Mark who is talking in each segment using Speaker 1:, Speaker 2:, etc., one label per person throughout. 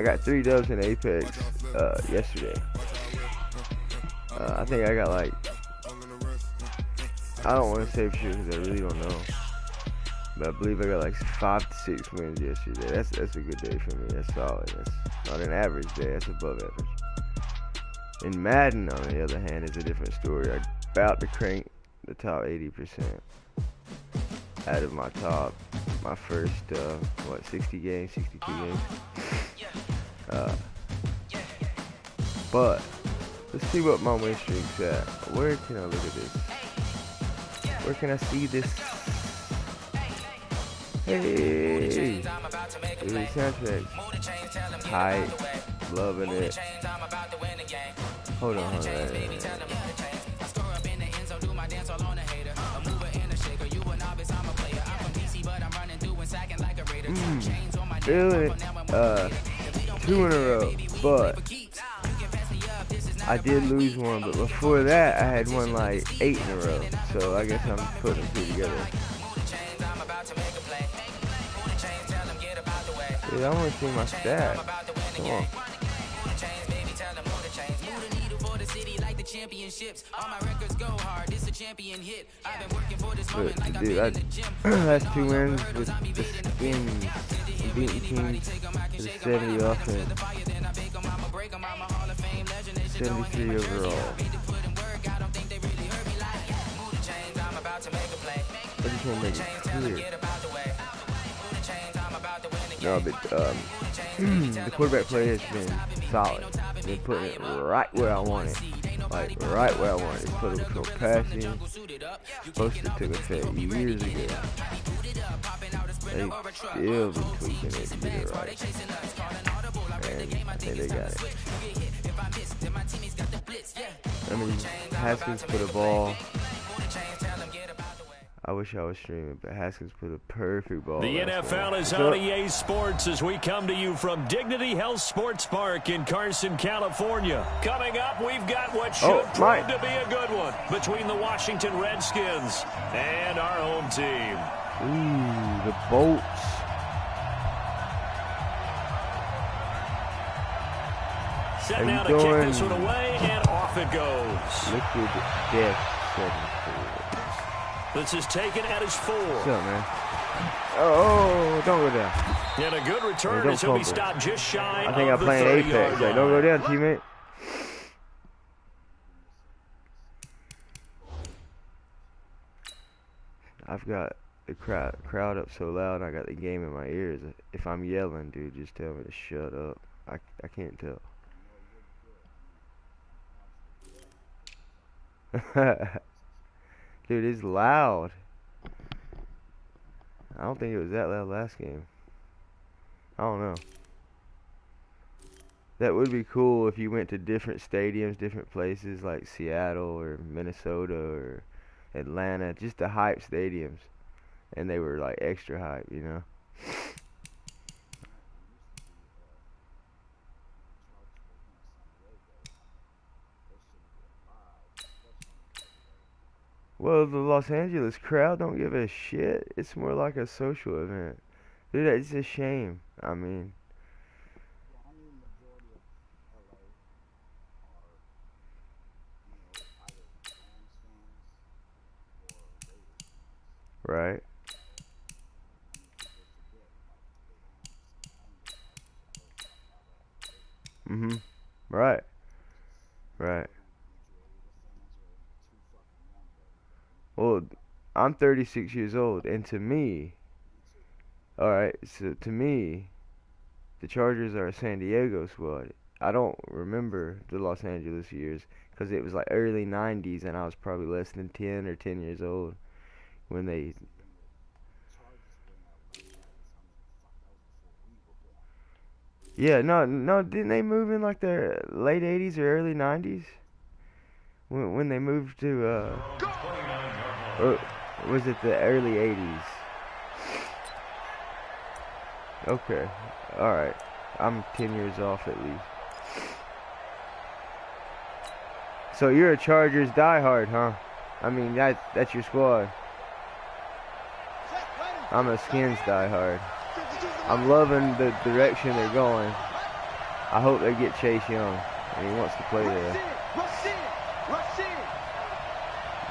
Speaker 1: I got 3 dubs in Apex yesterday. I think I got like, I don't want to say for sure because I really don't know, but I believe I got like 5 to 6 wins yesterday. That's a good day for me. That's solid. That's not an average day. That's above average. In Madden, on the other hand, is a different story. I'm about to crank the top 80% out of my first 60 games, 62 games. But let's see what my win streak's at. Where can I look at this? Where can I see this? Hey, the soundtrack. Hype, loving it. Hold on. Feeling 2 in a row, but I did lose one, but before that I had won like 8 in a row, so I guess I'm putting them 2 together. Dude, I want to see my stats. Come on. But, dude, that's 2 wins with the skins, beating teams to the 70 offense, 73 overall. I just want to make it clear. No, but the quarterback play has been solid. Been putting it right where I want it. Like, right where I want it. Put it for passing. Supposed to took effect years ago. They still been tweaking it to get it right. And I think they got it. I mean, Haskins put a ball. I wish I was streaming, but Haskins put a perfect ball.
Speaker 2: The NFL is on EA Sports as we come to you from Dignity Health Sports Park in Carson, California. Coming up, we've got what should prove to be a good one between the Washington Redskins and our home team.
Speaker 1: Ooh, the Bolts.
Speaker 2: Setting out to kick this one away, and off it goes.
Speaker 1: Liquid Death 7-4.
Speaker 2: This is taken at his 4.
Speaker 1: What's up, man? Oh, don't go down.
Speaker 2: And a good return as he'll be stopped just shy of the 30-yard line.
Speaker 1: I think I'm playing Apex. Like, don't go down, teammate. I've got the crowd up so loud, I got the game in my ears. If I'm yelling, dude, just tell me to shut up. I can't tell. Dude, it's loud. I don't think it was that loud last game. I don't know. That would be cool if you went to different stadiums, different places like Seattle or Minnesota or Atlanta, just the hype stadiums. And they were like extra hype, you know? Well, the Los Angeles crowd don't give a shit. It's more like a social event. Dude, it's a shame. I mean, right? Right. Right. Well, I'm 36 years old, and to me, alright, so to me, the Chargers are a San Diego squad. I don't remember the Los Angeles years, because it was like early 90s, and I was probably less than 10 or 10 years old when they... Yeah, no, didn't they move in like the late 80s or early 90s? When they moved to, or was it the early 80s? Okay, alright. I'm 10 years off at least. So you're a Chargers diehard, huh? I mean, that's your squad. I'm a Skins diehard. I'm loving the direction they're going. I hope they get Chase Young, and he wants to play there.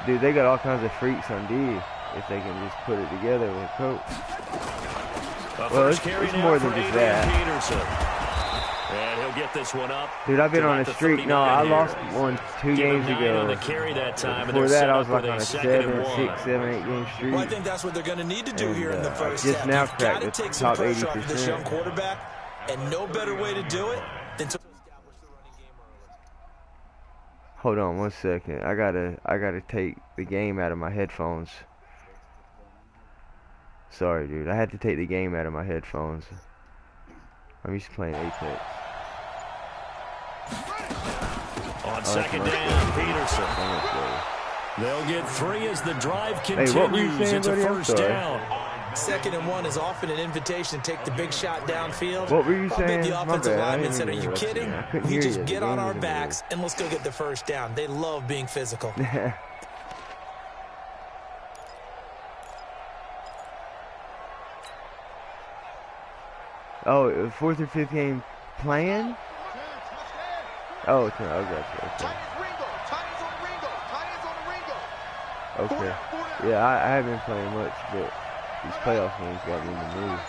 Speaker 1: Dude, they got all kinds of freaks on D if they can just put it together with a coach. Well, it's more than just that.
Speaker 2: And he'll get this one up.
Speaker 1: Dude, I've been on a streak. No, I lost one 2 games ago. Before that, I was like on a 7, 6, 7, 8 game streak.
Speaker 3: Well, I think that's what they're going to need to do here in the first
Speaker 1: just
Speaker 3: half.
Speaker 1: now
Speaker 3: You've got to take some
Speaker 1: top
Speaker 3: pressure off this
Speaker 1: 80%.
Speaker 3: young quarterback, and no better way to do it than to establish the running game early.
Speaker 1: Hold on 1 second. I gotta take the game out of my headphones. Sorry, dude. I had to take the game out of my headphones. I'm used to playing Apex.
Speaker 2: On second down, Peterson. They'll get 3 as the drive continues.
Speaker 1: Hey, what were you saying,
Speaker 2: it's a
Speaker 1: buddy?
Speaker 2: first down.
Speaker 3: 2nd and 1 is often an invitation to take the big shot downfield.
Speaker 1: What were you saying?
Speaker 3: The offensive lineman said,
Speaker 1: are
Speaker 3: you kidding? We just get on our backs and let's go get the first down. They love being physical.
Speaker 1: Oh, 4th or 5th game plan? Oh, okay, I got you. Okay. Yeah, I haven't been playing much, but these playoff games got me in the mood.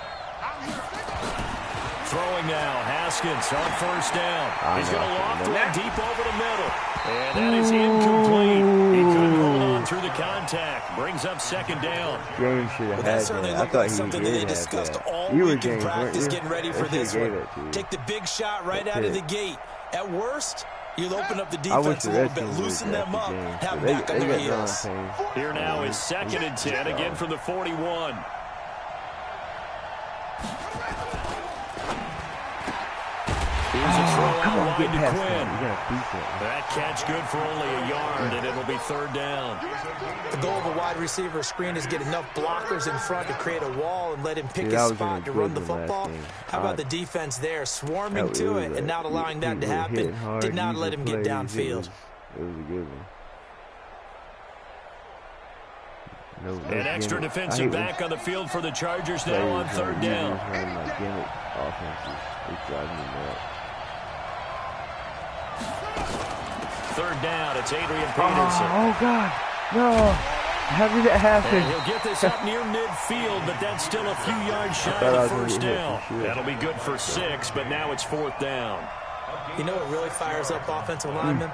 Speaker 2: Throwing now, Haskins on first down. He's going to loft one deep over the middle. And that is incomplete. He couldn't hold on through the contact. Brings up 2nd down.
Speaker 1: James should have had that. I thought he
Speaker 3: something that they discussed all week in practice, getting ready for this one. Take the big shot right out of the gate. At worst, you'll open up the defense a little bit, loosen them up, have them back on their heels.
Speaker 2: Here now is 2nd and 10, again from the 41. Here's a throw out wide to Quinn. That catch good for only a yard, and it'll be 3rd down.
Speaker 3: The goal of a wide receiver screen is get enough blockers in front to create a wall and let him pick his spot to run the football. How about the defense there, swarming to it and not allowing that to happen? Did not let him get downfield.
Speaker 1: It was a good one.
Speaker 2: An extra defensive back on the field for the Chargers now on 3rd down.
Speaker 1: Mgmt offenses, they drive me nuts.
Speaker 2: 3rd down, it's Adrian Peterson.
Speaker 1: Oh, God. No. How did that happen?
Speaker 2: And he'll get this up near midfield, but that's still a few yards shy of the 1st down. That'll be good for 6, but now it's 4th down.
Speaker 3: You know what really fires up offensive linemen?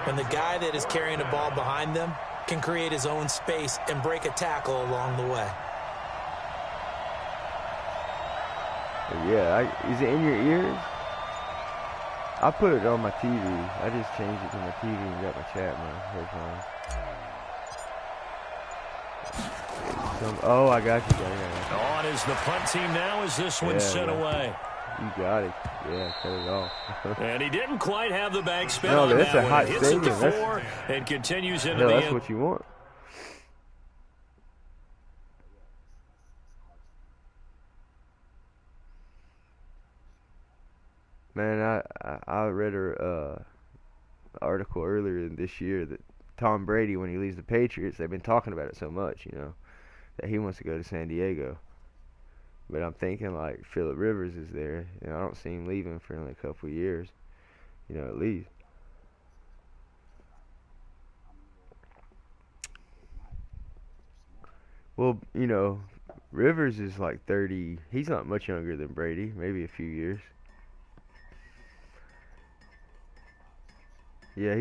Speaker 3: When the guy that is carrying the ball behind them can create his own space and break a tackle along the way.
Speaker 1: Yeah, is it in your ears? I put it on my TV. I just changed it to my TV and got my chat in my headphones. Oh, I got you.
Speaker 2: On is the punt team now as this one sent away.
Speaker 1: You got it. Yeah, cut it off.
Speaker 2: And he didn't quite have the back spin on
Speaker 1: that's
Speaker 2: that
Speaker 1: a hot
Speaker 2: one. Hits at the
Speaker 1: stadium.
Speaker 2: 4 and continues into the
Speaker 1: That's
Speaker 2: end.
Speaker 1: what you want. Man, I read an article earlier this year that Tom Brady, when he leaves the Patriots, they've been talking about it so much, you know, that he wants to go to San Diego. But I'm thinking, like, Phillip Rivers is there, and I don't see him leaving for only a couple of years, you know, at least. Well, you know, Rivers is like 30. He's not much younger than Brady, maybe a few years. Yeah,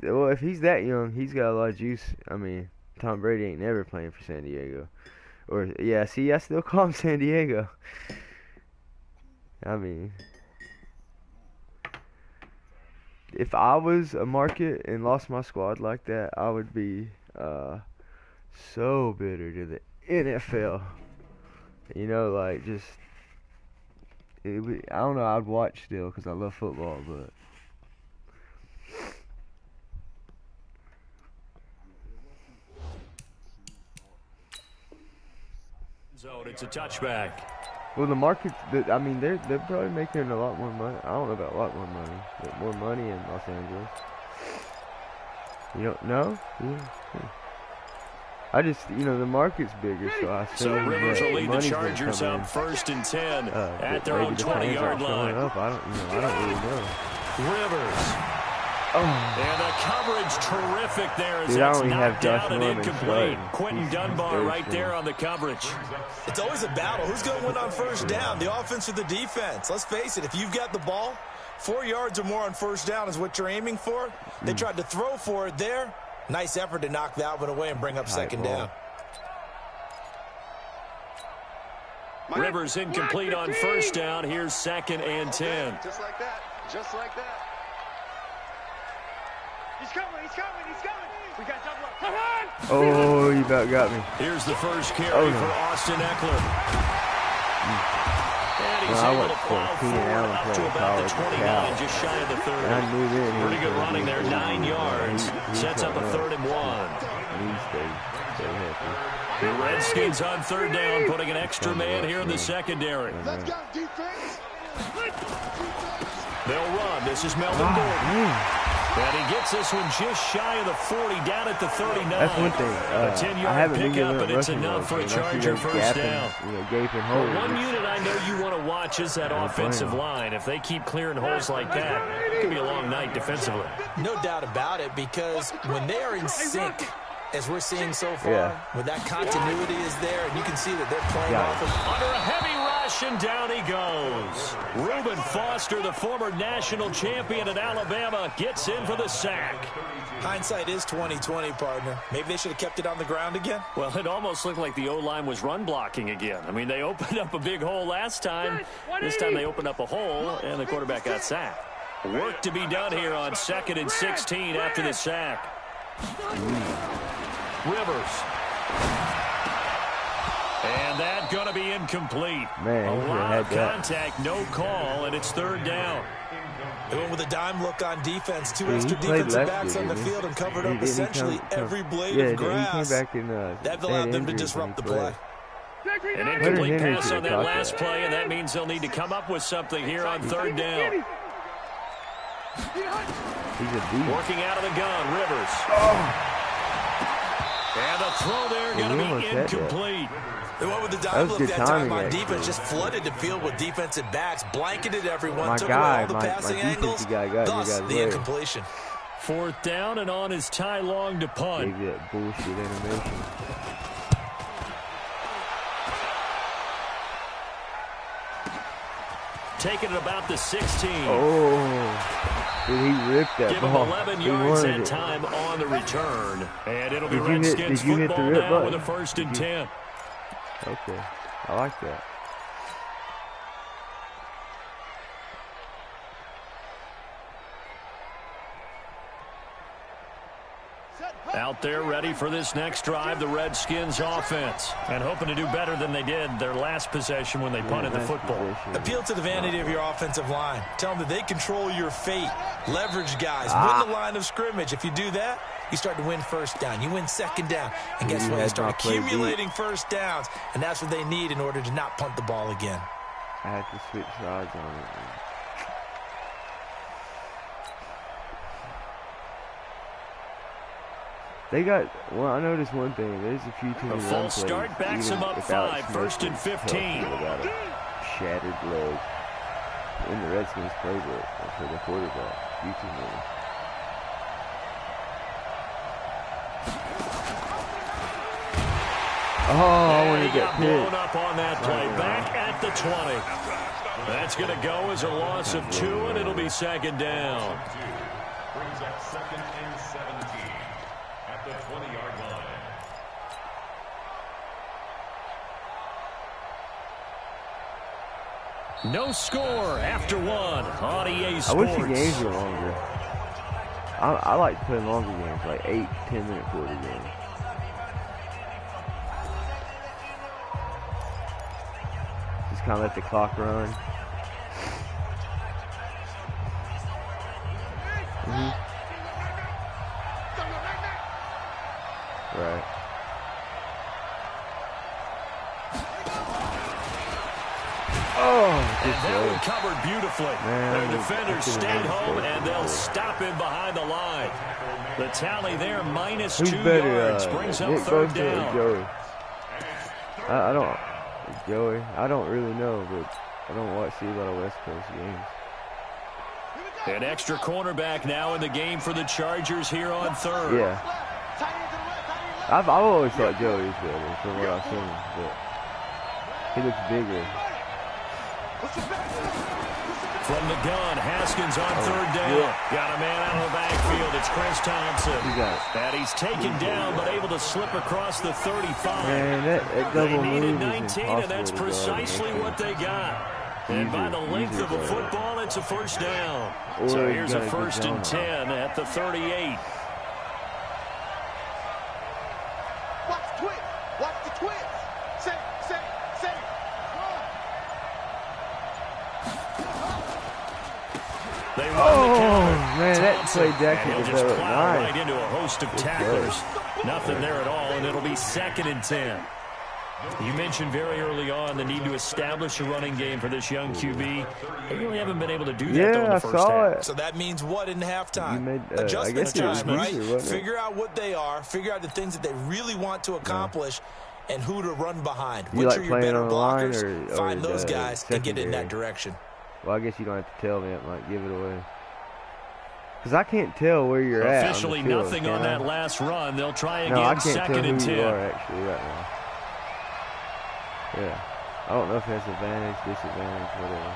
Speaker 1: well, if he's that young, he's got a lot of juice. I mean, Tom Brady ain't never playing for San Diego. Or, yeah, see, I still call him San Diego. I mean, if I was a market and lost my squad like that, I would be so bitter to the NFL. You know, like, just, I don't know, I'd watch still because I love football, but.
Speaker 2: Zone, it's a touchback.
Speaker 1: Well, the market, I mean, they're probably making a lot more money. I don't know about a lot more money, but more money in Los Angeles. You don't know? Yeah. I just, you know, the market's bigger, so I assume
Speaker 2: So Rivers will lead the Chargers
Speaker 1: up
Speaker 2: up 1st and 10 at their own 20-yard line.
Speaker 1: I don't really know.
Speaker 2: Rivers.
Speaker 1: Oh.
Speaker 2: And the coverage terrific there as
Speaker 1: Dude,
Speaker 2: that's knocked down and incomplete. Quentin
Speaker 1: He's
Speaker 2: Dunbar right there on the coverage.
Speaker 3: It's always a battle. Who's going to win on first down, the offense or the defense? Let's face it, if you've got the ball, 4 yards or more on first down is what you're aiming for. They tried to throw for it there. Nice effort to knock that one away and bring up second down.
Speaker 2: Rivers incomplete on first down. Here's 2nd and 10.
Speaker 4: Just like that. Just like that. He's coming. We got double up. Come on!
Speaker 1: Oh, you about got me.
Speaker 2: Here's the first carry for Austin Eckler. And he's able to plow forward up to about the 29, just shy of the 30.
Speaker 1: I knew that.
Speaker 2: Pretty good running there, 9 yards. Sets up a 3rd and 1. The Redskins on 3rd down, putting an extra man here in the secondary.
Speaker 4: Let's go, defense.
Speaker 2: They'll run. This is Melvin Gordon. And he gets this one just shy of the 40, down at the 39.
Speaker 1: That's one thing.
Speaker 2: A 10-yard pickup, and it's enough for a Charger first down. One unit I know you want to watch is that offensive line. If they keep clearing holes like that, it could be a long night defensively.
Speaker 3: No doubt about it, because when they are in sync, as we're seeing so far, when that continuity is there, and you can see that they're playing off of
Speaker 2: under a heavy rush, and down he goes. Reuben Foster, the former national champion at Alabama, gets in for the sack.
Speaker 3: Hindsight is 20/20, partner. Maybe they should have kept it on the ground again.
Speaker 2: Well, it almost looked like the O-line was run blocking again. I mean, they opened up a big hole last time. This time they opened up a hole, and the quarterback got sacked. Work to be done here on 2nd and 16 after the sack. Rivers. And that's going to be incomplete.
Speaker 1: Man,
Speaker 2: a lot of contact, no call, and it's 3rd down.
Speaker 3: They went with a dime look on defense. 2 extra defensive backs on the field and covered up essentially every blade of grass. That allowed them to disrupt the play.
Speaker 2: An incomplete pass on that last play, and that means they'll need to come up with something here on 3rd down. Working out of the gun, Rivers. And the throw there going to be incomplete.
Speaker 3: They went with the dive look that time on defense, just flooded the field with defensive backs, blanketed everyone, took away all the passing angles, thus the incompletion.
Speaker 2: 4th down, and on is Ty Long to punt.
Speaker 1: That bullshit animation.
Speaker 2: Taking it about the 16.
Speaker 1: Oh, dude, he ripped that ball.
Speaker 2: Give him 11 yards that time on the return. And it'll be Redskins football now with a 1st and 10.
Speaker 1: Okay, I like that.
Speaker 2: Out there ready for this next drive, the Redskins offense. And hoping to do better than they did their last possession when they punted the football.
Speaker 3: Appeal to the vanity of your offensive line. Tell them that they control your fate. Leverage guys. Win the line of scrimmage. If you do that, you start to win first down. You win second down. And guess what? You start accumulating first downs. And that's what they need in order to not punt the ball again.
Speaker 1: I had to switch sides on it. They got, well, I noticed one thing. There's a few too many
Speaker 2: run plays. Start backs them up 5, 1st and 15.
Speaker 1: Without a shattered leg in the Redskins playbook for the quarterback. Few too many. Oh, I want to get
Speaker 2: blown up on that play. Back at the 20. That's going to go as a loss of 2, and it'll be 2nd down.
Speaker 5: Brings up 2nd and 17 at the 20-yard line.
Speaker 2: No score after 1 on EA Sports.
Speaker 1: I wish the games were longer. I like playing longer games, like 8, 10-minute quarter games. Just kind of let the clock run. Right.
Speaker 2: Oh, and that will covered beautifully. Their defenders stayed home, and they'll stop him behind the line. The tally there, minus 2 yards, brings up third down.
Speaker 1: Joey? Joey. I don't really know, but I don't see a lot of West Coast games.
Speaker 2: An extra cornerback now in the game for the Chargers here on third.
Speaker 1: Yeah. I've always thought Joey was better from what I've seen, but he looks bigger.
Speaker 2: From the gun, Haskins on third down.
Speaker 1: Yeah.
Speaker 2: Got a man out of the backfield. It's Chris Thompson. And he's taken down, but able to slip across the 35.
Speaker 1: Man, that double
Speaker 2: they needed
Speaker 1: move
Speaker 2: 19, and that's precisely what they got. And by the length of a football, it's a first down. So here's a 1st and 10 at the 38.
Speaker 4: Watch the twist. Watch the twist. Say.
Speaker 2: They run the counter.
Speaker 1: Man, that play
Speaker 2: and he'll just
Speaker 1: developed
Speaker 2: plow
Speaker 1: nice.
Speaker 2: right into a host of tacklers. Nothing there at all, and it'll be 2nd and 10. You mentioned very early on the need to establish a running game for this young QB. They really haven't been able to do that, though, in the first half.
Speaker 3: So that means what in halftime?
Speaker 1: Adjustments
Speaker 3: time, right? Figure out what they are. Figure out the things that they really want to accomplish and who to run behind. Which are your better blockers? Find those guys and get in that direction.
Speaker 1: Well, I guess you don't have to tell me. It might give it away. Because I can't tell where you're at.
Speaker 2: Officially nothing on that last run. They'll try again.
Speaker 1: No, I can't
Speaker 2: 2nd
Speaker 1: tell
Speaker 2: and 10.
Speaker 1: who you are actually right now. Yeah. I don't know if that's advantage, disadvantage, whatever.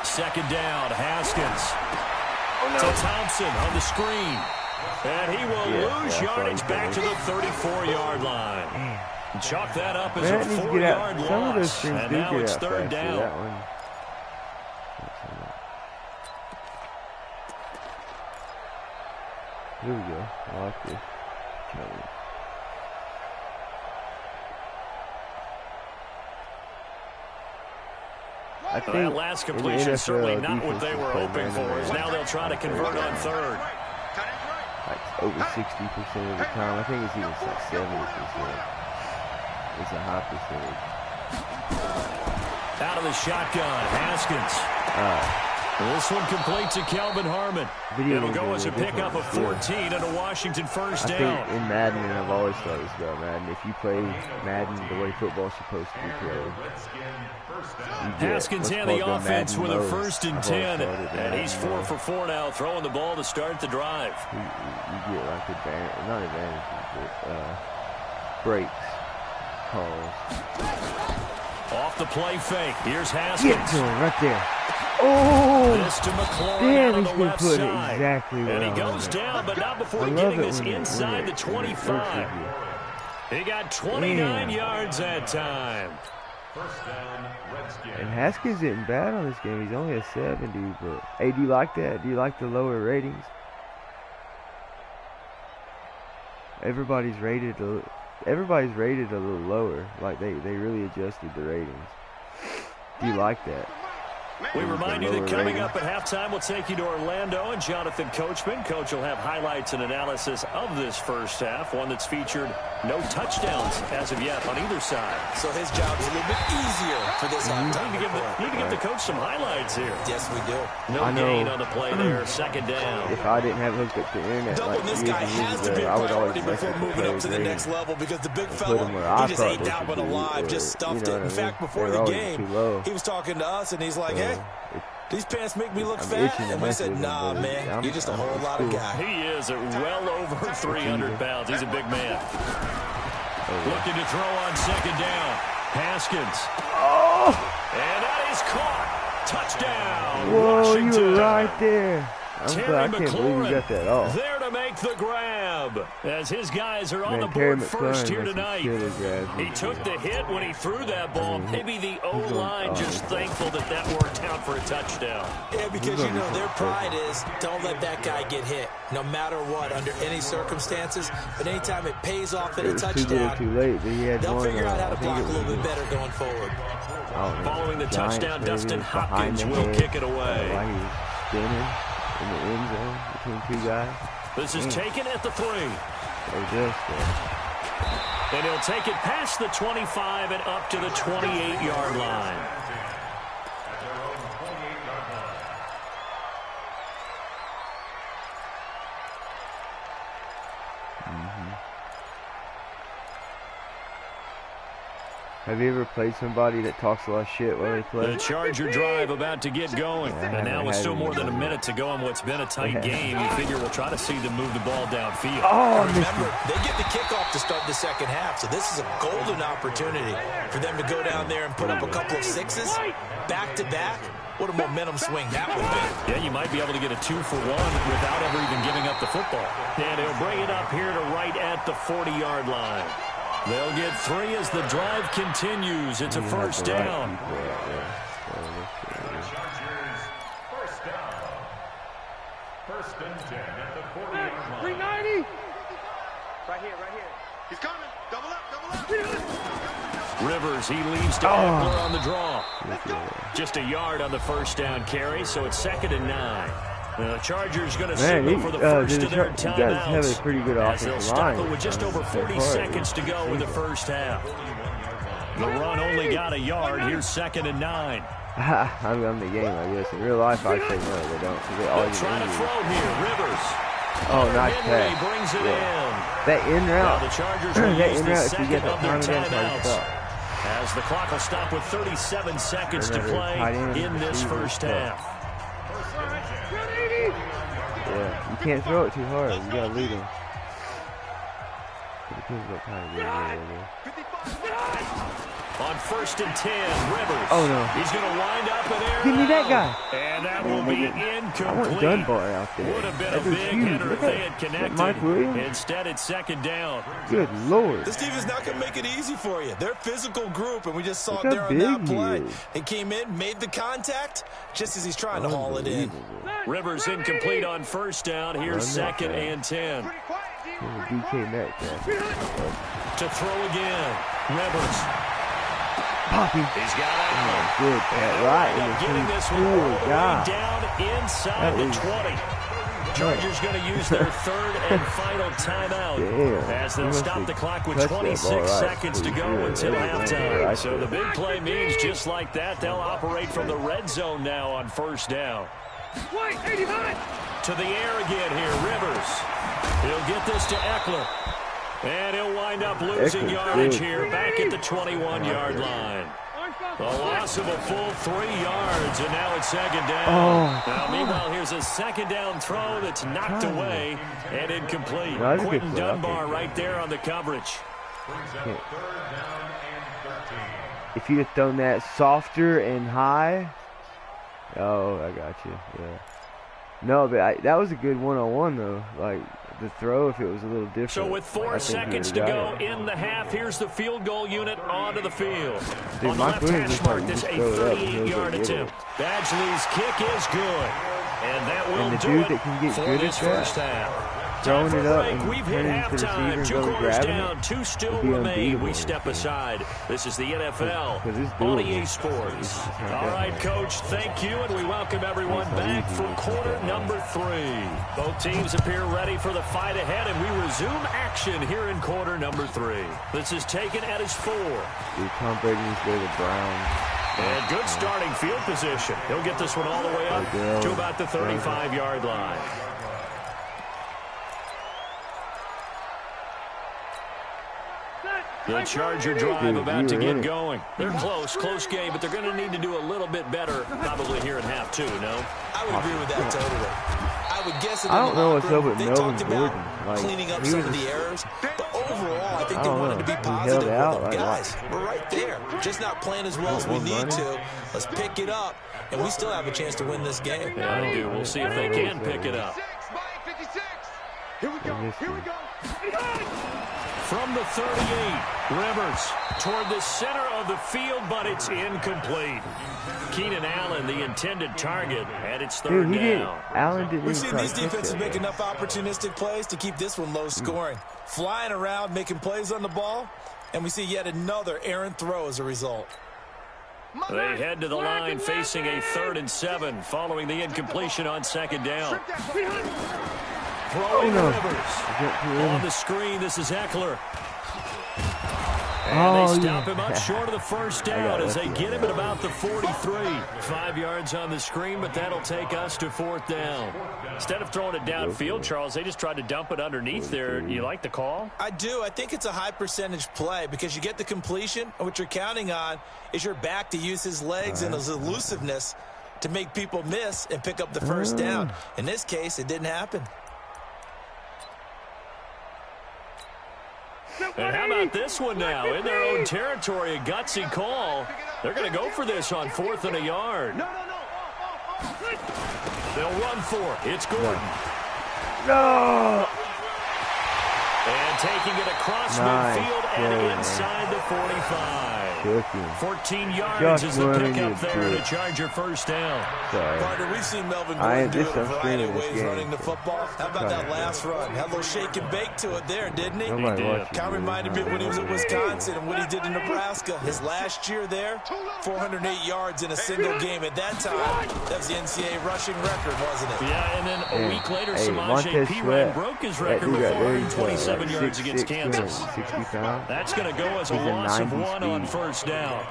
Speaker 2: 2nd down, Haskins. To Thompson on the screen. And he will lose yardage back to the 34-yard line. Chalk that up as a 4-yard loss. And now it's 3rd down.
Speaker 1: Here we go. I like this. I think
Speaker 2: that last completion certainly not what they were hoping for, as now they'll try to convert on third.
Speaker 1: Like over 60% of the time. I think it's even like 70%. It's a high percentage.
Speaker 2: Out of the shotgun, Haskins. This one complete to Kelvin Harmon. It'll go as a pickup of 14 and a Washington first down.
Speaker 1: I think in Madden, and I've always thought this about Madden, if you play Madden the way football's supposed to be played,
Speaker 2: Haskins and the offense with a 1st and 10, and he's 4 for 4 now, throwing the ball to start the drive.
Speaker 1: You get like advantage, not advantages, but breaks, calls.
Speaker 2: Off the play fake. Here's Haskins.
Speaker 1: Get to him right there. Oh,
Speaker 2: this to McLaurin
Speaker 1: damn,
Speaker 2: on the left
Speaker 1: put
Speaker 2: side.
Speaker 1: It exactly
Speaker 2: and he goes down, but not before getting this inside the 25. He got 29 yards that time.
Speaker 5: First down, Redskins.
Speaker 1: And Haskins isn't bad on this game. He's only a 70, but hey, do you like that? Do you like the lower ratings? Everybody's rated a little lower. Like they really adjusted the ratings. Do you like that?
Speaker 2: We remind you that coming up at halftime, we'll take you to Orlando and Jonathan Coachman. Coach will have highlights and analysis of this first half, one that's featured no touchdowns as of yet on either side.
Speaker 3: So his job's a little bit easier for this halftime.
Speaker 2: Need to give the coach some highlights here.
Speaker 3: Yes, we do.
Speaker 2: No gain on the play there, 2nd down.
Speaker 1: If I didn't have hooked up to the internet like years and years ago, I would always
Speaker 3: before moving up to the next level because the big fella, he just ain't down but alive, just stuffed it. In fact, before the game, he was talking to us and he's like, hey, these pants make me look fat. And we said, nah, man, you're just a whole lot of guy.
Speaker 2: He is at well over 300 pounds. He's a big man. Looking to throw on 2nd down. Haskins. And that is caught. Touchdown, Washington.
Speaker 1: You were right there. I can't believe you got that off.
Speaker 2: There to make the grab as his guys are on the board first here tonight. He took the hit when he threw that ball. Maybe the O-line just thankful that worked out for a touchdown.
Speaker 3: Yeah, because, you know, their pride is don't let that guy get hit, no matter what, under any circumstances. But anytime it pays off in a touchdown, they'll figure out how to block a little bit better going forward.
Speaker 2: Following the touchdown, Dustin Hopkins will kick it away.
Speaker 1: While he was spinning in the end zone between 2 guys.
Speaker 2: This is taken at the 3. And he'll take it past the 25 and up to the 28-yard line.
Speaker 1: Have you ever played somebody that talks a lot of shit while they play?
Speaker 2: The Charger drive about to get going. And now with still more than a minute to go in what's been a tight game, you figure we'll try to see them move the ball downfield.
Speaker 3: Oh, remember, they get the kickoff to start the second half, so this is a golden opportunity for them to go down there and put up a couple of sixes back-to-back. What a momentum swing that would be.
Speaker 2: Yeah, you might be able to get a 2-for-1 without ever even giving up the football. And he'll bring it up here to right at the 40-yard line. They'll get 3 as the drive continues. It's a first down.
Speaker 5: First down. First and 10 at the 40-yard line.
Speaker 4: 390. Right here. He's coming. Double up.
Speaker 2: Rivers, he leads to Eckler on the draw. Just a yard on the first down carry, so it's 2nd and 9. The Chargers going to signal for the first of their timeouts.
Speaker 1: Have a pretty good
Speaker 2: as they'll
Speaker 1: offensive
Speaker 2: stop
Speaker 1: line.
Speaker 2: it with just over 40 seconds to go in the first half. The run only got a yard. Here's 2nd and 9.
Speaker 1: I'm the game, I guess. In real life, I say no, they don't. They always
Speaker 2: try to throw here. Rivers.
Speaker 1: Oh, nice pass.
Speaker 2: Brings it in.
Speaker 1: That in route.
Speaker 2: Now the Chargers will
Speaker 1: that
Speaker 2: use
Speaker 1: in
Speaker 2: the
Speaker 1: route, if you get
Speaker 2: second
Speaker 1: that
Speaker 2: of their
Speaker 1: time against
Speaker 2: timeouts. As the clock will stop with 37 seconds to play in this first half.
Speaker 1: Yeah, you can't throw it too hard. You gotta lead him. It depends what kind of
Speaker 2: On 1st and 10, Rivers.
Speaker 1: Oh no.
Speaker 2: He's going to wind up an air.
Speaker 1: Give me that guy.
Speaker 2: And that will be incomplete.
Speaker 1: I want Dunbar out there.
Speaker 2: Would have been
Speaker 1: That
Speaker 2: a
Speaker 1: was
Speaker 2: big
Speaker 1: huge.
Speaker 2: hitter if they had connected.
Speaker 1: Mike Williams.
Speaker 2: Instead, it's 2nd down.
Speaker 1: Good Lord.
Speaker 3: This team is not going to make it easy for you. They're a physical group, and we just saw
Speaker 1: Look
Speaker 3: it there
Speaker 1: how
Speaker 3: on that
Speaker 1: big he
Speaker 3: play.
Speaker 1: is.
Speaker 3: He came in, made the contact, just as he's trying to haul it in.
Speaker 2: Rivers incomplete on 1st down. Here's 2nd and 10.
Speaker 1: DK Metcalf.
Speaker 2: To throw again. Rivers.
Speaker 1: Poppy.
Speaker 2: He's got it.
Speaker 1: Good pat. Right in the
Speaker 2: getting
Speaker 1: team.
Speaker 2: this one all the way
Speaker 1: God.
Speaker 2: down inside the 20. Chargers going to use their 3rd and final timeout. As they'll stop the clock with 26 seconds to go until halftime. So the big play means just like that, they'll operate from the red zone now on 1st down.
Speaker 4: White, 85.
Speaker 2: To the air again here, Rivers. He'll get this to Eckler. And he'll wind up losing yardage here back at the 21-yard line. A loss of a full 3 yards, and now it's 2nd down. Now, meanwhile, here's a 2nd down throw that's knocked away and incomplete. Quentin Dunbar right there on the coverage.
Speaker 1: If you'd have thrown that softer and high. Oh, I got you. Yeah. No, but that was a good one-on-one, though. Like, the throw, if it was a little different.
Speaker 2: So with 4 seconds to go in the half, here's the field goal unit onto the field.
Speaker 1: Dude,
Speaker 2: on the left hash mark, this a 38-yard attempt. Badgley's kick is good. And that will do it for this first half.
Speaker 1: Throwing it up and
Speaker 2: we've hit
Speaker 1: turning to the
Speaker 2: halftime.
Speaker 1: receiver
Speaker 2: 2
Speaker 1: and
Speaker 2: quarters
Speaker 1: grabbing
Speaker 2: down,
Speaker 1: it.
Speaker 2: 2 still remain. We step aside. This is the NFL on EA Sports. All right, Coach, thank you, and we welcome everyone back for quarter number 3. Both teams appear ready for the fight ahead, and we resume action here in quarter number 3. This is taken at his 4.
Speaker 1: Dude, Tom Brady needs to go to the Browns.
Speaker 2: And good starting field position. He'll get this one all the way up to about the 35-yard line. The Charger drive about to get going. They're close game, but they're going to need to do a little bit better probably here in half 2, no?
Speaker 3: I would agree with that totally. I would guess
Speaker 1: I don't know what's up with
Speaker 3: they
Speaker 1: Melvin
Speaker 3: talked about
Speaker 1: Gordon. Like,
Speaker 3: cleaning up some of the errors, but overall, I think they wanted to be positive with them. Guys, we're right there. Just not playing as well as we need to. Let's pick it up, and we still have a chance to win this game.
Speaker 2: Yeah, I do. We'll see if they can pick it up.
Speaker 4: 56. Here we go.
Speaker 2: From the 38, Rivers toward the center of the field, but it's incomplete. Keenan Allen, the intended target, and it's 3rd down.
Speaker 1: Allen didn't
Speaker 3: We've seen these defenses make enough opportunistic plays to keep this one low scoring. Flying around, making plays on the ball, and we see yet another errant throw as a result.
Speaker 2: They head to the line facing a 3rd and 7 following the incompletion on 2nd down. Throwing Rivers. On the screen, this is Eckler. And they stop him up short of the first down as they get him at about the 43. 5 yards on the screen, but that'll take us to 4th down. Instead of throwing it downfield, Charles, they just tried to dump it underneath there. You like the call?
Speaker 3: I do. I think it's a high percentage play because you get the completion, and what you're counting on is your back to use his legs and his elusiveness to make people miss and pick up the first down. In this case, it didn't happen.
Speaker 2: And how about this one now? In their own territory, a gutsy call. They're going to go for this on 4th and a yard. They'll run for it. It's Gordon.
Speaker 1: No!
Speaker 2: And taking it across midfield and inside the 45. 14 yards is the pickup there to Charger first down.
Speaker 3: Partner, we've seen Melvin Gordon do it a variety of ways running the football. How about that last run? Had a little shake and bake to it there, didn't he?
Speaker 2: He did.
Speaker 3: Kind of reminded me of when he was at Wisconsin and what he did in Nebraska. His last year there, 408 yards in a single game. At that time, that was the NCAA rushing record, wasn't it?
Speaker 2: Yeah, and then a week later, Samaje Perine broke his record with 427 yards against Kansas. That's going to go as a loss of 1 on first down.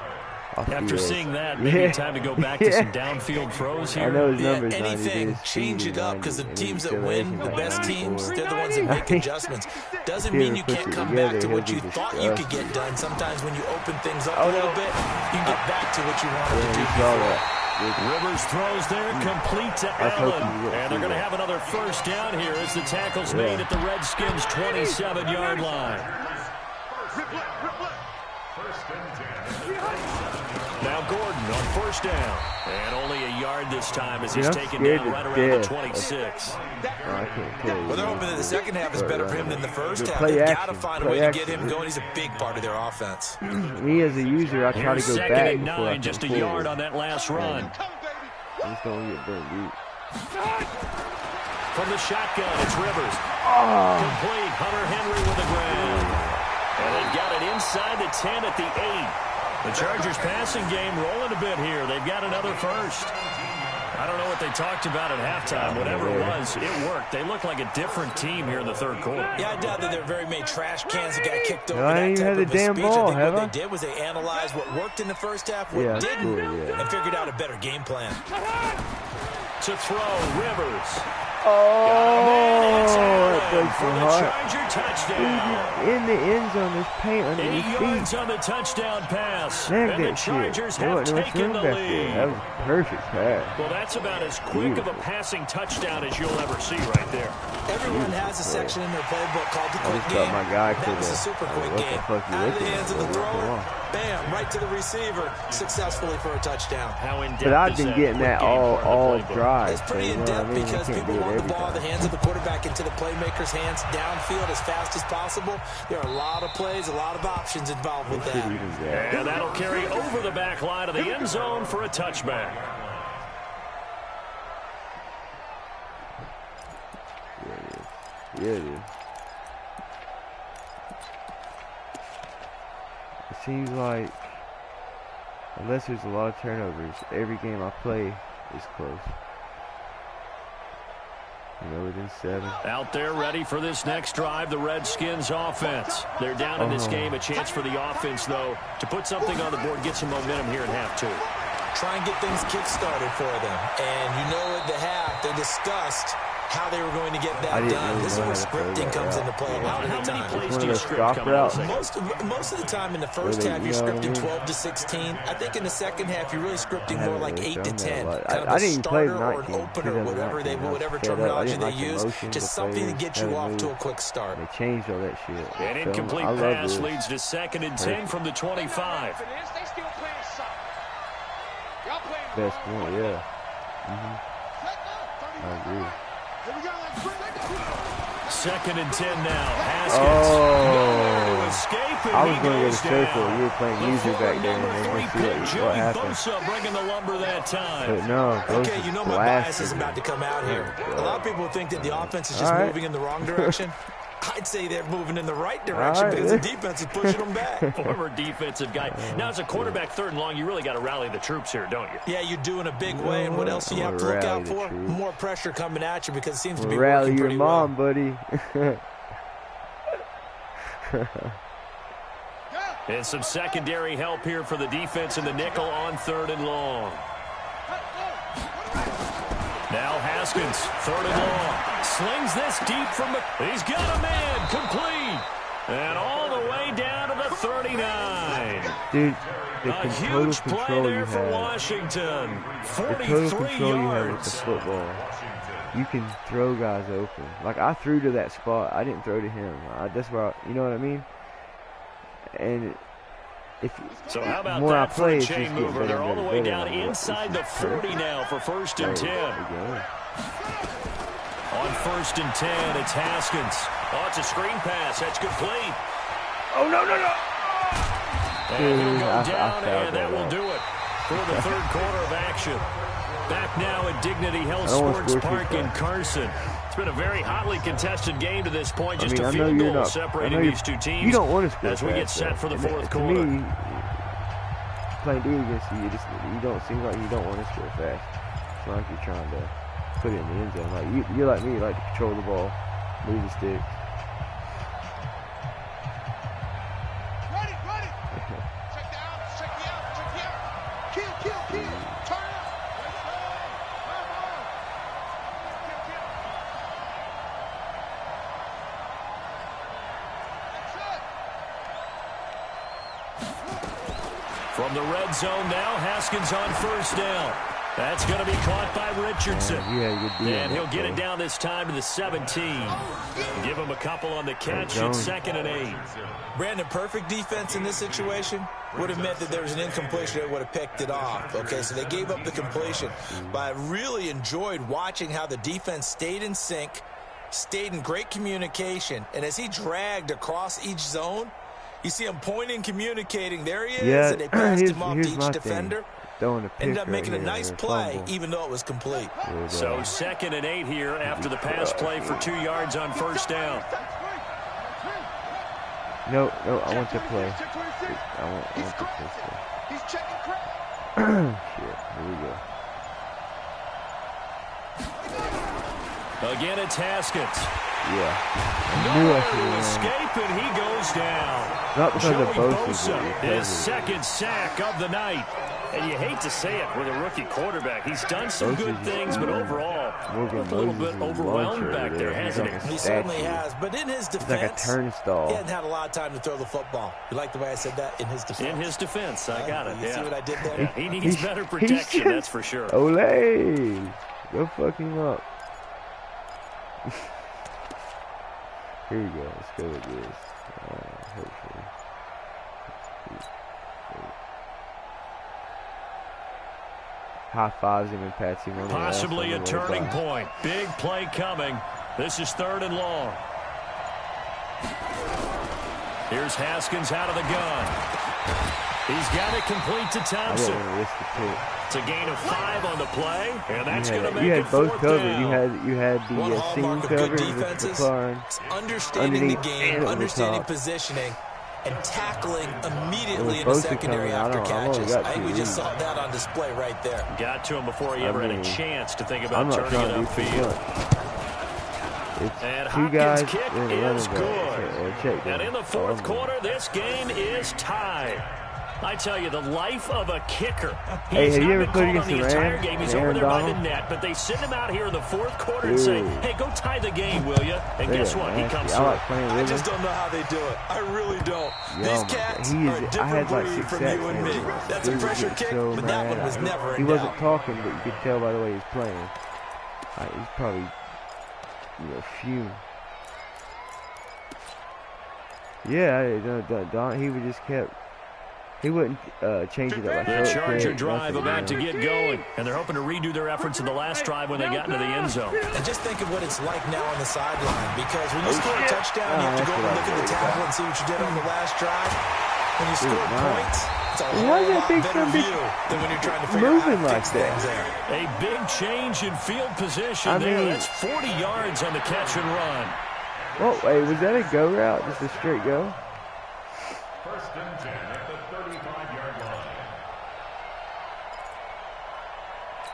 Speaker 2: After seeing that, maybe time to go back to some downfield throws here.
Speaker 1: I know his numbers,
Speaker 3: anything, change it up, because the teams that win, the best teams, they're the ones that make adjustments. Doesn't mean you can't come back to what you thought you could get done. Sometimes when you open things up a little bit, you can get back to what you wanted to do before.
Speaker 2: Rivers throws there, complete to Allen. And they're going to have another first down here as the tackle's made at the Redskins' 27-yard line. Now Gordon on first down. And only a yard this time as he's taken down right around the 26.
Speaker 3: Well, they're hoping that the second half is better for him than the first half. They've got to find a way to get him going. He's a big part of their offense.
Speaker 1: Me as a user, I try to go back.
Speaker 2: 2nd and 9, just a yard on that last run.
Speaker 1: He's going to get burned deep.
Speaker 2: From the shotgun, it's Rivers. Complete. Hunter Henry with the grab. And they've got it inside the 10 at the 8. The Chargers passing game rolling a bit here. They've got another first. I don't know what they talked about at halftime. Whatever it was, it worked. They look like a different team here in the third quarter.
Speaker 3: Yeah, I doubt that there are very many trash cans that got kicked over.
Speaker 1: I didn't even have the damn ball,
Speaker 3: I think what they did was they analyzed what worked in the first half, what didn't, and figured out a better game plan.
Speaker 2: To throw, Rivers.
Speaker 1: That breaks
Speaker 2: for
Speaker 1: my
Speaker 2: the
Speaker 1: heart.
Speaker 2: Charger touchdown.
Speaker 1: In the end zone, there's paint under
Speaker 2: 8
Speaker 1: his
Speaker 2: yards
Speaker 1: feet.
Speaker 2: on the touchdown pass.
Speaker 1: Snag
Speaker 2: And the
Speaker 1: that
Speaker 2: Chargers
Speaker 1: shit.
Speaker 2: have
Speaker 1: There wasn't
Speaker 2: taken
Speaker 1: no
Speaker 2: the
Speaker 1: back there.
Speaker 2: lead.
Speaker 1: That was a perfect pass.
Speaker 2: Well, that's about as quick of a passing touchdown as you'll ever see right there.
Speaker 3: Everyone has a section in their playbook called the
Speaker 1: I
Speaker 3: quick
Speaker 1: just
Speaker 3: game.
Speaker 1: thought my guy
Speaker 3: That was a super quick game. Out of the hands of the thrower, bam, right to the receiver, successfully for a touchdown.
Speaker 2: How in-depth
Speaker 1: But I've
Speaker 2: is
Speaker 1: been
Speaker 2: that
Speaker 1: getting that
Speaker 2: quick game
Speaker 1: all
Speaker 2: part of the playbook?
Speaker 1: drive.
Speaker 3: It's pretty
Speaker 1: so,
Speaker 3: in-depth because
Speaker 1: you can't
Speaker 3: people
Speaker 1: do it
Speaker 3: want the
Speaker 1: every
Speaker 3: ball in the
Speaker 1: time.
Speaker 3: hands of the quarterback into the playmaker's hands downfield as fast as possible. There are a lot of plays, a lot of options involved with that.
Speaker 2: And that'll carry over the back line of the end zone for a touchback.
Speaker 1: Yeah, it is. It seems like, unless there's a lot of turnovers, every game I play is close. You know, within 7.
Speaker 2: Out there ready for this next drive, the Redskins offense. They're down in this game. A chance for the offense, though, to put something on the board, get some momentum here in half 2.
Speaker 3: Try and get things kick-started for them. And you know at the half, they discussed how they were going to get that done.
Speaker 1: Really
Speaker 3: this is where scripting comes into play a lot of the
Speaker 2: How many
Speaker 3: time.
Speaker 2: plays do you script coming out?
Speaker 3: Most of the time in the first half, you're scripting 12 to 16. I think in the second half, you're really scripting more like 8 to 10. Kind of
Speaker 1: I
Speaker 3: a
Speaker 1: didn't play
Speaker 3: starter or an
Speaker 1: 19,
Speaker 3: opener, whatever terminology they use. Just something to get you off to a quick start.
Speaker 1: They changed all that shit.
Speaker 2: An incomplete pass leads to 2nd and 10 from the 25.
Speaker 1: Best one, yeah. I agree.
Speaker 2: 2nd and 10 now. Haskins.
Speaker 1: I was going to go to circle. You were playing user back there, and then we'll see what happened.
Speaker 2: Bringing the lumber that time.
Speaker 1: But no,
Speaker 3: okay, you know my bias is about to come out here. A lot of people think that the offense is just moving in the wrong direction. I'd say they're moving in the right direction because the defense is pushing them back.
Speaker 2: Former defensive guy. Now, as a quarterback, 3rd and long, you really got to rally the troops here, don't you?
Speaker 3: Yeah, you do in a big way. And what else do you have to look out for? More pressure coming at you because it seems to be working pretty well.
Speaker 1: Rally your mom, buddy.
Speaker 2: And some secondary help here for the defense in the nickel on 3rd and long. Now Haskins, 3rd and long. Slings this deep from the... He's got a man, complete. And all the way down to the 39.
Speaker 1: Dude,
Speaker 2: a huge play there for Washington. 43 yards.
Speaker 1: With the football. You can throw guys open. Like, I threw to that spot. I didn't throw to him. That's where you know what I mean? And if
Speaker 2: so how about
Speaker 1: more
Speaker 2: that
Speaker 1: I play,
Speaker 2: for a chain mover? They're all the way down inside the 40 now for 1st and 10. On 1st and 10, it's Haskins. Oh, it's a screen pass. That's complete.
Speaker 1: Oh, no.
Speaker 2: And he'll go down, and that will do it for the 3rd quarter of action. Back now at Dignity Health Sports Park in Carson. It's been a very hotly contested game to this point. Just a field goal separating these two teams.
Speaker 1: You don't want to score
Speaker 2: as we get set for the 4th quarter.
Speaker 1: To me, playing dude against you, you don't seem like you don't want to score fast. It's not like you're trying to put it in the end zone. Like you're like me, you like to control the ball, move the sticks.
Speaker 4: Ready. Check the out. Check the out. Kill. Turn up.
Speaker 2: From the red zone now, Haskins on 1st down. That's going to be caught by Richardson. And he'll get it down this time to the 17. Give him a couple on the catch. It's 2nd and 8.
Speaker 3: Brandon, perfect defense in this situation would have meant that there was an incompletion that would have picked it off. Okay, so they gave up the completion. But I really enjoyed watching how the defense stayed in sync, stayed in great communication. And as he dragged across each zone, you see him pointing, communicating. There he is, and they passed him off to each defender. Ended up making a nice play, even though it was complete.
Speaker 2: So 2nd and 8 here after the pass play for 2 yards on 1st down.
Speaker 1: No, I want to play. I want to play.
Speaker 4: He's checking crap.
Speaker 1: Shit, here we go.
Speaker 2: Again, it's Haskins.
Speaker 1: Yeah.
Speaker 2: No escape, and he goes down.
Speaker 1: Not because of
Speaker 2: Bosa, his 2nd sack of the night. And you hate to say it with a rookie quarterback. He's done some good things, but overall, a little bit overwhelmed back there, hasn't he?
Speaker 3: He certainly has. But in his defense,
Speaker 1: like a turnstile.
Speaker 3: He hadn't had a lot of time to throw the football. You like the way I said that? In his defense.
Speaker 2: In his defense, I got it.
Speaker 3: You see what I did there?
Speaker 2: He needs better protection, that's for sure.
Speaker 1: Olay! Go fuck him up. Here we go. Let's go with this. Hopefully. High fives him and pats him on the
Speaker 2: possibly a turning point. Big play coming. This is 3rd and long. Here's Haskins out of the gun. He's got it complete to Thompson. It's a gain of 5 on the play, and that's going to make it 4th down.
Speaker 1: You had the seam cover
Speaker 3: and understanding the game, understanding positioning, and tackling immediately in the secondary after catches. I think we just saw that on display right there.
Speaker 2: Got to him before he ever had a chance to think about turning it upfield. And Hopkins' kick is good. And in the 4th quarter, this game is tied. I tell you, the life of a kicker. He's not been called on the entire game. He's over there by the net, but they send him out here in the 4th quarter and say, hey, go tie the game, will you? And guess what? He comes through.
Speaker 3: I just don't know how they do it. I really don't. These cats are a different breed from you and me. That's a pressure kick, but that one was never in doubt.
Speaker 1: He wasn't talking, but you could tell by the way he's playing. He's probably, fume. Yeah, he would just kept. He wouldn't change it up.
Speaker 2: The Charger drive about to get going, and they're hoping to redo their efforts in the last drive when they got into the end zone.
Speaker 3: And just think of what it's like now on the sideline, because when you score a touchdown, you have to go and look at the tablet and see what you did on the last drive. When you score points, it's a whole lot better view than when you're trying to figure out how to fix things there.
Speaker 2: A big change in field position there. That's 40 yards on the catch and run.
Speaker 1: Oh, wait, was that a go route? Just a straight go?
Speaker 5: First and 10 at the 35-yard line.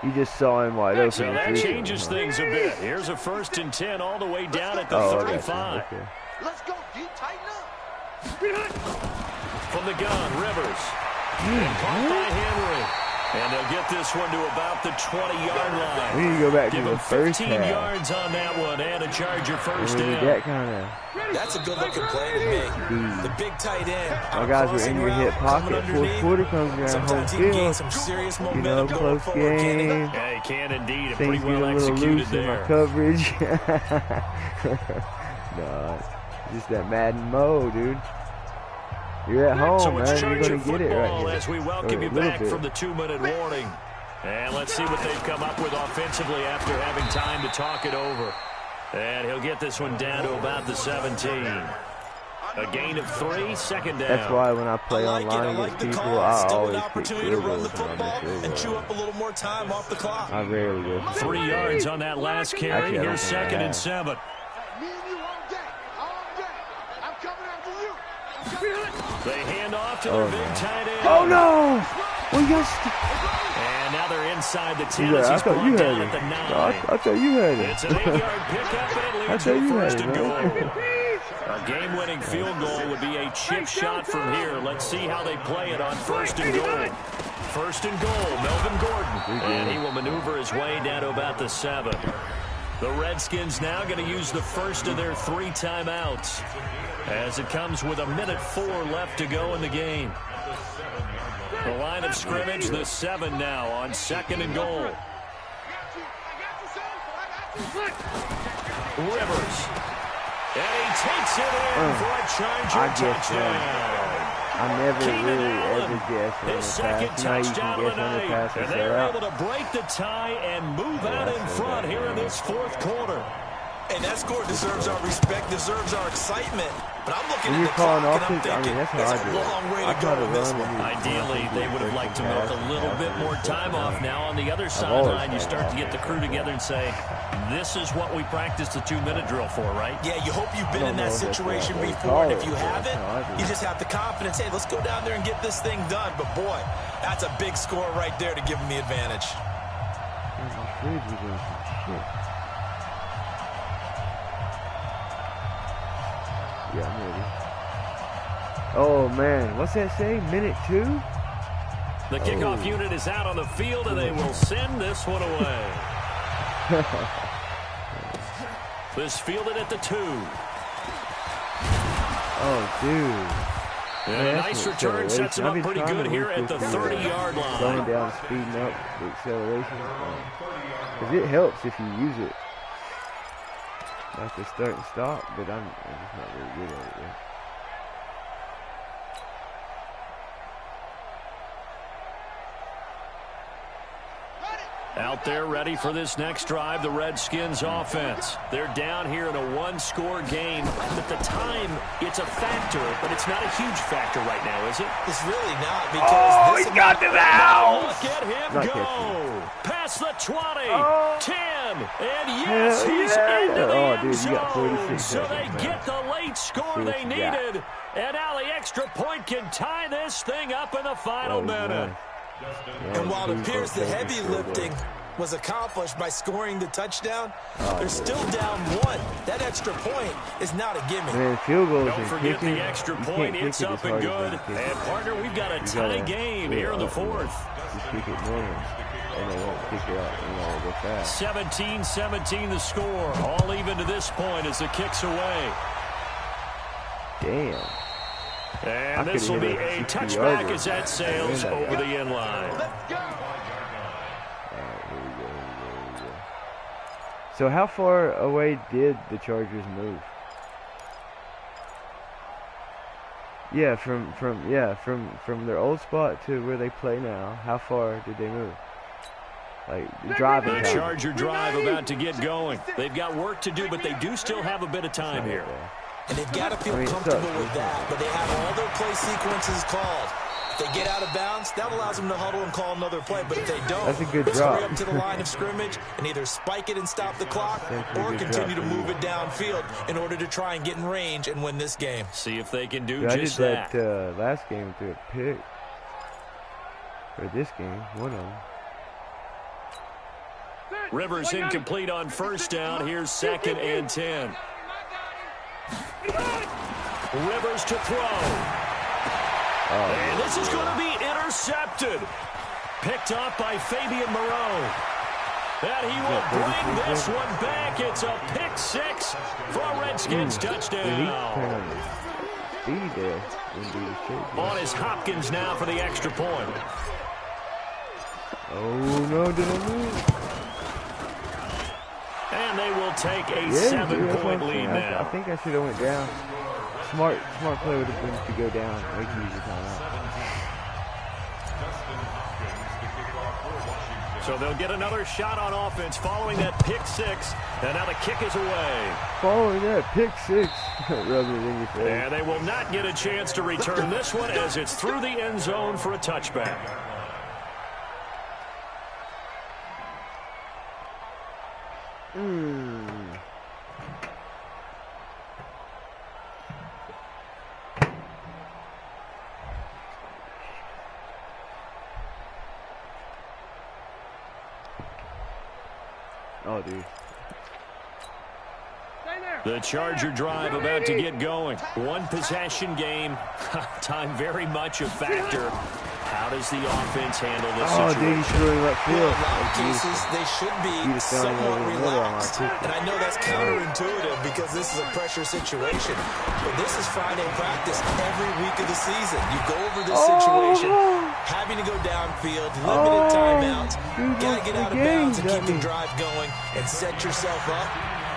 Speaker 1: You just saw him wide open.
Speaker 2: So that changes things a bit. Here's a 1st and 10 all the way down at the 35.
Speaker 4: Let's go, D. Tighten up.
Speaker 2: From the gun, Rivers. And caught by Henry. And they'll get this one to about the 20-yard line.
Speaker 1: We need to go back to the first
Speaker 2: 15 yards on that one and a Charger first down.
Speaker 3: That's a good-looking play to me. The big tight end.
Speaker 1: My guys were in your hip pocket. Fourth quarter comes around home field.
Speaker 3: Some serious momentum,
Speaker 1: you know, close game.
Speaker 2: Yeah, he can indeed.
Speaker 1: Things
Speaker 2: Pretty well
Speaker 1: get a little
Speaker 2: executed
Speaker 1: loose
Speaker 2: there.
Speaker 1: in my coverage. No, just that Madden mode, dude. You're at home,
Speaker 2: so
Speaker 1: man. You're going to get it right here.
Speaker 2: As we welcome you back from the 2-minute warning. And let's see what they've come up with offensively after having time to talk it over. And he'll get this one down to about the 17. A gain of 3, second down.
Speaker 1: That's why when I play online against people, I always pick field goals
Speaker 3: and chew up a little more time off the clock.
Speaker 1: I rarely go.
Speaker 2: 3 yards on that last carry. Here's 2nd and 7. They hand off to their big tight end.
Speaker 1: Oh, no! Well, yes.
Speaker 2: And now they're inside the 10.
Speaker 1: Yeah, I thought you had
Speaker 2: at the 9.
Speaker 1: I thought you had it.
Speaker 2: It's an 8-yard pickup, and it leads to first and goal. A game-winning field goal would be a chip shot from here. Let's see how they play it on first and goal. First and goal, Melvin Gordon. And he will maneuver his way down to about the 7. The Redskins now going to use the first of their 3 timeouts, as it comes with 1:04 left to go in the game. The line of scrimmage, the 7 now on 2nd and goal. Rivers. And he takes it in for a Charger touchdown.
Speaker 1: I never really ever guessed on
Speaker 2: his
Speaker 1: the
Speaker 2: second
Speaker 1: pass.
Speaker 2: touchdown of the night. And they're
Speaker 1: out.
Speaker 2: able to break the tie and move out in front here in this 4th quarter.
Speaker 3: And that score deserves our respect, deserves our excitement. But I'm looking
Speaker 1: when
Speaker 3: at the clock and I'm thinking,
Speaker 1: I mean, that's how I do
Speaker 3: a long way to go in this one.
Speaker 2: Ideally, they would have liked to milk a little bit more time off. Now on the other sideline, you start to get the crew together and say, this is what we practiced the 2-minute drill for, right?
Speaker 3: Yeah, you hope you've been in that situation before, and if you haven't, you just have the confidence, hey, let's go down there and get this thing done. But boy, that's a big score right there to give them the advantage.
Speaker 1: Yeah, I'm ready. Oh, man. What's that say? Minute 2?
Speaker 2: The kickoff unit is out on the field, and they will send this one away. This fielded at the 2.
Speaker 1: Oh, dude.
Speaker 2: And a nice return sets him up pretty good here at the 30-yard line.
Speaker 1: Going down, speeding up the acceleration. Because it helps if you use it. Like to start and stop, but I'm just not very good at it yet.
Speaker 2: Out there ready for this next drive, the Redskins offense. They're down here in a 1-score game. At the time, it's a factor, but it's not a huge factor right now, is it?
Speaker 3: It's really not, because
Speaker 1: he got to the house!
Speaker 2: Look at him
Speaker 1: not
Speaker 2: go! Past the 20, 10, and yes, he's into the end zone. So they get the late score they needed, and now the extra point can tie this thing up in the final minute.
Speaker 3: And while it appears the heavy lifting was accomplished by scoring the touchdown, they're still down 1. That extra point is not a gimme.
Speaker 1: Man, field goals
Speaker 2: Don't forget the extra point. It's up and good. And, partner, we've got a tie game here in the 4th.
Speaker 1: Just kick it normal, and they won't kick it out. Go fast.
Speaker 2: 17-17 the score. All even to this point as the kick's away.
Speaker 1: Damn.
Speaker 2: And this will be a touchback as that sails over the end line.
Speaker 1: All right, here we go. So how far away did the Chargers move? Yeah, from their old spot to where they play now. How far did they move? Like driving.
Speaker 2: The Charger drive about to get going. They've got work to do, but they do still have a bit of time here.
Speaker 3: And they've got to feel comfortable with that. But they have all their play sequences called. If they get out of bounds, that allows them to huddle and call another play. But if they don't,
Speaker 1: that's a good
Speaker 3: let's
Speaker 1: drop.
Speaker 3: hurry up to the line of scrimmage and either spike it and stop the clock or continue to move it downfield in order to try and get in range and win this game.
Speaker 2: See if they can do
Speaker 1: I
Speaker 2: just
Speaker 1: did that last game through a pick. Or this game, one of them.
Speaker 2: Rivers incomplete on first down. Here's 2nd and 10. Rivers to throw. And this is going to be intercepted. Picked off by Fabian Moreau. And he will bring this one back. It's a pick 6 for a Redskins touchdown. On is Hopkins now for the extra point.
Speaker 1: Oh, no, didn't move.
Speaker 2: And they will take a 7-point lead now.
Speaker 1: I think I should have went down. Smart play would have been to go down. We can use the timeout.
Speaker 2: So they'll get another shot on offense following that pick 6. And now the kick is away.
Speaker 1: Following that pick 6. Rub it in your face.
Speaker 2: And they will not get a chance to return this one as it's through the end zone for a touchback.
Speaker 1: Oh, dude.
Speaker 2: The Charger drive about to get going. One possession game. Time very much a factor. How does the offense handle this situation?
Speaker 1: Dude, you should really let
Speaker 3: In a lot of cases, they should be somewhat relaxed. And I know that's counterintuitive because this is a pressure situation. But this is Friday practice every week of the season. You go over this situation, having to go downfield, limited timeouts. Got to get out of bounds and keep the drive going and set yourself up.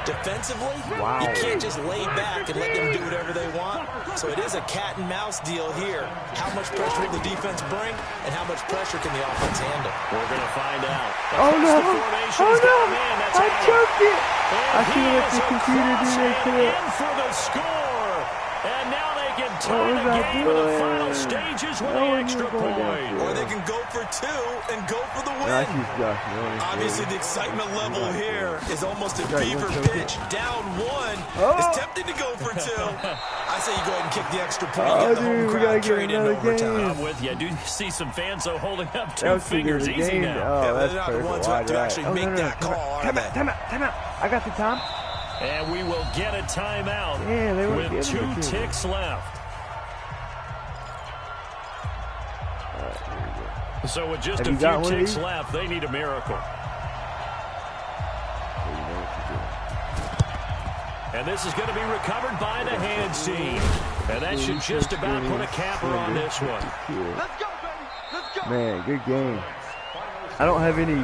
Speaker 3: Defensively, you can't just lay back and let them do whatever they want. So it is a cat and mouse deal here. How much pressure will the defense bring, and how much pressure can the offense handle?
Speaker 2: We're going to find out.
Speaker 1: Oh no! I choked it! I should have let the computer do that too.
Speaker 2: In for the score, and now they can tie the game in the final stages with the extra point.
Speaker 3: Or they can go for 2 and go for the win. Obviously, the excitement level here is almost a fever pitch. Down 1 is tempted to go for 2. I say you go ahead and kick the extra point. Get the home crowd trained in overtime.
Speaker 2: I'm with you. I do see some fans though holding up 2 fingers easy now.
Speaker 1: Oh,
Speaker 3: they're not the ones who actually make that call, are they?
Speaker 1: Time out. I got the time.
Speaker 2: And we will get a timeout with 2 ticks left. So with just a few ticks left, they need a miracle. And this is going to be recovered by the hands team. And that should just about put a capper on this one.
Speaker 4: Let's go, baby. Let's go.
Speaker 1: Man, good game. I don't have any...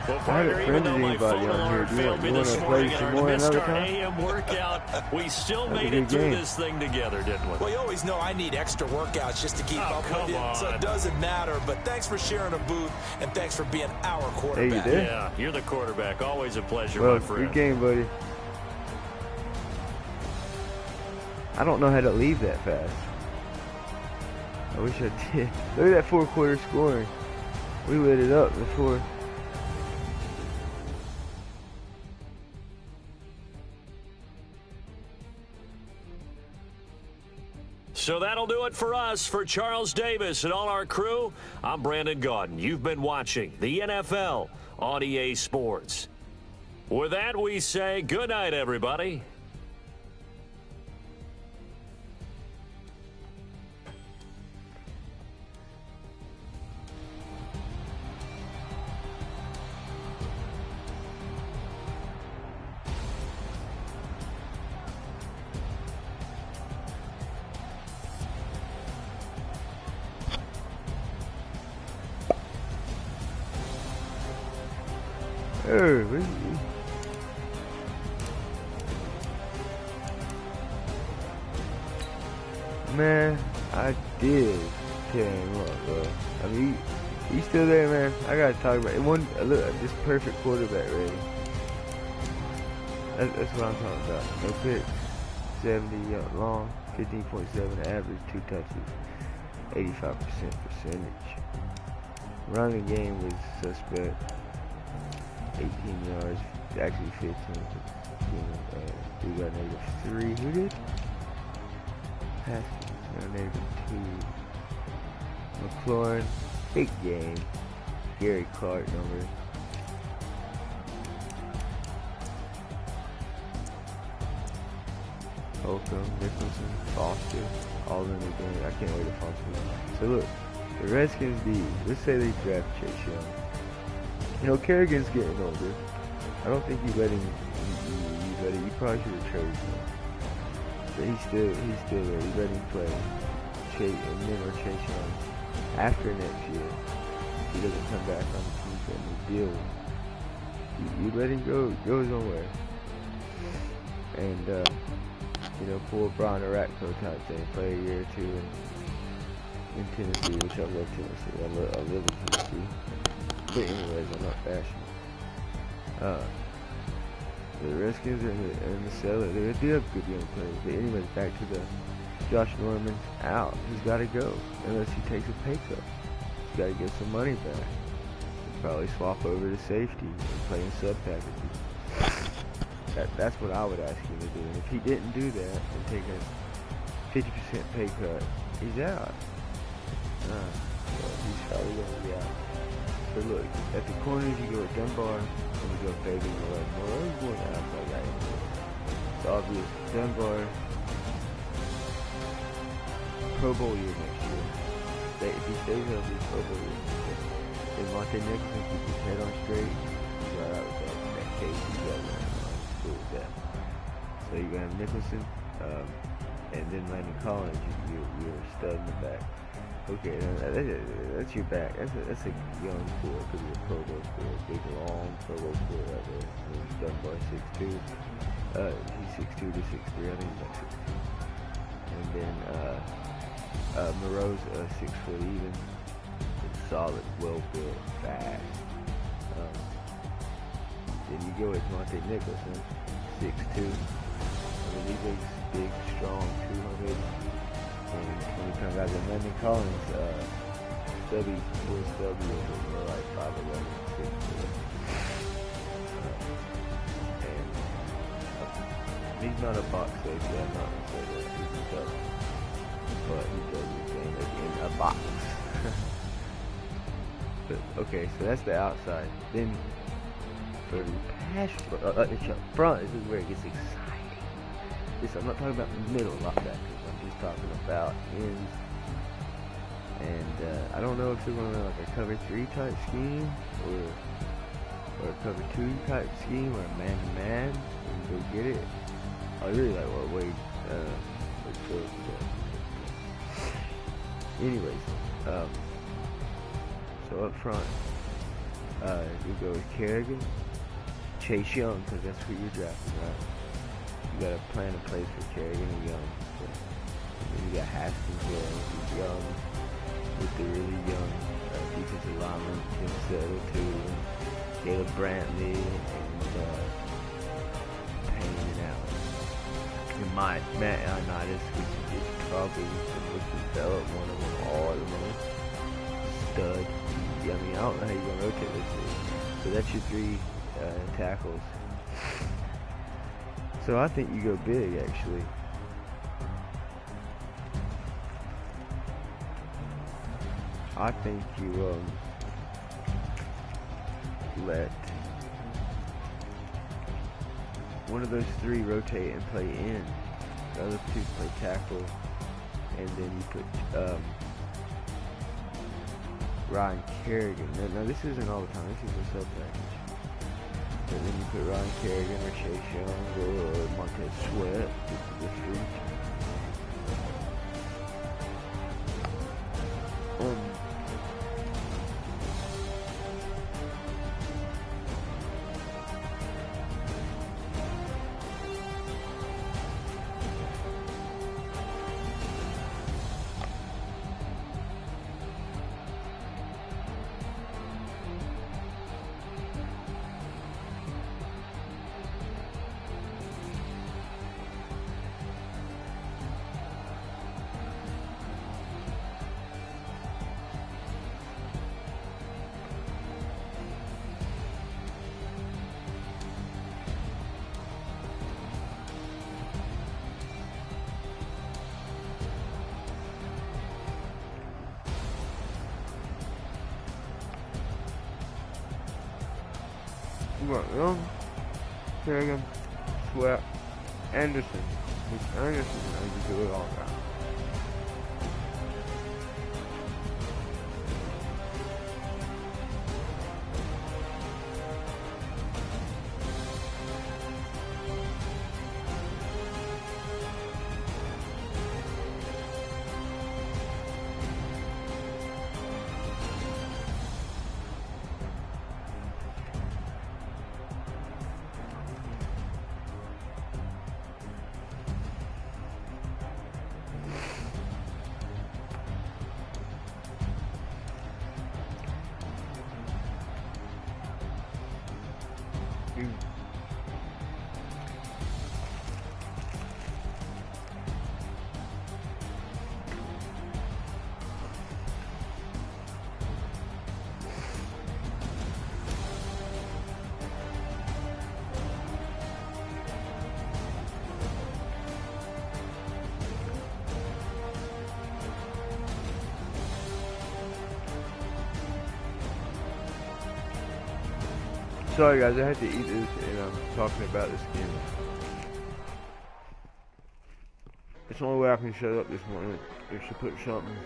Speaker 2: Well,
Speaker 1: I haven't friended anybody on here. Do you want to play some more another time?
Speaker 2: AM workout, we still made it through this thing together, didn't we?
Speaker 3: Well, you always know I need extra workouts just to keep up with you. So it doesn't matter. But thanks for sharing a booth, and thanks for being our quarterback.
Speaker 1: Hey, you did?
Speaker 2: Yeah, you're the quarterback. Always a pleasure,
Speaker 1: well,
Speaker 2: my friend.
Speaker 1: Good game, buddy. I don't know how to leave that fast. I wish I did. Look at that 4-quarter scoring. We lit it up before.
Speaker 2: So that'll do it for us. For Charles Davis and all our crew, I'm Brandon Gaudin. You've been watching the NFL on EA Sports. With that, we say good night, everybody.
Speaker 1: Man, I did tear him up, bro. I mean, he's still there, man. I gotta talk about it. Look, this perfect quarterback rating. That's what I'm talking about. No picks, 70 long, 15.7 average, 2 touches, 85% percentage. Running game was suspect. 18 yards, actually 15. We got -3. Who did? Haskins got -2. McLaurin, big game. Gary Clark number. Holcomb, Nicholson, Foster, all of them again. I can't wait to Foster. So look, the Redskins D, let's say they draft Chase Young. You know, Kerrigan's getting older. I don't think you let him, you probably should have traded him. But he's still there. You let him play. Chase, and then or Chase Young after next year. If he doesn't come back on the team and the deal. You let him go his own way. And, you know, pull Brian Aratco type thing, play a year or two in Tennessee, which I love Tennessee. I live in Tennessee. But anyways, I'm not bashing. The Redskins are in the cellar. They do have good young players. But anyways, back to the Josh Norman out. He's got to go unless he takes a pay cut. He's got to get some money back. He'll probably swap over to safety and play in sub packages. That's what I would ask him to do. And if he didn't do that and take a 50% pay cut, he's out. So he's probably going to be out. So look, at the corners you go with Dunbar and you go Fabian Moreau. Moreau's going out like that. It's obvious. Dunbar, Pro Bowl year next year. If he stays healthy, Pro Bowl year next year. If Monte Nicholson keeps his head on straight, he's right out with that case. He's got one. With that. So you're gonna have Nicholson, and then Landon Collins. You're a stud in the back. Okay, that's your back. That's a young core. Could be a Pro Bowl core, big long Pro Bowl core right there. He's done by 6'2". He's 6'2" to 6'3". I think he's like 6'2". And then Moreau's 6 foot even. It's solid, well built, fast. Then you go with Monte Nicholson, 6'2". I mean, he's big, strong, 200 and 20 pound guys. And Landon Collins, stubby, full stubby, more like 5'11", 6'4". And he's not a box safety. I'm not gonna say that. He's tough, but he does his thing like in a box. But okay, so that's the outside. Then for the pass front, this is where it gets exciting. I'm not talking about the middle linebackers. I'm just talking about ends. And I don't know if they're going to like a cover 3 type scheme or a cover 2 type scheme or a man-to-man and go get it. I really like what Wade chose to do. Anyways, so up front, you go with Kerrigan, Chase Young, because that's who you're drafting, right? You got a plan in place for Kerrigan and Young. So, and then you got Haskins there, who's young, with the really young defensive lineman, Tim Settle too, and Caleb Brantley, and Payne and Allen. And Matt Ioannidis, which is probably the most developed one of them all, the most stud. I mean, I don't know how you're going to rotate this thing. So that's your 3 tackles. So I think you go big, actually. I think you let one of those 3 rotate and play in. The other 2 play tackle, and then you put Ryan Kerrigan. Now this isn't all the time. This is a sub package. And then you put Ryan Kerrigan or Chase Young or Montez Sweat. This is the freak. You want Young, Kerrigan, Sweat, Anderson. Ernest is going to do it all now. Sorry guys, I had to eat this and I'm talking about this game. It's the only way I can shut up this morning is to put something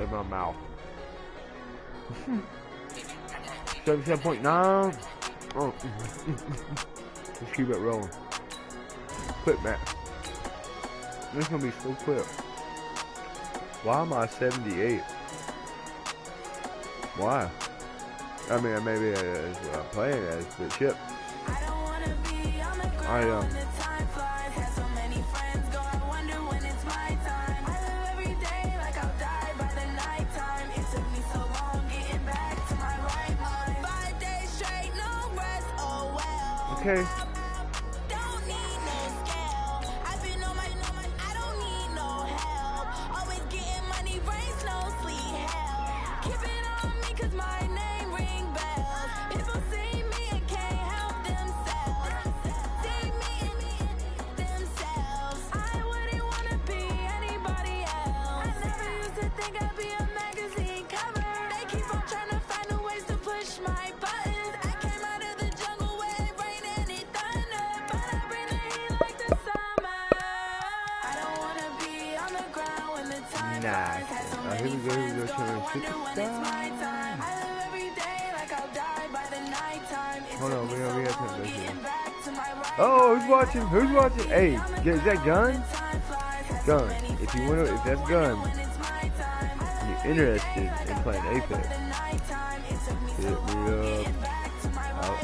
Speaker 1: in my mouth. 77.9. Oh. Let's keep it rolling. Quick, man. This is gonna be so quick. Why am I 78? Why? I mean, maybe that's what I'm playing as, but shit. Okay. Here we go, Hold on, we have something here. Oh, who's watching? Who's watching? Hey, is that Gun? Gun. If you want to, if that's Gun, and you're interested in playing Apex, hit me up.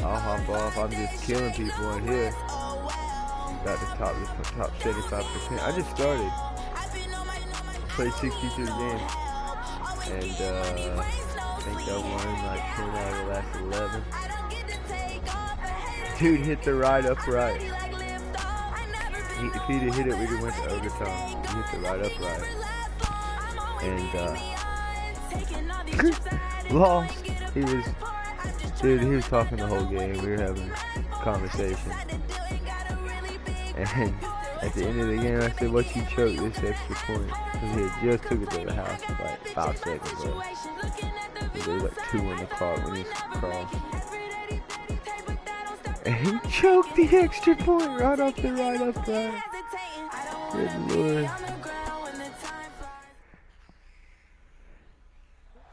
Speaker 1: I'll hop off. I'm just killing people in here. Got the top 75%. I just started. Played 63 games. And I think I won like 10 out of the last 11. Dude hit the right upright. If he'd have hit it, we'd have went to overtime. He hit the right upright. And lost. He was talking the whole game. We were having a conversation. And at the end of the game, I said, "What you choked this extra point?" Because he had just took it to the house with like 5 seconds left. There was like 2 on the clock when he crossed. And he choked the extra point right off the right upright. Good Lord.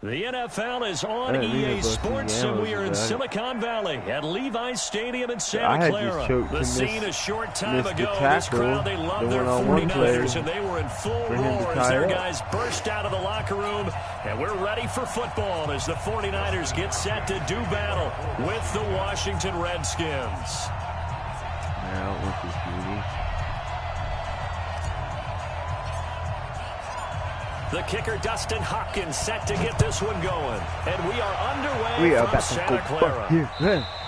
Speaker 2: The NFL is on EA Sports, and we are in Silicon Valley at Levi's Stadium in Santa Clara. The scene a short time ago. This crowd, they love their 49ers, and they were in full roar as their guys burst out of the locker room. And we're ready for football as the 49ers get set to do battle with the Washington Redskins.
Speaker 1: Now, with this beauty.
Speaker 2: The kicker, Dustin Hopkins, set to get this one going. And we are underway from Santa Clara.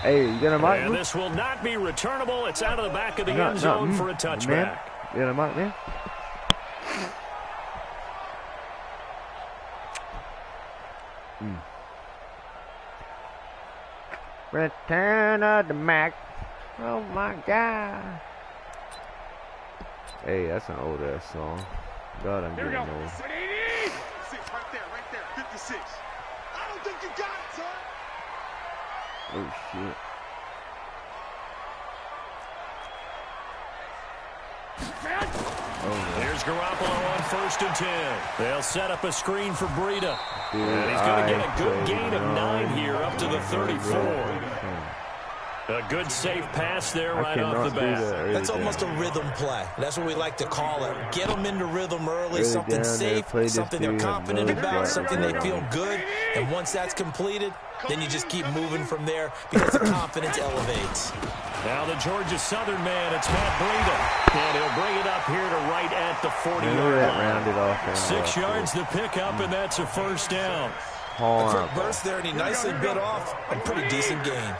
Speaker 1: Hey, you got a mic?
Speaker 2: And this will not be returnable. It's out of the back of the end zone for a touchback.
Speaker 1: You got a mic, man? Return of the Mac. Oh, my God. Hey, that's an old-ass song. God, I'm getting old.
Speaker 4: Right there, 56. I don't think you got it, son.
Speaker 1: Oh, shit.
Speaker 2: Here's Garoppolo on 1st and 10. They'll set up a screen for Breida. And he's going to get a good gain of 9 here up to the 34. A good safe pass there right off the bat.
Speaker 3: That's almost a rhythm play. That's what we like to call it. Get them into rhythm early, something safe, something they're confident about, something they feel good. And once that's completed, then you just keep moving from there because the confidence elevates.
Speaker 2: Now the Georgia Southern man, it's Matt Breida. And he'll bring it up here to right at the 40-yard line. 6 yards the pickup, and that's a first down.
Speaker 3: A quick burst there, and he nicely bit off a pretty decent gain.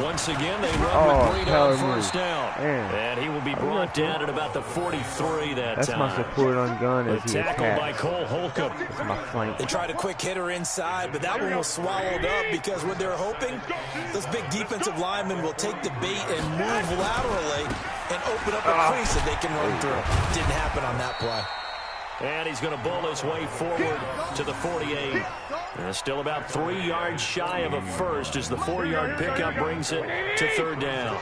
Speaker 2: Once again, they run with Breida on first down. And he will be brought down at about the 43
Speaker 1: That's
Speaker 2: time.
Speaker 1: my support on gun as he
Speaker 2: tackled by Cole Holcomb.
Speaker 1: That's my flank.
Speaker 3: They tried a quick hitter inside, but that one was swallowed up because what they're hoping, those big defensive linemen will take the bait and move laterally and open up a crease that they can run through. Didn't happen on that play.
Speaker 2: And he's going to bull his way forward to the 48. Still about 3 yards shy of a first as the 4-yard pickup brings it to 3rd down.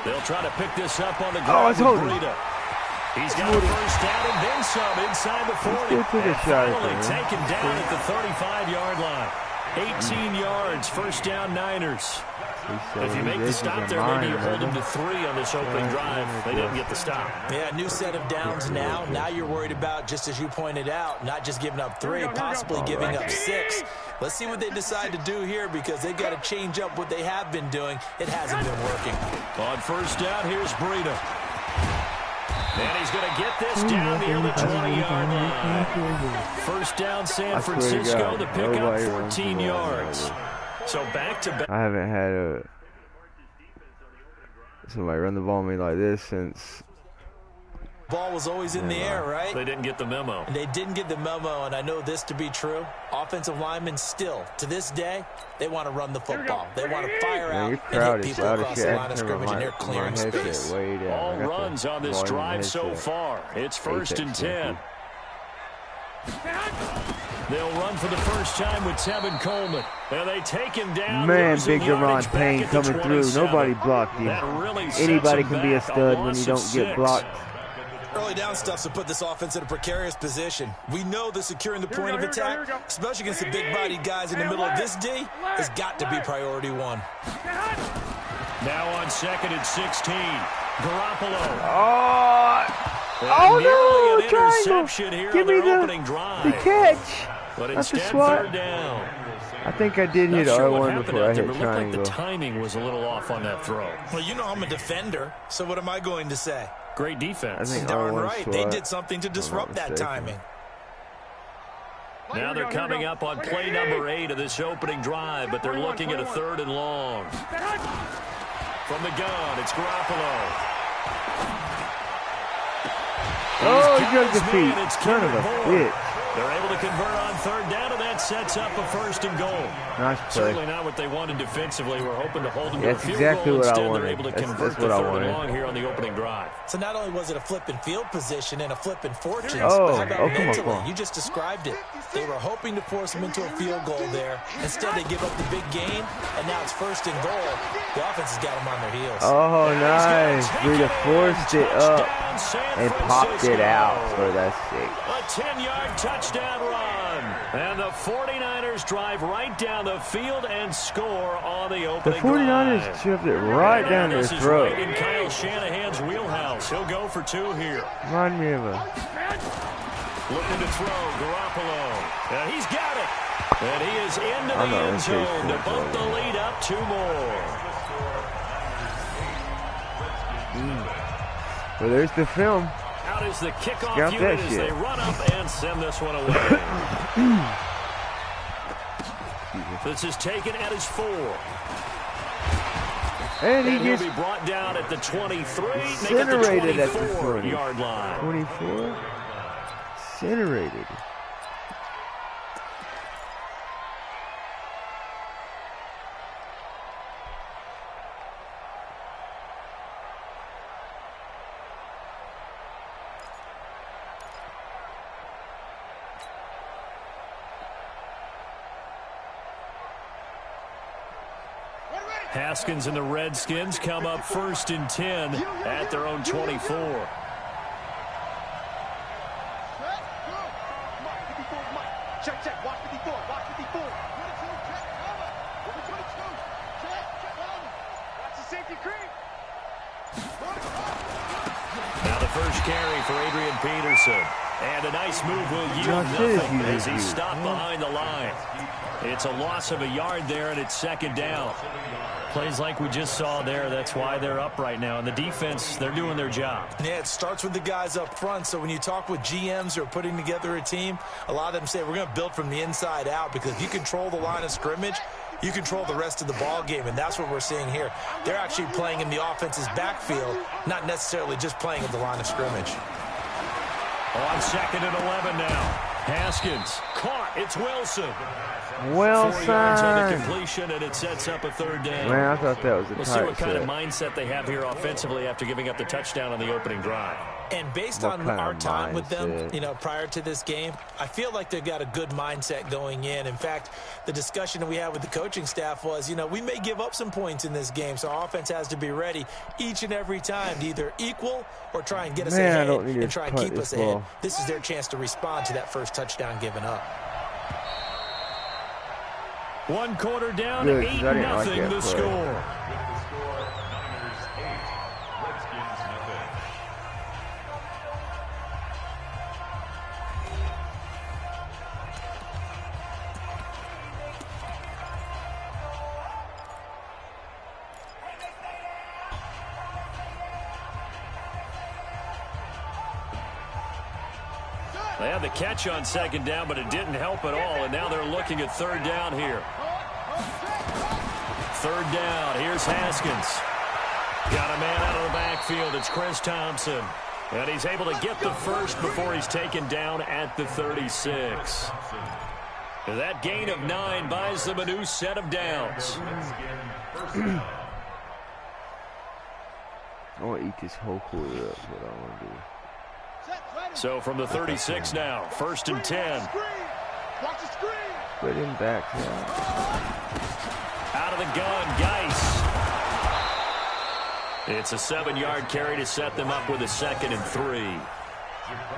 Speaker 2: They'll try to pick this up on the ground with Breida. He's got a first down and then some inside the 40. And finally taken down at the 35-yard line. 18 yards, first down Niners. If you make the stop there, maybe you hold them to 3 on this opening drive. They didn't get the stop.
Speaker 3: Yeah, new set of downs now. Now you're worried about, just as you pointed out, not just giving up 3, possibly giving up 6. Let's see what they decide to do here because they've got to change up what they have been doing. It hasn't been working.
Speaker 2: On first down, here's Breida. And he's going to get this down near the 20-yard line. First down, San Francisco. The pickup, 14 yards. So back to back.
Speaker 1: I haven't had somebody run the ball on me like this since.
Speaker 3: Ball was always in the air, right?
Speaker 2: They didn't get the memo.
Speaker 3: They didn't get the memo, and I know this to be true. Offensive linemen still, to this day, they want to run the football. They want to fire out and hit people across the line of scrimmage, and they're clearing space.
Speaker 2: All runs on this drive so far. It's 1st and 10. They'll run for the first time with Tevin Coleman. And they take him down.
Speaker 1: Man, big Deron Payne coming through. Nobody blocked you. Anybody can be a stud when you don't get blocked.
Speaker 3: Early down stuff's to put this offense in a precarious position. We know that securing the point of attack, especially against the big-bodied guys in the middle of this D, has got to be priority 1.
Speaker 2: Now on 2nd and 16. Garoppolo.
Speaker 1: Oh no!
Speaker 2: Interception here.
Speaker 1: Give me the catch.
Speaker 2: But
Speaker 1: That's
Speaker 2: instead,
Speaker 1: a swat.
Speaker 2: 3rd down.
Speaker 1: I think I did hit R1 before I hit
Speaker 2: It looked like the timing was a little off on that throw.
Speaker 3: Well, you know I'm a defender, so what am I going to say?
Speaker 2: Great defense.
Speaker 1: I think
Speaker 3: Darn
Speaker 1: R1
Speaker 3: right.
Speaker 1: swat.
Speaker 3: They did something to disrupt that timing.
Speaker 2: Now they're coming up on play number 8 of this opening drive, but they're looking at a 3rd and long. From the gun, it's Garoppolo.
Speaker 1: Oh, he got the feet. Son of a bitch.
Speaker 2: They're able to convert on 3rd down, and that sets up a 1st and goal.
Speaker 1: Nice play.
Speaker 2: Certainly not what they wanted defensively. We're hoping to hold them to a field
Speaker 1: exactly
Speaker 2: goal.
Speaker 1: what
Speaker 2: Instead,
Speaker 1: I wanted.
Speaker 2: they're able to convert the 3rd and long here on the opening drive.
Speaker 3: So not only was it a flipping field position and a flipping fortune,
Speaker 1: oh,
Speaker 3: but how about mentally?
Speaker 1: Come on.
Speaker 3: You just described it. They were hoping to force them into a field goal there. Instead, they give up the big gain, and now it's 1st and goal. The offense has got them on their heels.
Speaker 1: Oh, nice. Breida forced it up and popped it out for that sick.
Speaker 2: A 10-yard touchdown run. And the 49ers drive right down the field and score on the opening drive.
Speaker 1: The 49ers shoved it right down their throat.
Speaker 2: Right in Kyle Shanahan's wheelhouse. He'll go for 2 here.
Speaker 1: Remind me of a...
Speaker 2: Looking to throw, Garoppolo. And he's got it. And he is into the end zone to bump the lead up 2 more.
Speaker 1: Well, there's the film.
Speaker 2: Out is the kickoff unit as they run up and send this one away. This is taken at his 4.
Speaker 1: And he
Speaker 2: he'll
Speaker 1: gets
Speaker 2: be brought down at the 23,
Speaker 1: incinerated
Speaker 2: make it the
Speaker 1: at the
Speaker 2: 24-yard line.
Speaker 1: 24? Incinerated.
Speaker 2: Haskins and the Redskins come up 1st and 10 at their own 24.
Speaker 4: Check, check. Watch 54. Watch 54. Watch the safety creep.
Speaker 2: Now the first carry for Adrian Peterson. And a nice move will yield nothing as he's stopped behind the line. It's a loss of a yard there, and it's 2nd down. Plays like we just saw there. That's why they're up right now. And the defense, they're doing their job.
Speaker 3: Yeah, it starts with the guys up front. So when you talk with GMs who are putting together a team, a lot of them say we're going to build from the inside out, because if you control the line of scrimmage, you control the rest of the ball game, and that's what we're seeing here. They're actually playing in the offense's backfield, not necessarily just playing at the line of scrimmage.
Speaker 2: On 2nd and 11 now. Haskins caught. It's Wilson.
Speaker 1: 4 yards
Speaker 2: on the completion, and it sets up a 3rd down.
Speaker 1: Man, I thought that was a
Speaker 2: We'll see what kind of mindset they have here offensively after giving up the touchdown on the opening drive.
Speaker 3: And based on our time with them, prior to this game, I feel like they've got a good mindset going in. In fact, the discussion that we had with the coaching staff was, we may give up some points in this game, so our offense has to be ready each and every time to either equal or try and get us ahead and try and keep us ahead. This is their chance to respond to that first touchdown given up.
Speaker 2: 1 quarter down, 8-0 the score. They had the catch on 2nd down, but it didn't help at all, and now they're looking at 3rd down here. 3rd down. Here's Haskins. Got a man out of the backfield. It's Chris Thompson. And he's able to get the first before he's taken down at the 36. That gain of 9 buys them a new set of downs.
Speaker 1: I want to eat this whole quarter up. That's what I want to do.
Speaker 2: So from the 36 now, 1st and 10.
Speaker 1: Put him back now.
Speaker 2: Out of the gun, Geis. It's a 7-yard carry to set them up with a 2nd and 3.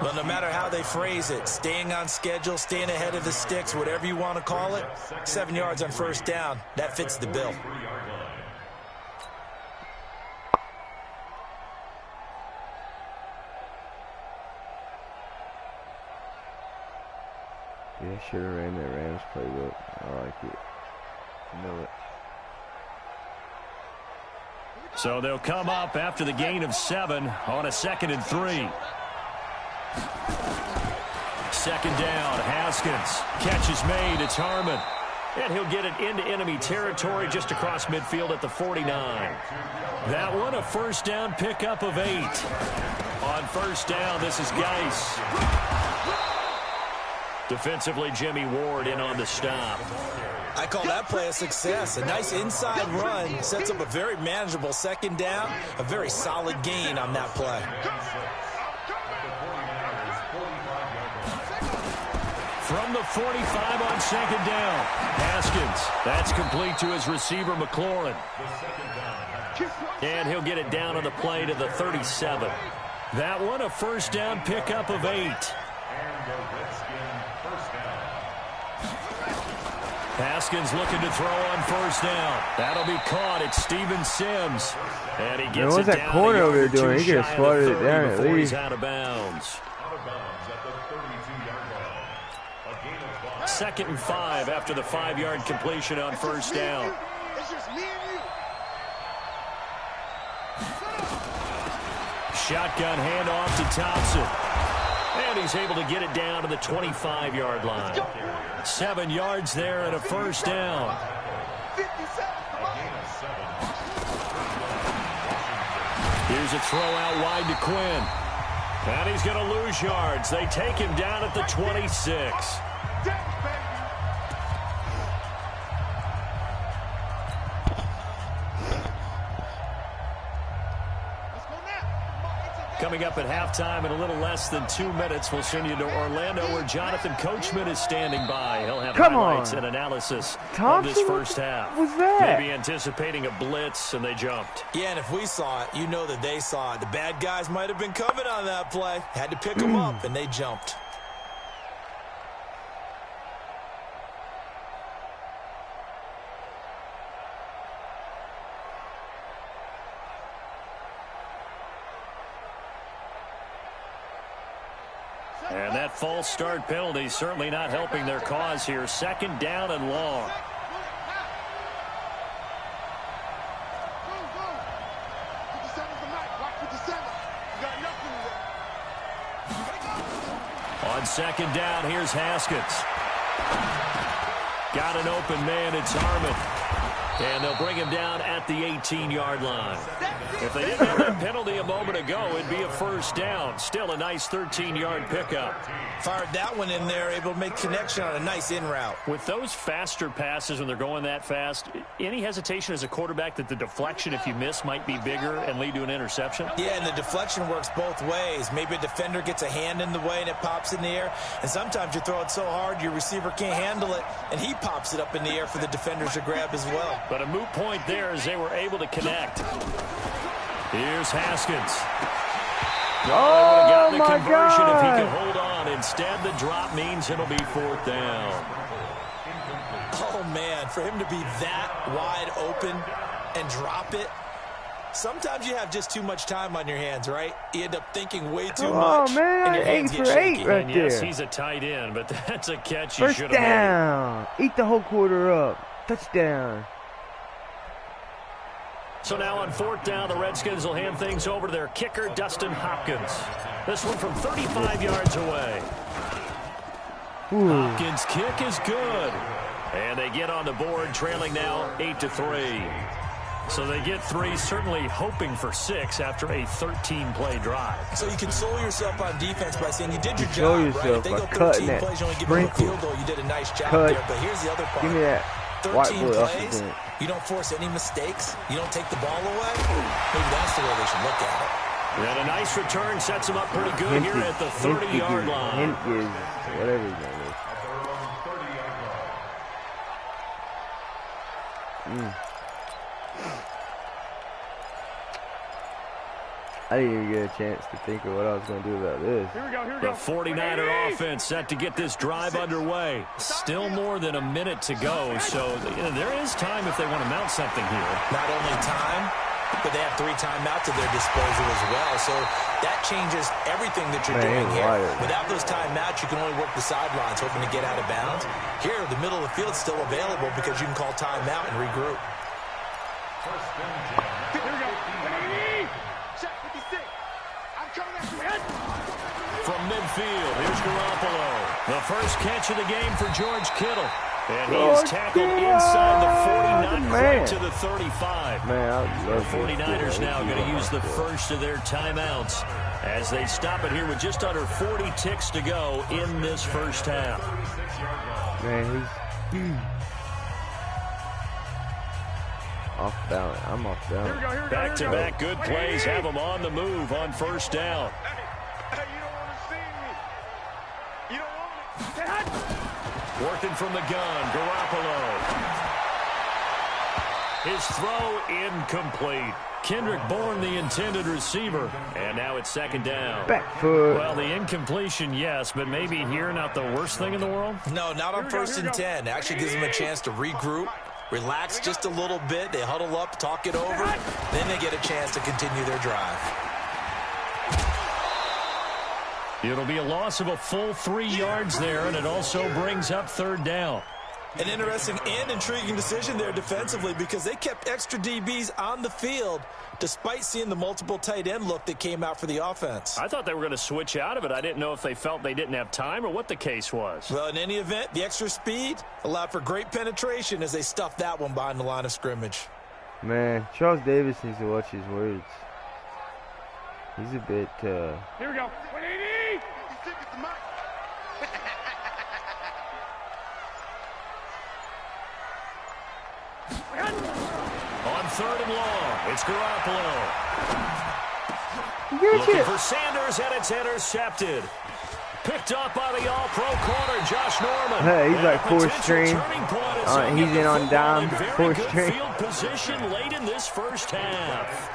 Speaker 3: Well, no matter how they phrase it, staying on schedule, staying ahead of the sticks, whatever you want to call it, 7 yards on 1st down, that fits the bill.
Speaker 1: Yeah, I should have ran that Rams playbook. I like it. I know it.
Speaker 2: So they'll come up after the gain of 7 on a 2nd and 3. 2nd down, Haskins. Catch is made. It's Harmon. And he'll get it into enemy territory just across midfield at the 49. That one, a 1st down pickup of 8. On 1st down, this is Geis. Defensively, Jimmy Ward in on the stop.
Speaker 3: I call that play a success. A nice inside run sets up a very manageable 2nd down. A very solid gain on that play.
Speaker 2: From the 45 on 2nd down. Haskins. That's complete to his receiver, McLaurin. And he'll get it down on the play to the 37. That one, a 1st down pickup of 8. Haskins looking to throw on 1st down. That'll be caught. It's Steven Sims. And he gets it down. What's that corner over there doing? He could have swatted it down at least. He's out of bounds. 2nd and 5 after the 5-yard completion on 1st down. Shotgun handoff to Thompson. And he's able to get it down to the 25-yard line. 7 yards there and a 1st down. Here's a throw out wide to Quinn. And he's going to lose yards. They take him down at the 26. Coming up at halftime in a little less than 2 minutes, we'll send you to Orlando where Jonathan Coachman is standing by. He'll have highlights and analysis of this first half.
Speaker 1: What was that?
Speaker 2: Maybe anticipating a blitz, and they jumped.
Speaker 3: Yeah, and if we saw it, you know that they saw it. The bad guys might have been coming on that play. Had to pick them up, and they jumped.
Speaker 2: And that false start penalty certainly not helping their cause here. Second down and long. On second down, here's Haskins. Got an open man, it's Harmon. And they'll bring him down at the 18-yard line. If they didn't have that penalty a moment ago, it'd be a first down. Still a nice 13-yard pickup.
Speaker 3: Fired that one in there, able to make connection on a nice in route.
Speaker 2: With those faster passes when they're going that fast, any hesitation as a quarterback that the deflection, if you miss, might be bigger and lead to an interception?
Speaker 3: Yeah, and the deflection works both ways. Maybe a defender gets a hand in the way and it pops in the air. And sometimes you throw it so hard your receiver can't handle it, and he pops it up in the air for the defenders to grab as well.
Speaker 2: But a moot point there as they were able to connect. Here's Haskins.
Speaker 1: Oh, my
Speaker 2: conversion
Speaker 1: God.
Speaker 2: If he could hold on. Instead, the drop means it'll be fourth down.
Speaker 3: Oh, man, for him to be that wide open and drop it. Sometimes you have just too much time on your hands, right? You end up thinking way too much.
Speaker 1: Oh, man,
Speaker 3: and your hands
Speaker 1: 8
Speaker 3: get
Speaker 1: for 8
Speaker 3: shaky.
Speaker 1: right
Speaker 2: And yes,
Speaker 1: there.
Speaker 2: he's a tight end, but that's a catch you
Speaker 1: First
Speaker 2: should have made.
Speaker 1: down. Eat the whole quarter up. Touchdown.
Speaker 2: So now on fourth down, the Redskins will hand things over to their kicker, Dustin Hopkins. This one from 35 yards away.
Speaker 1: Ooh.
Speaker 2: Hopkins' kick is good. And they get on the board, trailing now 8-3. So they get 3, certainly hoping for 6 after a 13-play drive.
Speaker 3: So you console yourself on defense by saying you did your
Speaker 1: Console
Speaker 3: job, right? If
Speaker 1: yourself
Speaker 3: they
Speaker 1: by
Speaker 3: go
Speaker 1: cutting
Speaker 3: 13
Speaker 1: that
Speaker 3: plays, you only give them a
Speaker 1: sprinkle.
Speaker 3: field goal, you did a nice job
Speaker 1: Cut.
Speaker 3: there. But here's the other part.
Speaker 1: Give me that
Speaker 3: 13
Speaker 1: white boy off the
Speaker 3: plays,
Speaker 1: bench.
Speaker 3: you don't force any mistakes, you don't take the ball away. Maybe that's the way they should look at it.
Speaker 2: And a nice return sets them up pretty good here at the 30-yard line.
Speaker 1: Whatever his name is. I didn't even get a chance to think of what I was going to do about this.
Speaker 4: Here we go, here we
Speaker 2: The
Speaker 4: go.
Speaker 2: 49er offense set to get this drive underway. Still more than a minute to go, so there is time if they want to mount something here.
Speaker 3: Not only time, but they have 3 timeouts at their disposal as well. So that changes everything that you're doing here.
Speaker 1: wired.
Speaker 3: Without those timeouts, you can only work the sidelines, hoping to get out of bounds. Here, the middle of the field's still available because you can call timeout and regroup.
Speaker 4: Here we go. Ready? Check 56. I'm coming at you.
Speaker 2: From midfield, here's Garoppolo. The first catch of the game for George Kittle. And he is tackled inside the 40, not quite to the 35.
Speaker 1: Man,
Speaker 2: The 49ers now going to use the first of their timeouts as they stop it here with just under 40 ticks to go in this first half.
Speaker 1: Man, he's off balance. I'm off
Speaker 4: Here we
Speaker 1: balance.
Speaker 4: go, here we go.
Speaker 2: Back-to-back good plays have them on the move on first down.
Speaker 4: Hey, you don't want to see me. You don't want me. Say hi.
Speaker 2: Working from the gun, Garoppolo. His throw incomplete. Kendrick Bourne, the intended receiver. And now it's second down.
Speaker 1: Back foot.
Speaker 2: Well, the incompletion, yes, but maybe here not the worst thing in the world?
Speaker 3: No, not on first and 10. It actually gives them a chance to regroup, relax just a little bit. They huddle up, talk it over. Then they get a chance to continue their drive.
Speaker 2: It'll be a loss of a full 3 yards there, and it also brings up third down.
Speaker 3: An interesting and intriguing decision there defensively because they kept extra DBs on the field despite seeing the multiple tight end look that came out for the offense.
Speaker 2: I thought they were going to switch out of it. I didn't know if they felt they didn't have time or what the case was.
Speaker 3: Well, in any event, the extra speed allowed for great penetration as they stuffed that one behind the line of scrimmage.
Speaker 1: Man, Charles Davis needs to watch his words. He's a bit,
Speaker 4: Here we go. 180. 56 is the mark.
Speaker 2: On third and long, it's Garoppolo. Looking for Sanders, and it's intercepted. Picked up by the all-pro corner, Josh Norman.
Speaker 1: Hey, he's like fourth string. He's in on dime, fourth string.
Speaker 2: Field position late in this first half.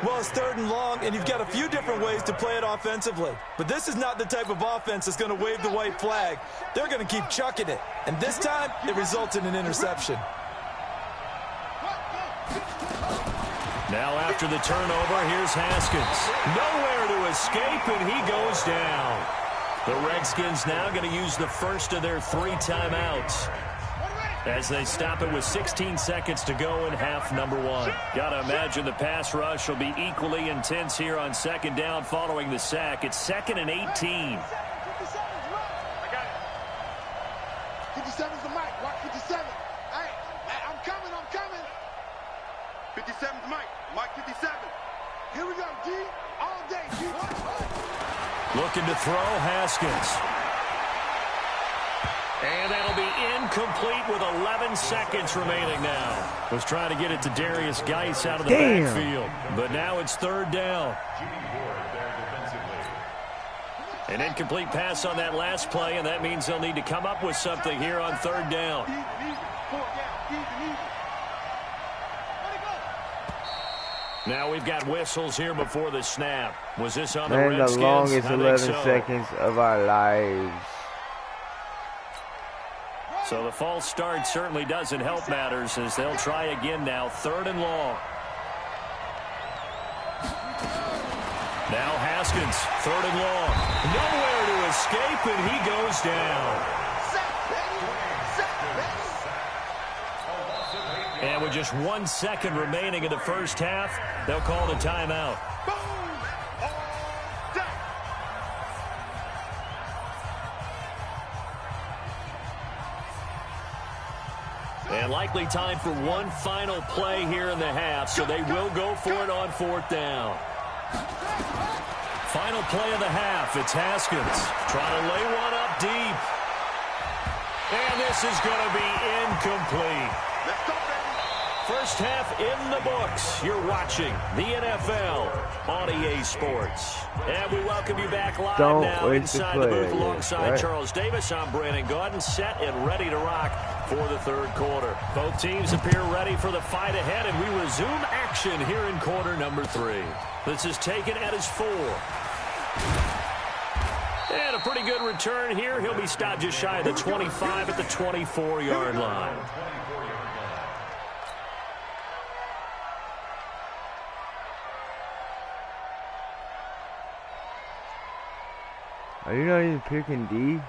Speaker 3: Well, it's 3rd and long, and you've got a few different ways to play it offensively. But this is not the type of offense that's going to wave the white flag. They're going to keep chucking it. And this time, it results in an interception.
Speaker 2: Now after the turnover, here's Haskins. Nowhere to escape, and he goes down. The Redskins now going to use the first of their 3 timeouts as they stop it with 16 seconds to go in half number 1. Got to imagine the pass rush will be equally intense here on 2nd down following the sack. It's 2nd and 18.
Speaker 4: I got it. 57's the mic. Watch 57. Hey, I'm coming. 57's Mike. Mike 57. Here we go, D. All day, D.
Speaker 2: Looking to throw, Haskins. And that'll be incomplete with 11 seconds remaining now. Was trying to get it to Darius Geis out of the backfield. But now it's 3rd down. An incomplete pass on that last play, and that means they'll need to come up with something here on 3rd down. Now we've got whistles here before the snap. Was this on the Redskins?
Speaker 1: And the longest 11 seconds of our lives.
Speaker 2: So the false start certainly doesn't help matters as they'll try again now. 3rd and long. Now Haskins, 3rd and long. Nowhere to escape, and he goes down. And with just 1 second remaining in the first half, they'll call the timeout. And likely time for one final play here in the half, so they will go for it on 4th down. Final play of the half. It's Haskins trying to lay one up deep. And this is going to be incomplete. First half in the books. You're watching the NFL on EA Sports. And we welcome you back live now inside the booth alongside Charles Davis. I'm Brandon Gaudin, set and ready to rock for the 3rd quarter. Both teams appear ready for the fight ahead, and we resume action here in quarter number 3. This is taken at his 4. And a pretty good return here. He'll be stopped just shy of the 25 at the 24-yard line.
Speaker 1: Are you not even picking D?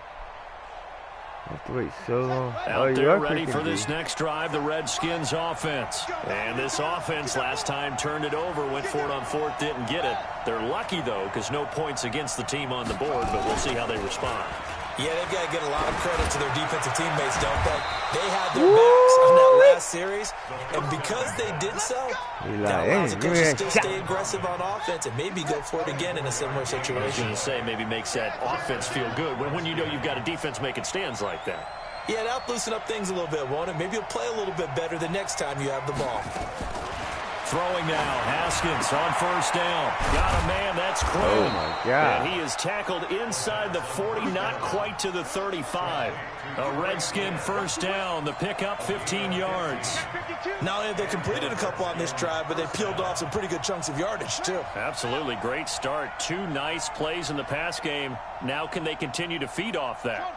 Speaker 1: I have to wait so long.
Speaker 2: Out there ready for this next drive, the Redskins offense. And this offense last time turned it over, went for it on 4th, didn't get it. They're lucky, though, because no points against the team on the board, but we'll see how they respond.
Speaker 3: Yeah, they've got to get a lot of credit to their defensive teammates, don't they? They had their backs on that last series, and because they did so, that allows the coach to still stay aggressive on offense and maybe go for it again in a similar situation.
Speaker 2: I was going to say, maybe makes that offense feel good when you know you've got a defense making stands like that.
Speaker 3: Yeah, that'll loosen up things a little bit, won't it? Maybe you'll play a little bit better the next time you have the ball.
Speaker 2: Throwing now, Haskins on 1st down. Got a man, that's Quinn.
Speaker 1: Oh, my God.
Speaker 2: And he is tackled inside the 40, not quite to the 35. A Redskin 1st down, the pickup 15 yards.
Speaker 3: Not only have they completed a couple on this drive, but they peeled off some pretty good chunks of yardage, too.
Speaker 2: Absolutely, great start. 2 nice plays in the pass game. Now can they continue to feed off that?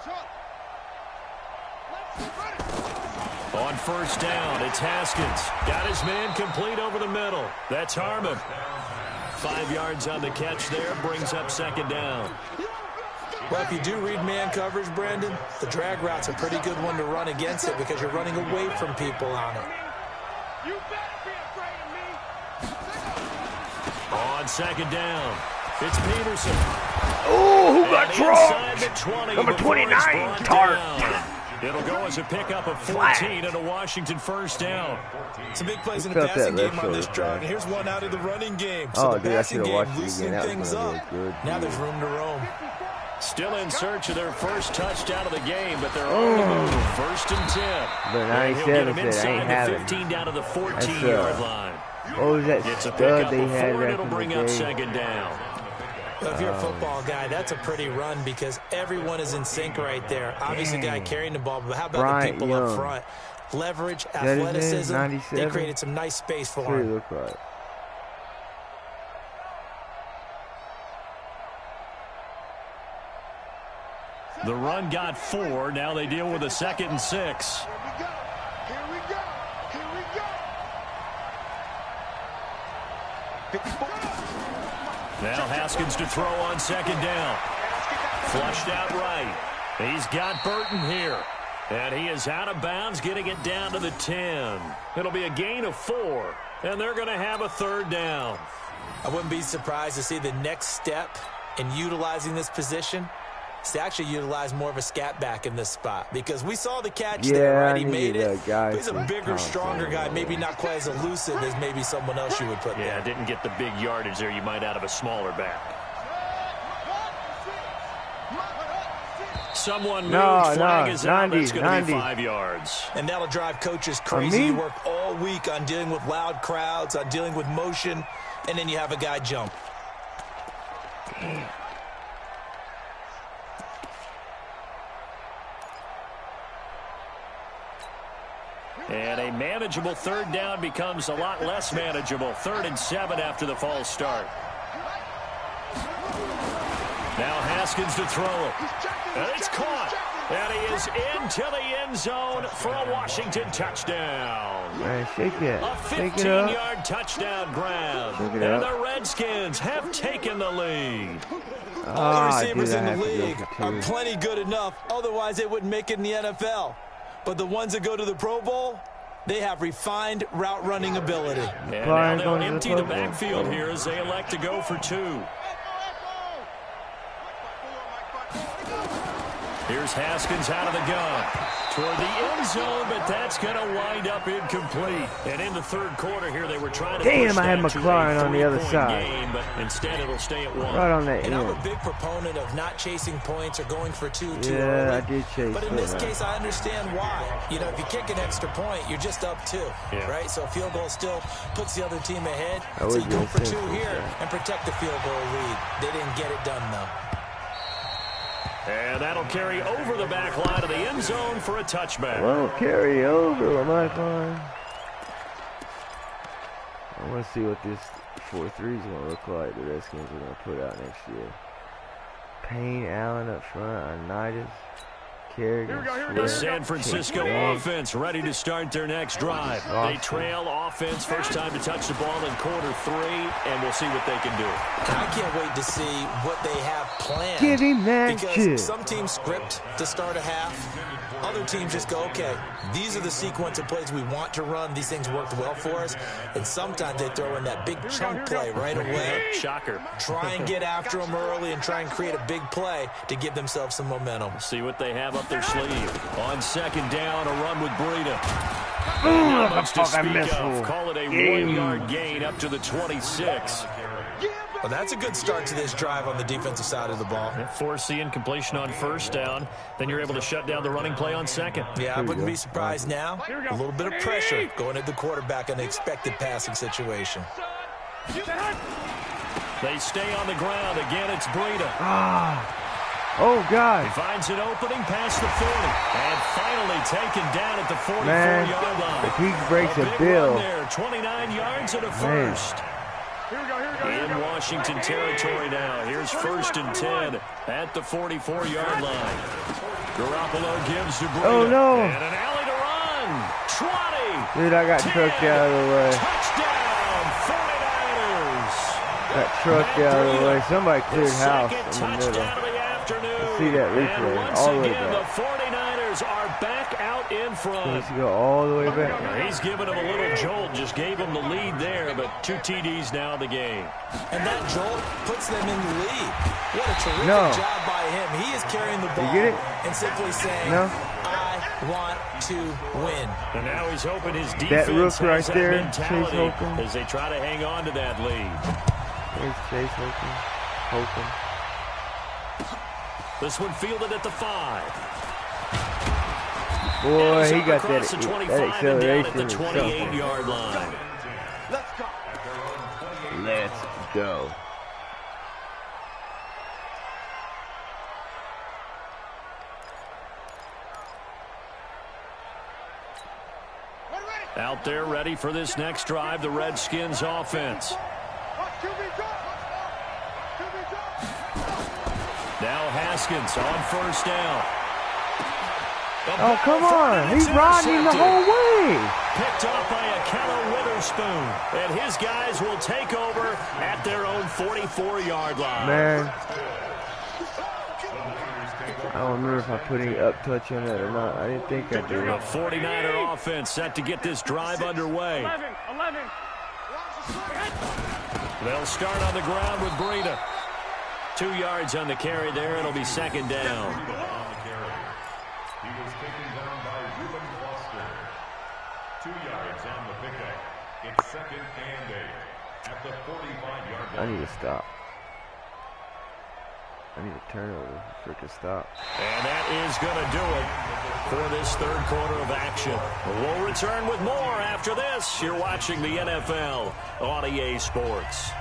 Speaker 2: On 1st down, it's Haskins. Got his man complete over the middle. That's Harmon. 5 yards on the catch there, brings up 2nd down.
Speaker 3: Well, if you do read man coverage, Brandon, the drag route's a pretty good one to run against it because you're running away from people on it.
Speaker 4: You better be afraid of me.
Speaker 2: On 2nd down, it's Peterson.
Speaker 1: Oh, who got
Speaker 2: dropped?
Speaker 1: Number 29, Tart.
Speaker 2: It'll go as a pickup of 14 and a Washington 1st down.
Speaker 3: Some big plays in the passing game on this drive. And here's one out of the running game. So the passing game loosening things up. Now there's room to roam.
Speaker 2: Still in search of their first touchdown of the game, but they're on the move. 1st and 10.
Speaker 1: But 97 said, I ain't having
Speaker 2: 15 down to the 14-yard line.
Speaker 1: What was that
Speaker 2: It's a
Speaker 1: stud they had
Speaker 2: before,
Speaker 1: back
Speaker 2: it'll
Speaker 1: in the
Speaker 2: bring up
Speaker 1: day?
Speaker 2: second down.
Speaker 3: Well, if you're a football guy, that's a pretty run because everyone is in sync right there. Obviously, the guy carrying the ball, but how about the people up front? Leverage, athleticism. They created some nice space for him.
Speaker 1: Look like.
Speaker 2: The run got 4. Now they deal with a 2nd and 6.
Speaker 4: Here we go. Here we go. Here we go.
Speaker 2: Now Haskins to throw on 2nd down. Flushed out right. He's got Burton here. And he is out of bounds, getting it down to the 10. It'll be a gain of 4. And they're going to have a 3rd down.
Speaker 3: I wouldn't be surprised to see the next step in utilizing this position is to actually utilize more of a scat back in this spot. Because we saw the catch there, right? He made it. He's a bigger, stronger guy. Maybe not quite as elusive as maybe someone else you would put there.
Speaker 2: Yeah, didn't get the big yardage there you might out of a smaller back. Someone moved. Flag is out. That's going to be 5 yards.
Speaker 3: And that'll drive coaches crazy. You work all week on dealing with loud crowds, on dealing with motion, and then you have a guy jump.
Speaker 2: And a manageable 3rd down becomes a lot less manageable. 3rd and 7 after the false start. Now Haskins to throw it. And it's caught. And he is into the end zone for a Washington touchdown.
Speaker 1: Man, shake it.
Speaker 2: A 15-yard touchdown grab. And the Redskins have taken the lead.
Speaker 3: All the receivers in the league are plenty good enough. Otherwise, they wouldn't make it in the NFL. But the ones that go to the Pro Bowl, they have refined route running ability.
Speaker 2: And now they'll empty the backfield here as they elect to go for 2. Here's Haskins out of the gun toward the end zone, but that's going to wind up incomplete. And in the 3rd quarter here, they were trying to push
Speaker 1: I had McLaurin on the other side.
Speaker 2: Game, but instead it'll stay at 1.
Speaker 1: Right on that
Speaker 3: And
Speaker 1: end.
Speaker 3: I'm a big proponent of not chasing points or going for 2 too
Speaker 1: Yeah,
Speaker 3: early.
Speaker 1: I did chase.
Speaker 3: But in this case, I understand why. You know, if you kick an extra point, you're just up 2, right? So a field goal still puts the other team ahead. So you go for 2 here and protect the field goal lead. They didn't get it done, though.
Speaker 2: And that'll carry over the back line of the end zone for a touchback.
Speaker 1: Well, carry over on my line. I want to see what this 4-3 is going to look like. The Redskins are going to put out next year. Payne, Allen up front, Onitis, Kerrigan,
Speaker 2: The San Francisco offense ready to start their next drive. They trail offense, first time to touch the ball in quarter 3, and we'll see what they can do.
Speaker 3: I can't wait to see what they have planned.
Speaker 1: Give him that
Speaker 3: because
Speaker 1: shit.
Speaker 3: Some teams script to start a half. Other teams just go, okay, these are the sequence of plays we want to run. These things worked well for us. And sometimes they throw in that big chunk play right away.
Speaker 2: Shocker.
Speaker 3: Try and get after them early and try and create a big play to give themselves some momentum.
Speaker 2: See what they have up their sleeve. On 2nd down, a run with Breida. Call it a 1-yard gain up to the 26.
Speaker 3: Well, that's a good start to this drive on the defensive side of the ball.
Speaker 2: Force the incompletion on 1st down. Then you're able to shut down the running play on 2nd.
Speaker 3: Yeah, I wouldn't be surprised now. A little bit of pressure going at the quarterback in an expected passing situation.
Speaker 2: They stay on the ground. Again, it's Breida.
Speaker 1: Oh, God.
Speaker 2: He finds an opening past the 40. And finally taken down at the 44-yard line.
Speaker 1: If he breaks a
Speaker 2: big
Speaker 1: bill.
Speaker 2: run there, 29 yards and a first. In Washington territory now. Here's 1st and 10 at the 44-yard line. Garoppolo gives to Breida.
Speaker 1: Oh, no.
Speaker 2: And an alley to run. 20.
Speaker 1: Dude, I got trucked out of the way.
Speaker 2: Touchdown, 49ers.
Speaker 1: Got trucked out of the way. Somebody cleared house in the middle.
Speaker 2: Touchdown of the afternoon.
Speaker 1: See that replay all the way
Speaker 2: again,
Speaker 1: back.
Speaker 2: The 49ers are back out in front.
Speaker 1: Let's go all the way back.
Speaker 2: He's giving him a little jolt, just gave him the lead there, but 2 TDs now in the game.
Speaker 3: And that jolt puts them in the lead. What a terrific job by him. He is carrying the ball and simply saying, I want to win.
Speaker 2: And now he's hoping his defense
Speaker 1: that right
Speaker 2: has
Speaker 1: there,
Speaker 2: that mentality
Speaker 1: Chase Holcomb.
Speaker 2: as they try to hang on to that lead.
Speaker 1: There's Chase Holcomb.
Speaker 2: This one fielded at the 5.
Speaker 1: Boy, he got that
Speaker 2: acceleration
Speaker 1: at the 28-yard line.
Speaker 4: Let's go.
Speaker 1: go.
Speaker 2: Out there ready for this next drive, the Redskins offense. Now Haskins on first down.
Speaker 1: Oh, come on. He's riding the whole way.
Speaker 2: Picked off by Akello Witherspoon. And his guys will take over at their own 44-yard line.
Speaker 1: Man. I don't remember if I put any up touch on that or not. I didn't think I did.
Speaker 2: A 49er offense set to get this drive underway.
Speaker 4: 11.
Speaker 2: They'll start on the ground with Breida. 2 yards on the carry there. It'll be second down.
Speaker 5: On the carry. He was taken down by Reuben Foster. 2 yards on the pickup. It's second and 8 at the 45-yard line.
Speaker 1: I need to stop. I need a turnover. Freaking stop.
Speaker 2: And that is going to do it for this third quarter of action. We'll return with more after this. You're watching the NFL on EA Sports.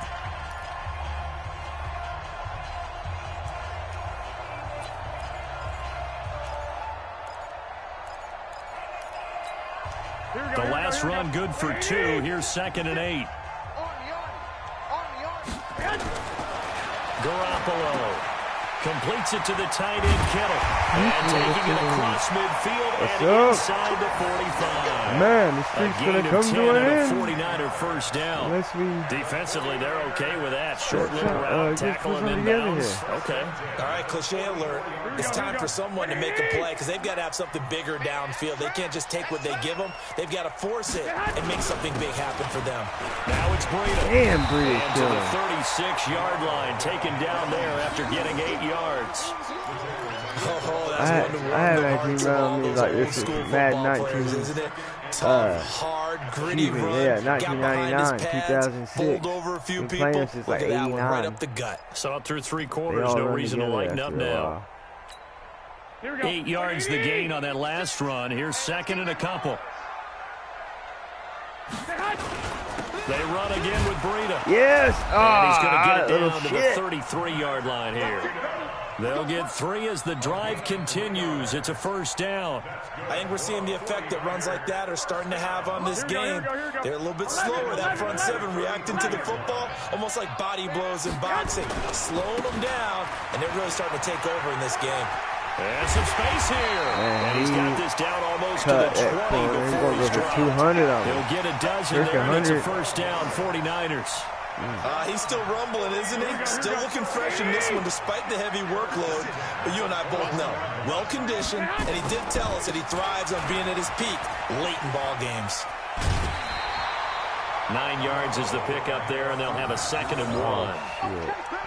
Speaker 2: The last run good for 2. Here's second and 8. Garoppolo completes it to the tight end, Kittle. And taking it across midfield and inside the 45.
Speaker 1: Man, the streak's going to come to an end.
Speaker 2: 49er first down. Defensively, they're okay with that. Short little route, tackle him inbounds. Okay.
Speaker 3: All right, cliche alert. It's time for someone to make a play because they've got to have something bigger downfield. They can't just take what they give them. They've got to force it and make something big happen for them.
Speaker 2: Now it's Breida.
Speaker 1: Damn, Breida.
Speaker 2: And to the 36-yard line, taken down there after getting 8 yards.
Speaker 3: Oh,
Speaker 1: I have actually around me like this is Madden 19.
Speaker 3: Isn't it? Tough, hard, gritty run.
Speaker 1: Yeah, 1999, 2006.
Speaker 3: Pulled over a few people.
Speaker 1: Playing since like 89.
Speaker 3: Right up the gut.
Speaker 2: Saw through 3 quarters. No reason to lighten up now. 8 yards the gain on that last run. Here's second and a couple. They run again with Breida.
Speaker 1: Yes.
Speaker 2: And he's going to get it down to the 33-yard line here. They'll get 3 as the drive continues. It's a first down.
Speaker 3: I think we're seeing the effect that runs like that are starting to have on this game. They're a little bit slower, that front 7, reacting to the football, almost like body blows in boxing, slowing them down, and they're really starting to take over in this game.
Speaker 2: And some space here. And he's got this down almost to the 20 before he's dropped.
Speaker 1: 200 on him.
Speaker 2: He'll get a dozen there, and it's a first down, 49ers.
Speaker 3: He's still rumbling, isn't he? Still looking fresh in this one despite the heavy workload. But you and I both know, well-conditioned, and he did tell us that he thrives on being at his peak late in ball games.
Speaker 2: 9 yards is the pickup there, and they'll have a second and 1.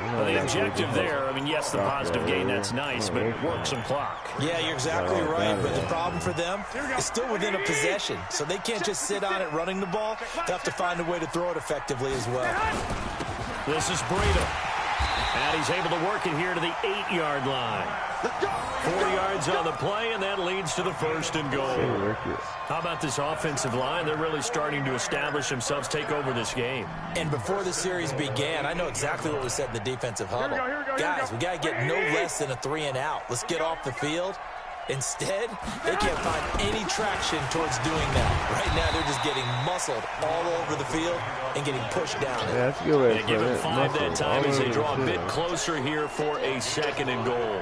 Speaker 2: Well, the objective there, I mean, yes, the positive gain, that's nice, but work some clock.
Speaker 3: Yeah, you're exactly right, but the problem for them is still within a possession, so they can't just sit on it running the ball. They have to find a way to throw it effectively as well.
Speaker 2: This is Breida. And he's able to work it here to the 8-yard line. 4 yards on the play, and that leads to the first and goal. How about this offensive line? They're really starting to establish themselves, take over this game.
Speaker 3: And before the series began, I know exactly what was said in the defensive huddle. Guys, we got to get no less than a 3 and out. Let's get off the field. Instead, they can't find any traction towards doing that. Right now, they're just getting muscled all over the field and getting pushed down.
Speaker 1: Yeah, that's a good way to
Speaker 2: give it 5 that time as they draw a bit closer here for a second and goal.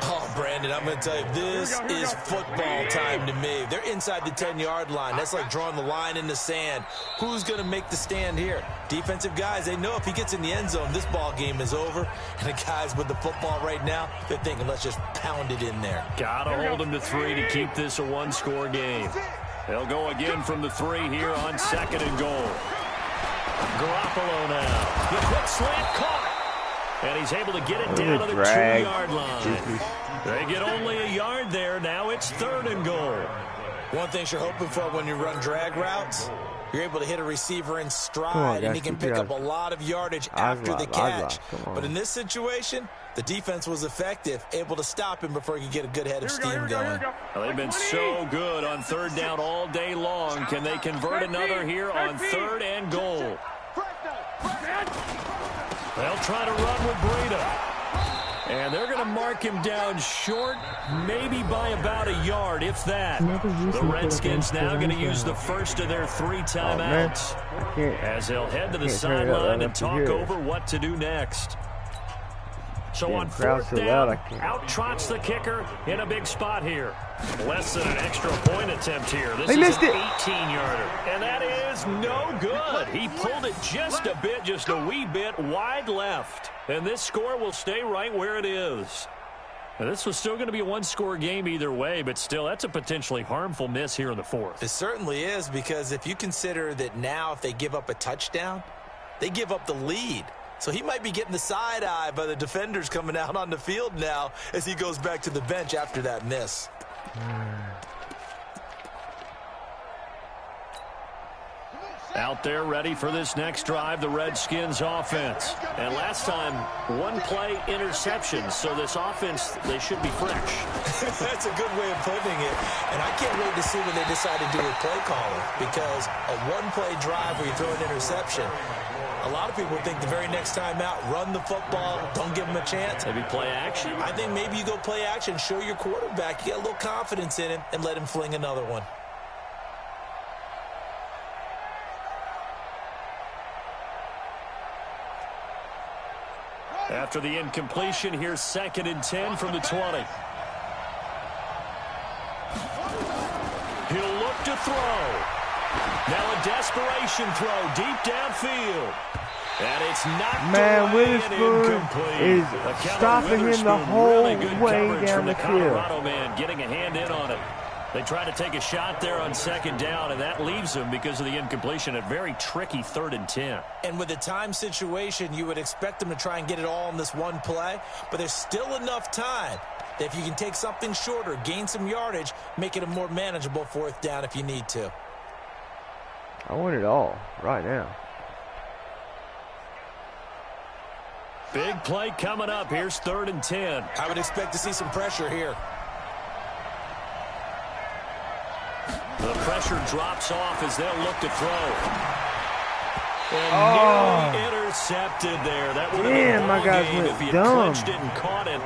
Speaker 3: Oh, Brandon, I'm going to tell you, this is football time to me. They're inside the 10-yard line. That's like drawing the line in the sand. Who's going to make the stand here? Defensive guys, they know if he gets in the end zone, this ball game is over. And the guys with the football right now, they're thinking, let's just pound it in there.
Speaker 2: Got to hold them to 3 to keep this a one-score game. They'll go again from the 3 here on second and goal. Garoppolo now. The quick slant caught. And he's able to get it down to the 2-yard line. They get only a yard there. Now it's third and goal.
Speaker 3: One thing you're hoping for when you run drag routes, you're able to hit a receiver in stride, and he can pick up a lot of yardage after the catch. But in this situation, the defense was effective, able to stop him before he could get a good head of steam going.
Speaker 2: Well, they've been so good on third down all day long. Can they convert another here on third and goal? They'll try to run with Breida. And they're going to mark him down short, maybe by about a yard, if that. The Redskins now going to use the first of their 3 timeouts as they'll head to the sideline and talk over what to do next. So on 4th down, out trots the kicker in a big spot here. Less than an extra point attempt here. This is an 18-yarder. And that is no good. He pulled it just a bit, just a wee bit wide left. And this score will stay right where it is. Now, this was still going to be a one-score game either way, but still, that's a potentially harmful miss here in the 4th.
Speaker 3: It certainly is, because if you consider that now if they give up a touchdown, they give up the lead. So he might be getting the side eye by the defenders coming out on the field now as he goes back to the bench after that miss.
Speaker 2: Out there ready for this next drive, the Redskins offense. And last time, 1-play interception. So this offense, they should be fresh.
Speaker 3: That's a good way of putting it. And I can't wait to see what they decide to do with play calling, because a 1-play drive where you throw an interception, a lot of people think the very next time out, run the football, don't give them a chance.
Speaker 2: Maybe play action?
Speaker 3: I think maybe you go play action, show your quarterback, you get a little confidence in him, and let him fling another one.
Speaker 2: After the incompletion, here's 2nd and 10 from the 20. He'll look to throw. Now a desperation throw deep downfield. And it's knocked away and incomplete.
Speaker 1: Is stopping him the whole
Speaker 2: really
Speaker 1: way down the field.
Speaker 2: Colorado man getting a hand in on it. They try to take a shot there on 2nd down, and that leaves them, because of the incompletion, a very tricky 3rd and 10.
Speaker 3: And with the time situation, you would expect them to try and get it all in this one play, but there's still enough time that if you can take something shorter, gain some yardage, make it a more manageable 4th down if you need to.
Speaker 1: I want it all right now.
Speaker 2: Big play coming up. Here's 3rd and 10.
Speaker 3: I would expect to see some pressure here.
Speaker 2: The pressure drops off as they'll look to throw. And nearly intercepted there. That would have been a ball game if he had clinched it and caught it.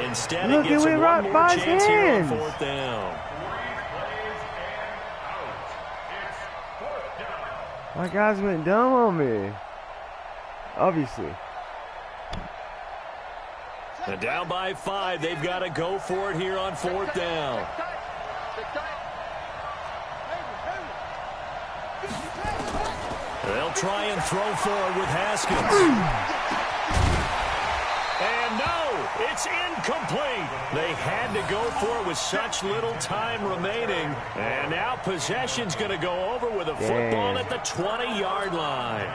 Speaker 2: Instead, he gets one more chance here on 4th down.
Speaker 1: My guys went dumb on me. Obviously.
Speaker 2: And down by 5. They've got to go for it here on 4th down. They'll try and throw forward with Haskins. And no, it's incomplete. They had to go for it with such little time remaining. And now possession's going to go over with a football at the 20-yard line.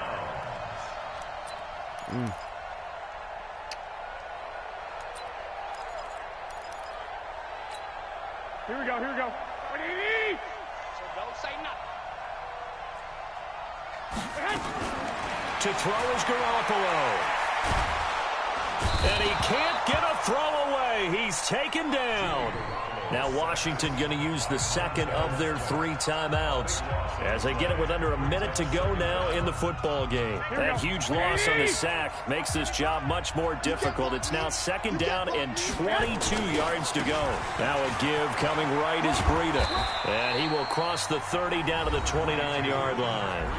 Speaker 4: Here we go, here we go. So don't say nothing.
Speaker 2: To throw is Garoppolo. And he can't get a throw away. He's taken down. Now Washington going to use the 2nd of their 3 timeouts as they get it with under a minute to go now in the football game. That huge loss on the sack makes this job much more difficult. It's now 2nd down and 22 yards to go. Now a give coming right is Breida. And he will cross the 30 down to the 29-yard line.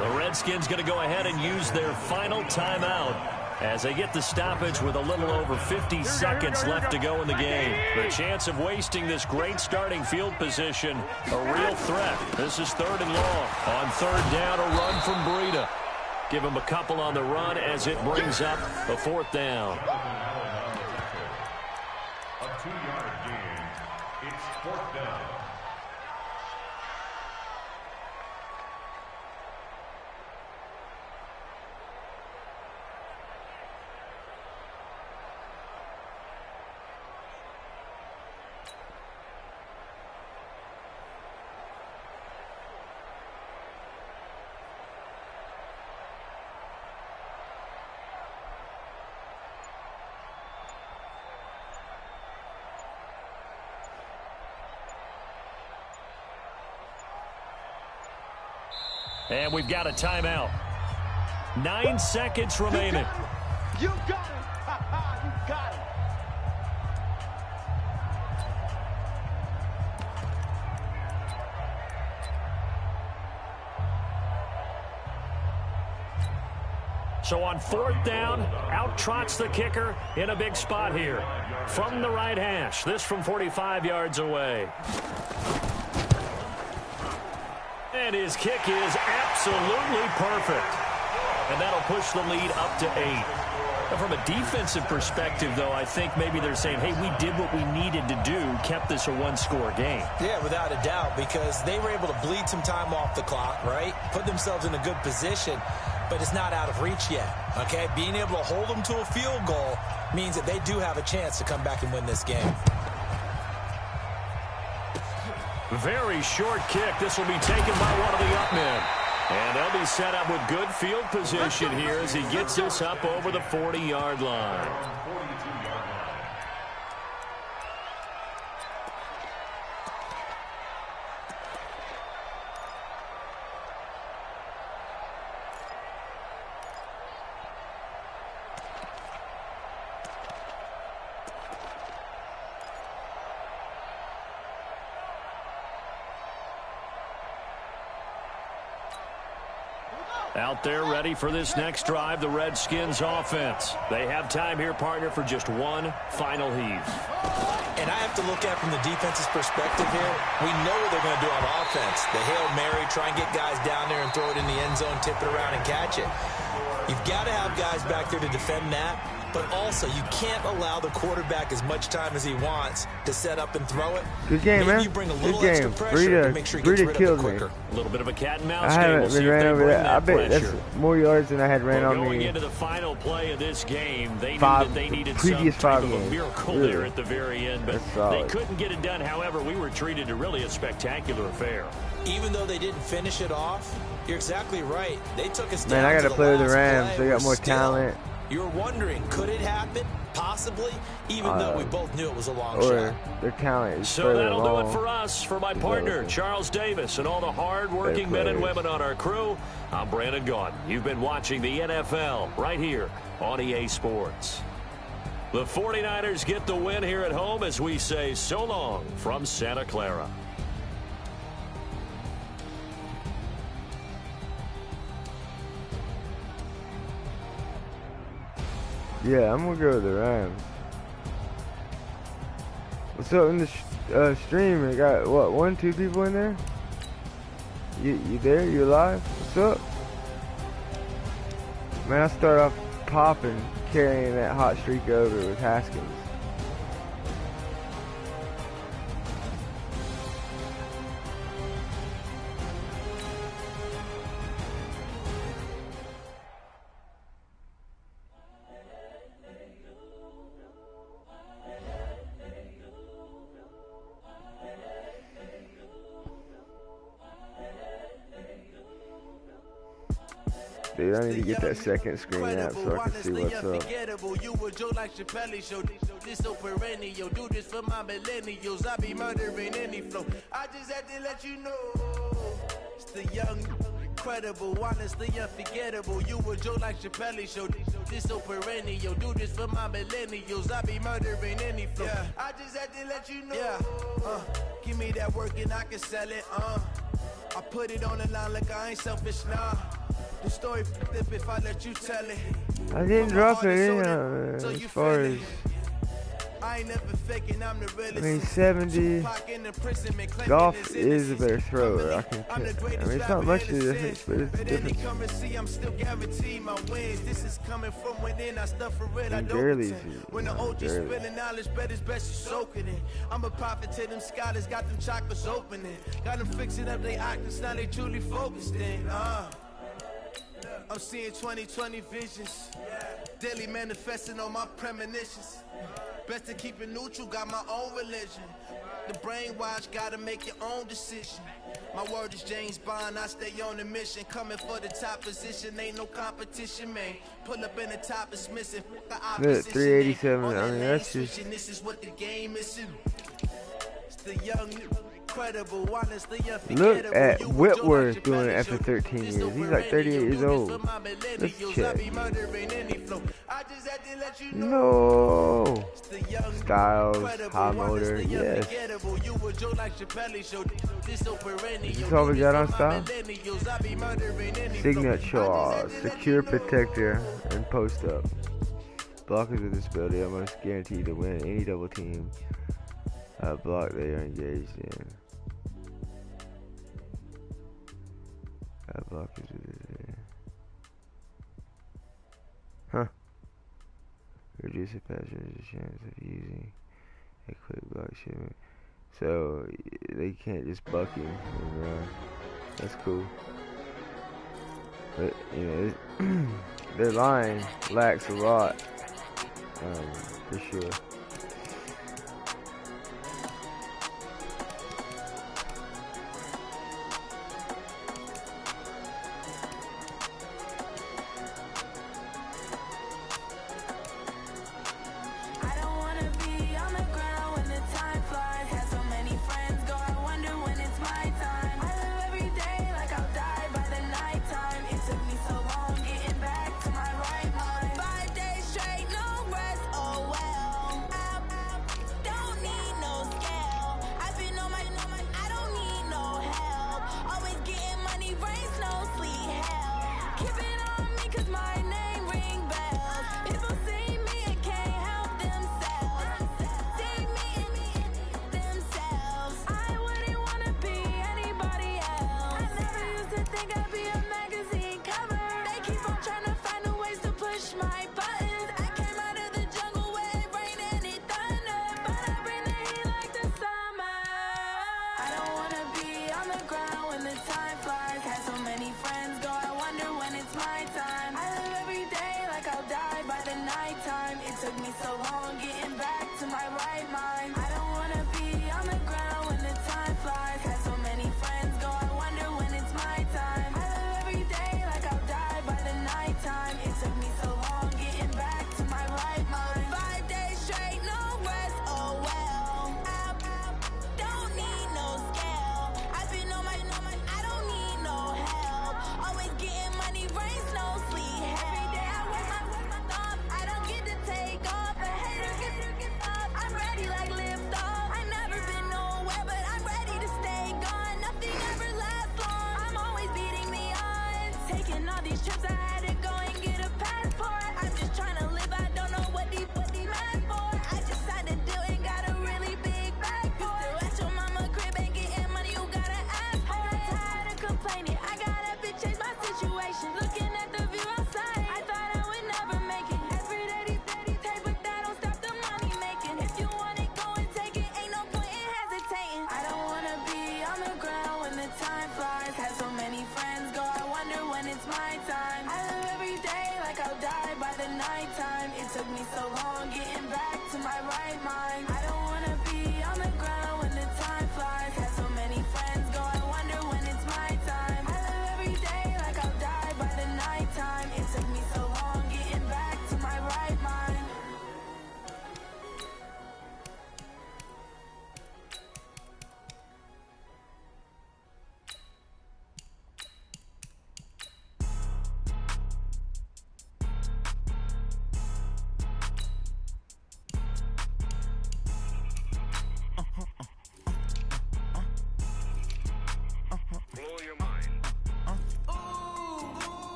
Speaker 2: The Redskins going to go ahead and use their final timeout as they get the stoppage with a little over 50 seconds left to go in the game. The chance of wasting this great starting field position, a real threat. This is 3rd and long. On 3rd down, a run from Breida. Give him a couple on the run as it brings up the 4th down.
Speaker 5: A 2-yard gain. It's 4th down.
Speaker 2: And we've got a timeout. 9 seconds remaining.
Speaker 4: You got it. You got it.
Speaker 2: So on 4th down, out trots the kicker in a big spot here. From the right hash, this from 45 yards away. And his kick is absolutely perfect. And that'll push the lead up to 8. But from a defensive perspective, though, I think maybe they're saying, hey, we did what we needed to do, kept this a one-score game.
Speaker 3: Yeah, without a doubt, because they were able to bleed some time off the clock, right? Put themselves in a good position, but it's not out of reach yet, okay? Being able to hold them to a field goal means that they do have a chance to come back and win this game.
Speaker 2: Very short kick. This will be taken by one of the up men. And they'll be set up with good field position here as he gets this up over the 40-yard line. Out there ready for this next drive, the Redskins offense. They have time here, partner, for just one final heave.
Speaker 3: And I have to look at from the defense's perspective here. We know what they're going to do on offense. The Hail Mary, try and get guys down there and throw it in the end zone, tip it around and catch it. You've got to have guys back there to defend that. But also, you can't allow the quarterback as much time as he wants to set up and throw it.
Speaker 1: Good game,
Speaker 3: Maybe
Speaker 1: man.
Speaker 3: you bring a
Speaker 1: Good
Speaker 3: little
Speaker 1: game.
Speaker 3: extra pressure to make sure he gets rid of it quicker.
Speaker 2: A little bit of a cat and mouse
Speaker 1: I
Speaker 2: game.
Speaker 1: haven't
Speaker 2: We'll see
Speaker 1: been
Speaker 2: if
Speaker 1: ran
Speaker 2: they
Speaker 1: over
Speaker 2: bring
Speaker 1: that. I bet
Speaker 2: pressure.
Speaker 1: that's more yards than I had ran on
Speaker 2: Going
Speaker 1: me.
Speaker 2: into the final play of this game, they knew
Speaker 1: Five-
Speaker 2: that they needed
Speaker 1: previous
Speaker 2: some type
Speaker 1: five
Speaker 2: of a
Speaker 1: games.
Speaker 2: miracle
Speaker 1: Really.
Speaker 2: there at the very end, but
Speaker 1: That's
Speaker 2: they
Speaker 1: solid.
Speaker 2: couldn't get it done. However, we were treated to really a spectacular affair.
Speaker 3: Even though they didn't finish it off, you're exactly right. They took us
Speaker 1: Man,
Speaker 3: down
Speaker 1: I
Speaker 3: to
Speaker 1: gotta
Speaker 3: the
Speaker 1: play with the
Speaker 3: last
Speaker 1: Rams.
Speaker 3: play.
Speaker 1: They got
Speaker 3: We're
Speaker 1: more
Speaker 3: still-
Speaker 1: talent.
Speaker 3: You were wondering, could it happen? Possibly, even though we both knew it was a long
Speaker 1: Or
Speaker 3: shot.
Speaker 1: their talent is
Speaker 2: So
Speaker 1: further
Speaker 2: that'll do
Speaker 1: along.
Speaker 2: it for us. For my partner, Charles Davis, and all the hard-working men and women on our crew, I'm Brandon Gaudin. You've been watching the NFL right here on EA Sports. The 49ers get the win here at home as we say so long from Santa Clara.
Speaker 1: Yeah, I'm gonna go with the Rams. What's up in the stream? We got what, 1, 2 people in there? You there? You alive? What's up? Man, I start off popping, carrying that hot streak over with Haskins. Dude, I need to get that second screen app so I can see what's up.
Speaker 6: You were Joe like Chappelle show. This so perennial. Do this for my millennials. I be murdering any flow. I just had to let you know. It's the young, incredible, honestly unforgettable. You were Joe like Chappelle show. This so perennial. Do this for my millennials. I be murdering any flow. Yeah. I just had to let you know. Yeah. Give me that work and I can sell it. I put it on the line like I ain't selfish, nah. The story flip if I let you tell it.
Speaker 1: I didn't drop it in
Speaker 6: so
Speaker 1: as
Speaker 6: you
Speaker 1: far
Speaker 6: feel
Speaker 1: as,
Speaker 6: it. I ain't never faking, I'm the realest.
Speaker 1: I mean, 70. Golf is a better thrower. I mean, it's not much of a difference, but it's a difference.
Speaker 6: Come see, I'm still guaranteed my wins. This is coming from within. I stuff for real. I don't pretend. When the OG spilling knowledge, bet it's best you soaking it. I'm a prophet to them scholars, got them chakras opening. Got them fixing up they octaves, now they truly focused in. I'm seeing 2020 visions. Daily manifesting on my premonitions. Best to keep it neutral, got my own religion. The brainwash, gotta make your own decision. My word is James Bond, I stay on the mission. Coming for the top position, ain't no competition, man. Pull up in the top, it's missing. The opposition,
Speaker 1: 387, I mean, that's just...
Speaker 6: This is what the game is. It's the young,
Speaker 1: Look at Whitworth doing it after 13 years. He's like 38 years old. Let's check. No. Styles, high motor, yes. Is this all we got on style? Signature, secure protector, and post up. Blockers with this ability are most guaranteed to win any double team block they are engaged in. Blockers with this. Huh. Reduce the passenger's chance of using a quick block shipment. So they can't just buck you and run. That's cool. But you know, their line lacks a lot, for sure.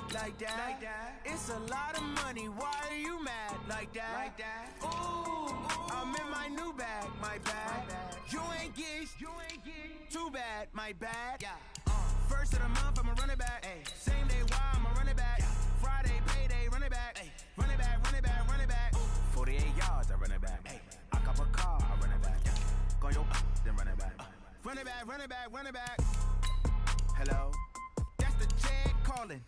Speaker 6: Like that. It's a lot of money. Why are you mad like that? Ooh, I'm in my new bag, my bad. You ain't get too bad, my bad. Yeah. First of the month, I'ma run it back. Ay. Same day, why I'ma run it back. Yeah. Friday, payday, run it back. Ay. Run it back, run it back, run it back. 48 yards, I run it back. Ay. I cop a car, I run it back. Yeah. Go your then run it back. Run it back, run it back, run it back. Hello? That's the check calling.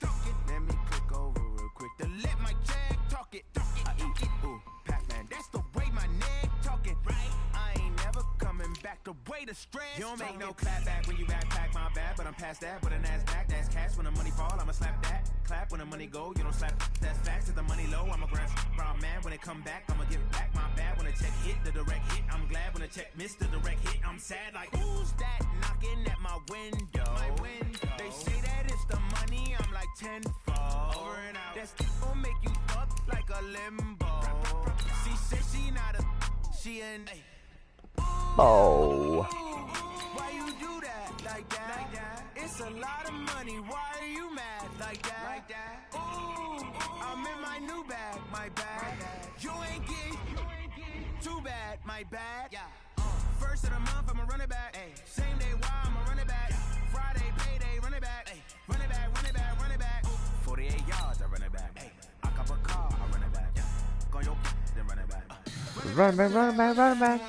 Speaker 6: Let me click over real quick to let my check talk it. I eat it, ooh, Pac-Man. That's the way my neck talking. Right? I ain't never coming back. back the way to stress. You don't make no clap back when you backpack, my bad. But I'm past that with a NASDAQ. That's cash when the money fall, I'ma slap that. Clap when the money go, you don't slap. That's facts. If the money low, I'ma grab brown man. When it come back, I'ma give back my bad. When the check hit, the direct hit, I'm glad. When the check missed the direct hit, I'm sad. Like, who's that knocking at my window? They say that it's the money, I'm like tenfold. Over and out. That's gon' make you fuck like a limbo. She said she not a, she an.
Speaker 1: Oh.
Speaker 6: Why you do that like that? It's a lot of money. Why are you mad like that? Ooh, I'm in my new bag, my bag. You ain't getting too bad, my bad. First of the month, I'ma run it back. Same day, why I'ma run it back. Friday, payday, run it back. Run it back, run it back, run it back. 48 yards, I run it back. I cop a car, I run it back. Go your then run it back.
Speaker 1: Run back, run back, run back.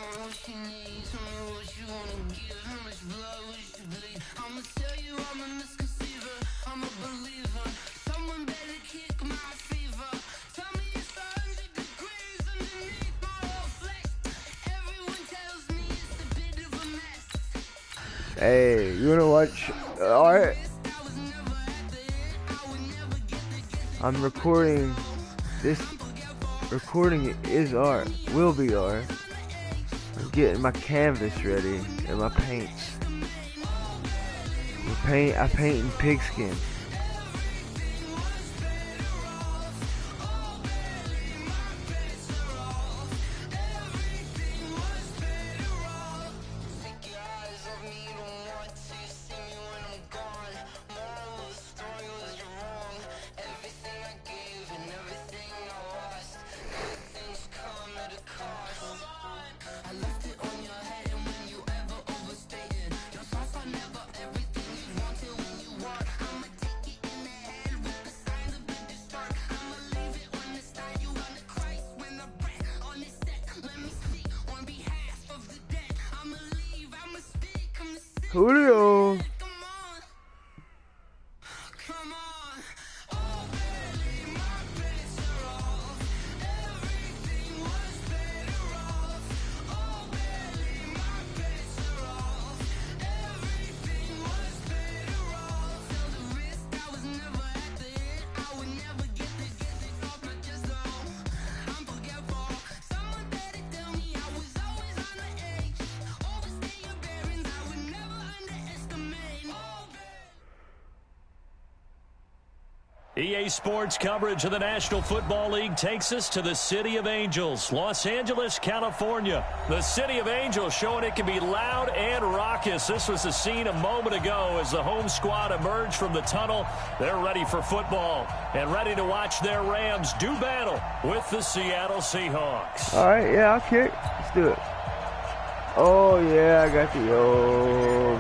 Speaker 1: Hey, you wanna watch art? I'm recording. This recording is art. Will be art. I'm getting my canvas ready and my paints. I paint in pigskin. Julio.
Speaker 2: EA Sports coverage of the National Football League takes us to the City of Angels, Los Angeles, California. The City of Angels showing it can be loud and raucous. This was the scene a moment ago as the home squad emerged from the tunnel. They're ready for football and ready to watch their Rams do battle with the Seattle Seahawks.
Speaker 1: All right, yeah, I'll kick. Let's do it. Oh, yeah, I got the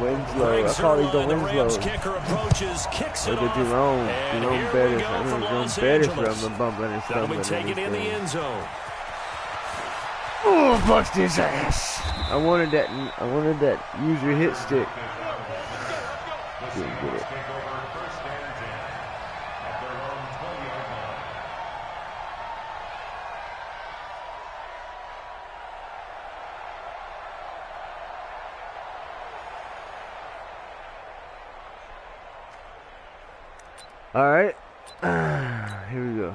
Speaker 1: Winslow. I call these the Winslows.
Speaker 2: Kicker approaches, kicks it
Speaker 1: off. Jerome Bettis. I know Jerome Bettis from the bumping and stuff.
Speaker 2: That'll be taken in the end zone.
Speaker 1: Oh, bust his ass. I wanted that user hit stick. Didn't get it. All right, here we go.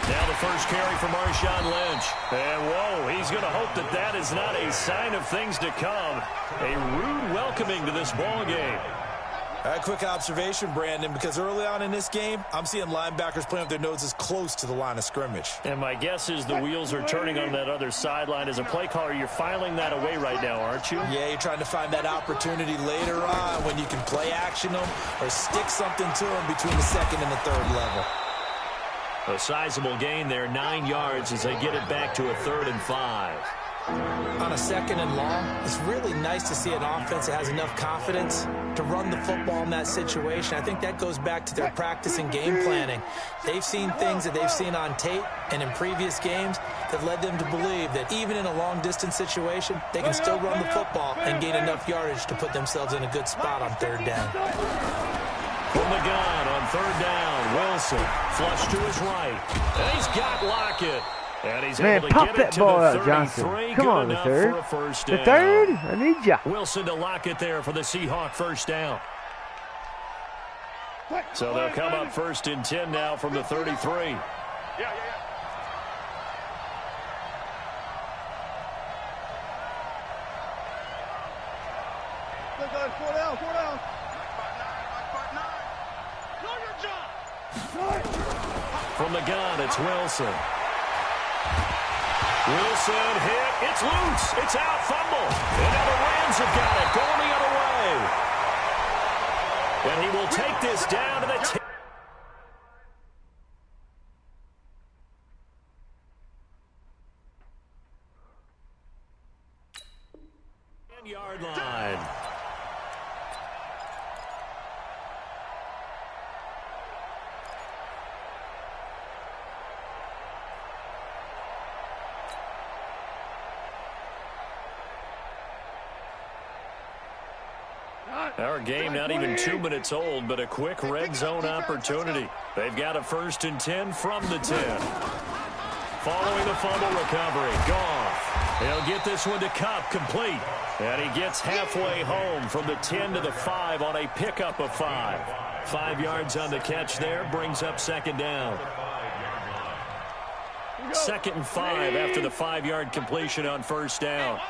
Speaker 2: Now the first carry for Marshawn Lynch. And whoa, he's going to hope that that is not a sign of things to come. A rude welcoming to this ball game.
Speaker 3: A quick observation, Brandon, because early on in this game, I'm seeing linebackers playing with their noses close to the line of scrimmage.
Speaker 2: And my guess is the wheels are turning on that other sideline. As a play caller, you're filing that away right now, aren't you?
Speaker 3: Yeah, you're trying to find that opportunity later on when you can play action them or stick something to them between the second and the third level.
Speaker 2: A sizable gain there, 9 yards as they get it back to a 3rd and 5.
Speaker 3: On a 2nd and long, it's really nice to see an offense that has enough confidence to run the football in that situation. I think that goes back to their practice and game planning. They've seen things that they've seen on tape and in previous games that led them to believe that even in a long-distance situation, they can still run the football and gain enough yardage to put themselves in a good spot on 3rd down.
Speaker 2: From the gun on third down, Wilson flush to his right. And he's got Lockett. And he's able to
Speaker 1: pop
Speaker 2: get
Speaker 1: that
Speaker 2: it to
Speaker 1: ball
Speaker 2: the
Speaker 1: out,
Speaker 2: 33.
Speaker 1: Johnson. Come
Speaker 2: Good
Speaker 1: on, the
Speaker 2: enough
Speaker 1: third.
Speaker 2: for a first
Speaker 1: The
Speaker 2: down.
Speaker 1: third? I need ya.
Speaker 2: Wilson to Lockett there for the Seahawk first down. So they'll come up first and 10 now from the 33.
Speaker 4: Yeah. Four down. Know your job.
Speaker 2: From the gun, it's Wilson. Wilson hit. It's loose. It's out. Fumble. And now the Rams have got it. Going the other way. And he will take this down to the 10-yard line. Our game not even 2 minutes old, but a quick red zone opportunity. They've got a first and 10 from the 10. Following the fumble recovery, Goff. He'll get this one to Kupp, complete. And he gets halfway home from the 10 to the 5 on a pickup of 5. 5 yards on the catch there, brings up second down. Second and 5 after the 5-yard completion on first down.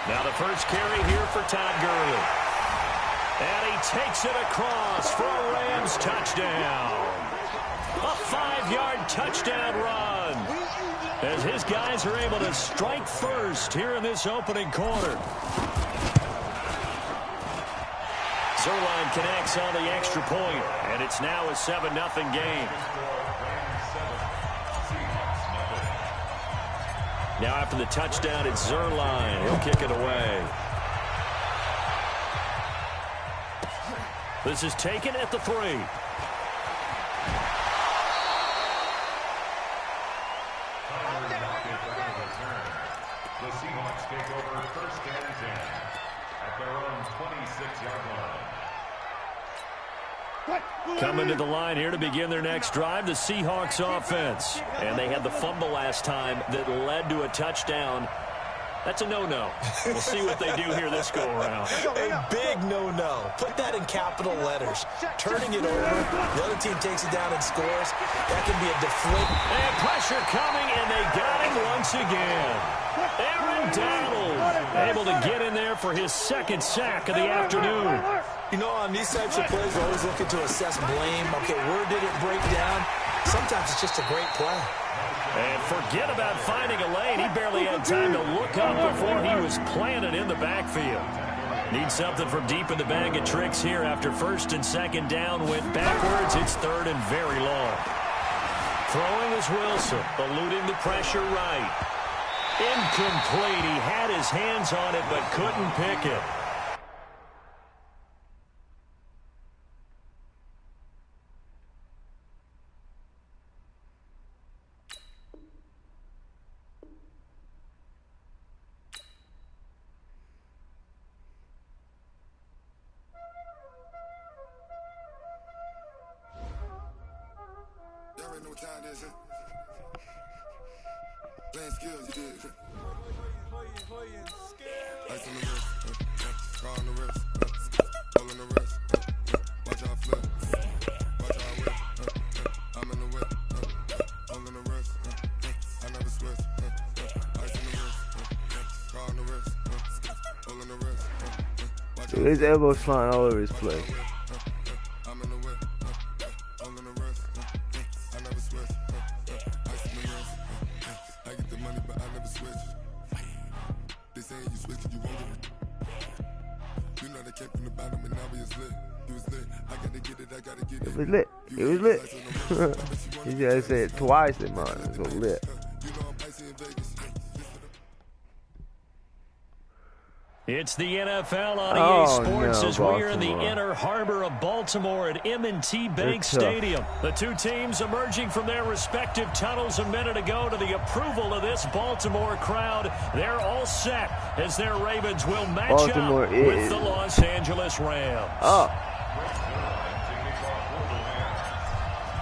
Speaker 2: Now the first carry here for Todd Gurley. And he takes it across for a Rams touchdown. A 5-yard touchdown run. As his guys are able to strike first here in this opening quarter. Zerline connects on the extra point, and it's now a 7-0 game. Now after the touchdown, it's Zerline. He'll kick it away. This is taken at the 3.
Speaker 5: The Seahawks take over first and 10 at their own 26-yard line.
Speaker 2: Coming to the line here to begin their next drive, the Seahawks offense. And they had the fumble last time that led to a touchdown. That's a no-no. We'll see what they do here this go-around.
Speaker 3: A big no-no. Put that in capital letters. Turning it over, the other team takes it down and scores. That can be a deflate.
Speaker 2: And pressure coming, and they got him once again. Aaron Donald able to get in there for his second sack of the afternoon.
Speaker 3: You know, on these types of plays, we're always looking to assess blame. Okay, where did it break down? Sometimes it's just a great play.
Speaker 2: And forget about finding a lane. He barely had time to look up before he was planted in the backfield. Needs something from deep in the bag of tricks here after first and second down went backwards. It's third and very long. Throwing is Wilson, eluding the pressure right. Incomplete. He had his hands on it but couldn't pick it.
Speaker 7: Know what time it is, playing skills, you did. Ice on the wrist, car on the wrist, roll on the wrist, watch how I flip, watch how I whip, I'm in the whip, roll on the wrist, I never switch, ice on the wrist, car on the wrist, roll on the wrist, watch how I
Speaker 1: his elbows flying all over his play.
Speaker 7: I'm in the whip, roll on the wrist, I never switch, ice on the wrist, I get the money but I never switch. They saying you switch and you won't get it. You know they came from the bottom and now we is lit. You was lit, I gotta get it, I gotta get it.
Speaker 1: It was lit. It was lit. You gotta say it twice, man. It was lit.
Speaker 7: You know I'm icy in Vegas.
Speaker 2: It's the NFL on EA Sports as
Speaker 1: Baltimore.
Speaker 2: we're in the inner harbor of Baltimore at M&T Bank Stadium. The two teams emerging from their respective tunnels a minute ago to the approval of this Baltimore crowd. They're all set as their Ravens will match up with the Los Angeles Rams.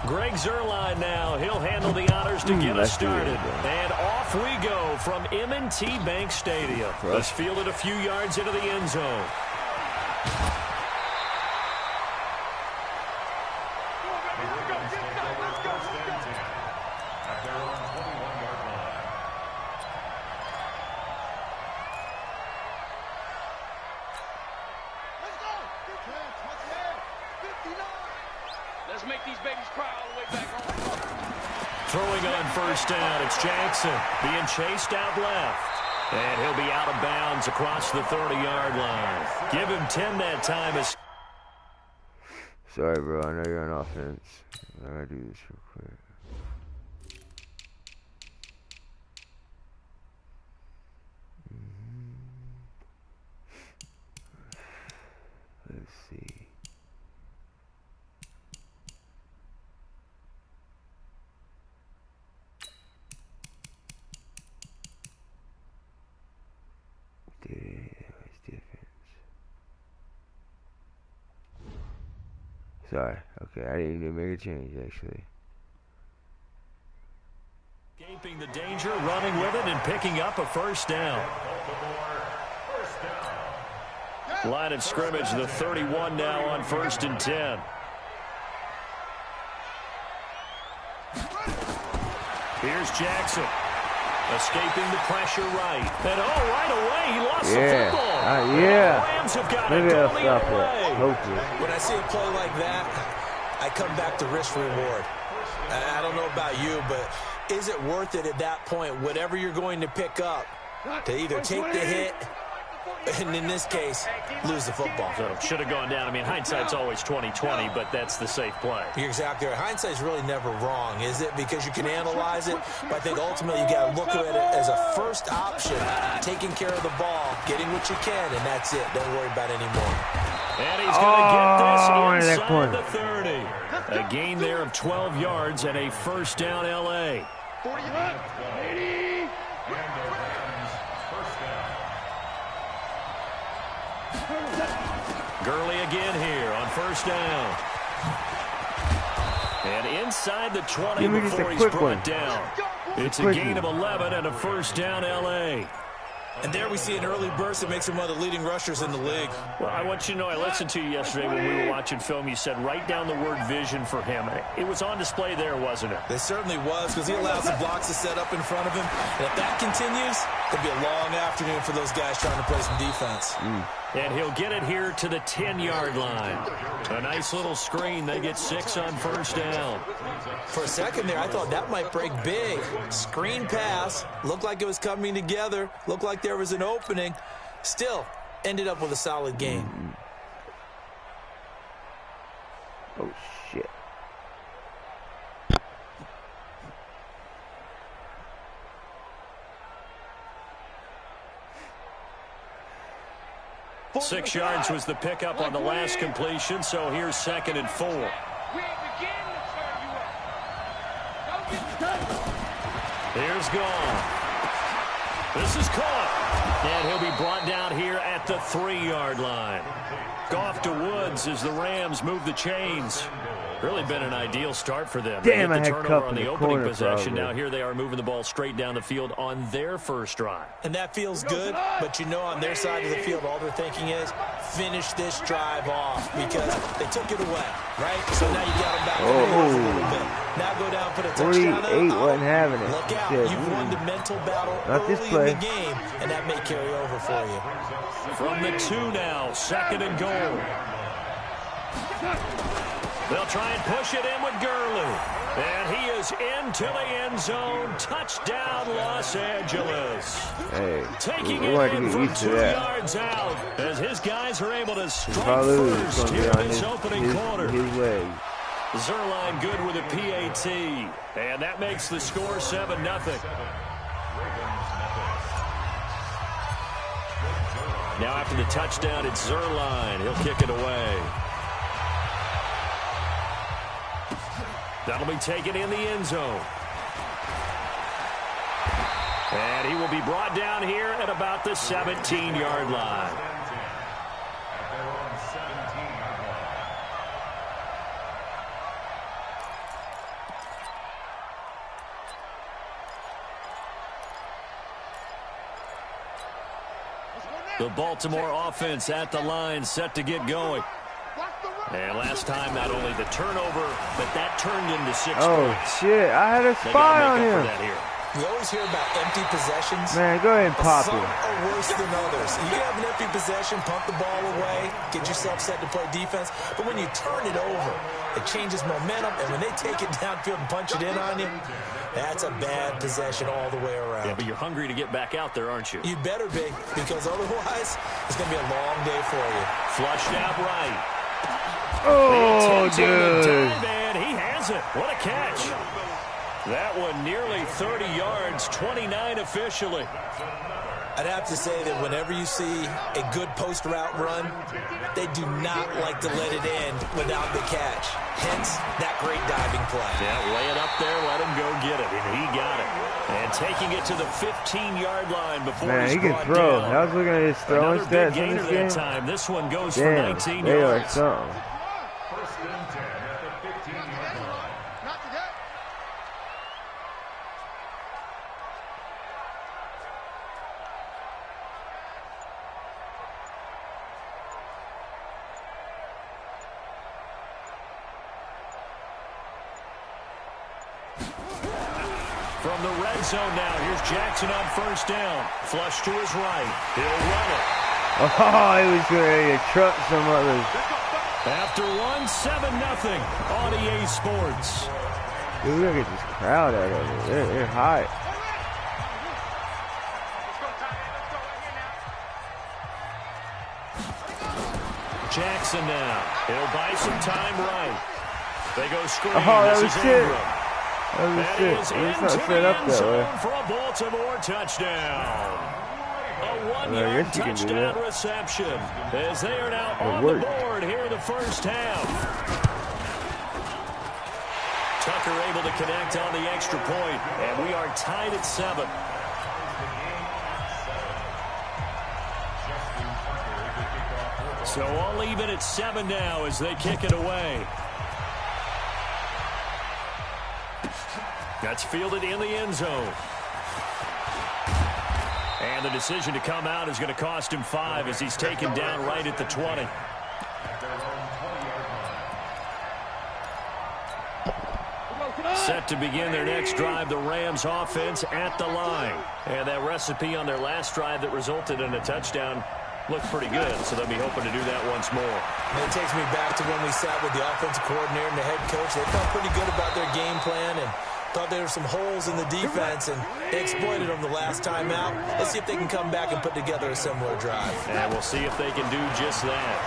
Speaker 2: Greg Zuerlein now. He'll handle the honors to get us started. And off we go from M&T Bank Stadium. Let's field it a few yards into the end zone. Throwing on first down, it's Jackson being chased out left. And he'll be out of bounds across the 30-yard line. Give him 10 that time.
Speaker 1: Sorry, bro. I know you're on offense. I gotta do this real quick. Let's see. Sorry. Okay, I didn't even make a change, actually.
Speaker 2: Escaping the danger, running with it, and picking up a first down. Line of scrimmage, the 31 now on 1st and 10. Here's Jackson. Escaping the pressure right. And right away, he lost the football.
Speaker 1: The
Speaker 2: Rams have got it.
Speaker 3: When I see a play like that, I come back to risk reward. I don't know about you, but is it worth it at that point, whatever you're going to pick up, to either take the hit, and in this case, lose the football?
Speaker 2: So should have gone down. I mean, hindsight's always 20/20, but that's the safe play.
Speaker 3: You're exactly right. Hindsight's really never wrong, is it? Because you can analyze it, but I think ultimately you got to look at it as a first option, taking care of the ball, getting what you can, and that's it. Don't worry about it anymore.
Speaker 2: And he's going to get this inside the 30. A gain there of 12 yards and a first down LA.
Speaker 4: 80.
Speaker 2: Gurley again here on first down. And inside the 20 before he's brought down. It's a gain of 11 and a first down LA.
Speaker 3: And there we see an early burst that makes him one of the leading rushers in the league.
Speaker 2: Well, I want you to know, I listened to you yesterday when we were watching film. You said write down the word vision for him. It was on display there, wasn't it?
Speaker 3: It certainly was, because he allows the blocks to set up in front of him. And if that continues, it'll be a long afternoon for those guys trying to play some defense.
Speaker 2: And he'll get it here to the 10-yard line. A nice little screen. They get 6 on first down.
Speaker 3: For a second there, I thought that might break big. Screen pass. Looked like it was coming together. Looked like there was an opening. Still, ended up with a solid gain.
Speaker 1: Oh, shit.
Speaker 2: Six yards was the pickup on the last completion, so here's 2nd and 4. Here's Goff. This is caught. And he'll be brought down here at the 3-yard line. Goff to Woods as the Rams move the chains. Really been an ideal start for them.
Speaker 1: Damn,
Speaker 2: they get the turnover on the opening
Speaker 1: probably.
Speaker 2: possession. Now here they are moving the ball straight down the field on their first drive.
Speaker 3: And that feels good, but you know on their side of the field, all they're thinking is finish this drive off because they took it away, right? So now you got them back on the field a little bit. Now go down, put a touchdown
Speaker 1: 48 wasn't having it.
Speaker 3: Look out. You've won the mental battle early in the game, and that may carry over for you.
Speaker 2: From the 2 now, 2nd and goal. They'll try and push it in with Gurley. And he is into the end zone. Touchdown, Los Angeles.
Speaker 1: Hey,
Speaker 2: taking
Speaker 1: we
Speaker 2: it
Speaker 1: to
Speaker 2: in
Speaker 1: get
Speaker 2: from
Speaker 1: used to
Speaker 2: 2
Speaker 1: that.
Speaker 2: yards out as his guys are able to strike
Speaker 1: Probably
Speaker 2: first here in this opening quarter.
Speaker 1: His leg.
Speaker 2: Zuerlein good with a PAT. And that makes the score 7-0. Now after the touchdown, it's Zerline. He'll kick it away. That'll be taken in the end zone. And he will be brought down here at about the 17-yard line. The Baltimore offense at the line, set to get going. And last time, not only the turnover, but that turned into 6 points.
Speaker 1: Oh, shit. I had a spy on him.
Speaker 3: We always hear about empty possessions.
Speaker 1: Man, go ahead and pop
Speaker 3: some
Speaker 1: it.
Speaker 3: are worse than others. You can have an empty possession, pump the ball away, get yourself set to play defense. But when you turn it over, it changes momentum. And when they take it downfield and punch it in on you, that's a bad possession all the way around.
Speaker 2: Yeah, but you're hungry to get back out there, aren't you?
Speaker 3: You better be, because otherwise, it's going to be a long day for you.
Speaker 2: Flushed out right.
Speaker 1: Oh, dude.
Speaker 2: And he has it. What a catch. That one nearly 30 yards, 29 officially.
Speaker 3: I'd have to say that whenever you see a good post route run, they do not like to let it end without the catch. Hence, that great diving play.
Speaker 2: Yeah, lay it up there, let him go get it, and he got it. And taking it to the 15-yard line before he's brought down.
Speaker 1: Man, he can throw. I was looking at his throwing stats in this game.
Speaker 2: Time. This one goes for 19
Speaker 1: they
Speaker 2: yards.
Speaker 1: are something.
Speaker 5: First and 10 at the 15-yard line.
Speaker 4: Not today.
Speaker 2: From the red zone now, here's Jackson on first down. Flush to his right. He'll run it.
Speaker 1: Oh, he was ready to truck some others.
Speaker 2: After one, 7-0 on EA Sports.
Speaker 1: Dude, we gotta get this crowd out of it. They're hot.
Speaker 2: Jackson now. He'll buy some time right. They go screen.
Speaker 1: Oh, that
Speaker 2: This
Speaker 1: was
Speaker 2: is
Speaker 1: it.
Speaker 2: Ingram.
Speaker 1: That was
Speaker 2: That
Speaker 1: it.
Speaker 2: is
Speaker 1: It's
Speaker 2: into
Speaker 1: not
Speaker 2: the
Speaker 1: set up
Speaker 2: end
Speaker 1: that
Speaker 2: zone
Speaker 1: way.
Speaker 2: for a Baltimore touchdown. A
Speaker 1: I
Speaker 2: one-yard
Speaker 1: guess you can do
Speaker 2: touchdown
Speaker 1: that.
Speaker 2: reception as they are now
Speaker 1: It
Speaker 2: on
Speaker 1: worked.
Speaker 2: the board here in the first half. Tucker able to connect on the extra point, and we are tied at 7. So all even at 7 now as they kick it away. That's fielded in the end zone. And the decision to come out is going to cost him 5 as he's taken down right at the 20. Set to begin their next drive, the Rams offense at the line. And that recipe on their last drive that resulted in a touchdown looked pretty good, so they'll be hoping to do that once more.
Speaker 3: And it takes me back to when we sat with the offensive coordinator and the head coach. They felt pretty good about their game plan and thought there were some holes in the defense, and they exploited them the last time out. Let's see if they can come back and put together a similar drive.
Speaker 2: And we'll see if they can do just that.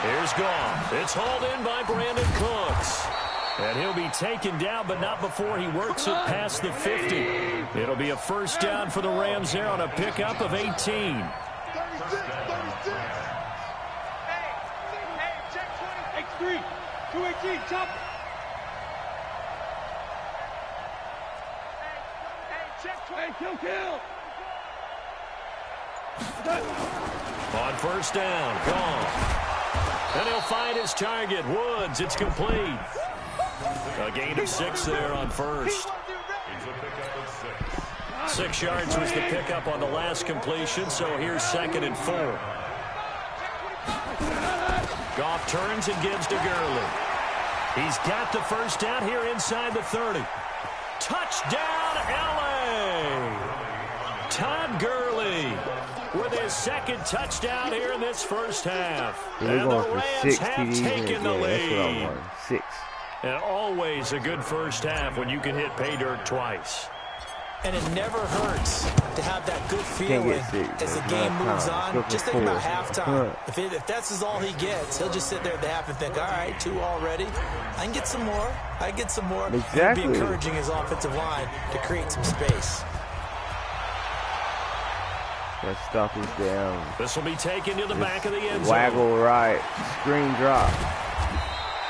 Speaker 2: Here's Goff. It's hauled in by Brandon Cooks. And he'll be taken down, but not before he works it past the 50. It'll be a first down for the Rams there on a pickup of 18.
Speaker 4: 36. Hey, check 20. X3. 218, chop. Hey, check 20. Hey, kill.
Speaker 2: On first down, Goff. And he'll find his target, Woods. It's complete. A gain of 6 there on first. 6 yards was the pickup on the last completion, so here's 2nd and 4. Goff turns and gives to Gurley. He's got the first down here inside the 30. Touchdown, L.A. Todd Gurley with his 2nd touchdown here in this first half.
Speaker 1: They're
Speaker 2: And
Speaker 1: going
Speaker 2: the
Speaker 1: for
Speaker 2: Rams
Speaker 1: 6
Speaker 2: have
Speaker 1: TDs
Speaker 2: taken the
Speaker 1: That's what I
Speaker 2: lead.
Speaker 1: want. 6.
Speaker 2: And always a good first half when you can hit pay dirt twice.
Speaker 3: And it never hurts to have that good feeling as the game moves on. Just think about halftime. If that's all he gets, he'll just sit there at the half and think, all right, 2 already. I can get some more. I can get some more.
Speaker 1: Exactly.
Speaker 3: He'll be encouraging his offensive line to create some space.
Speaker 1: Let's stop his down.
Speaker 2: This will be taken to the back of the end zone.
Speaker 1: Waggle right. Screen drop.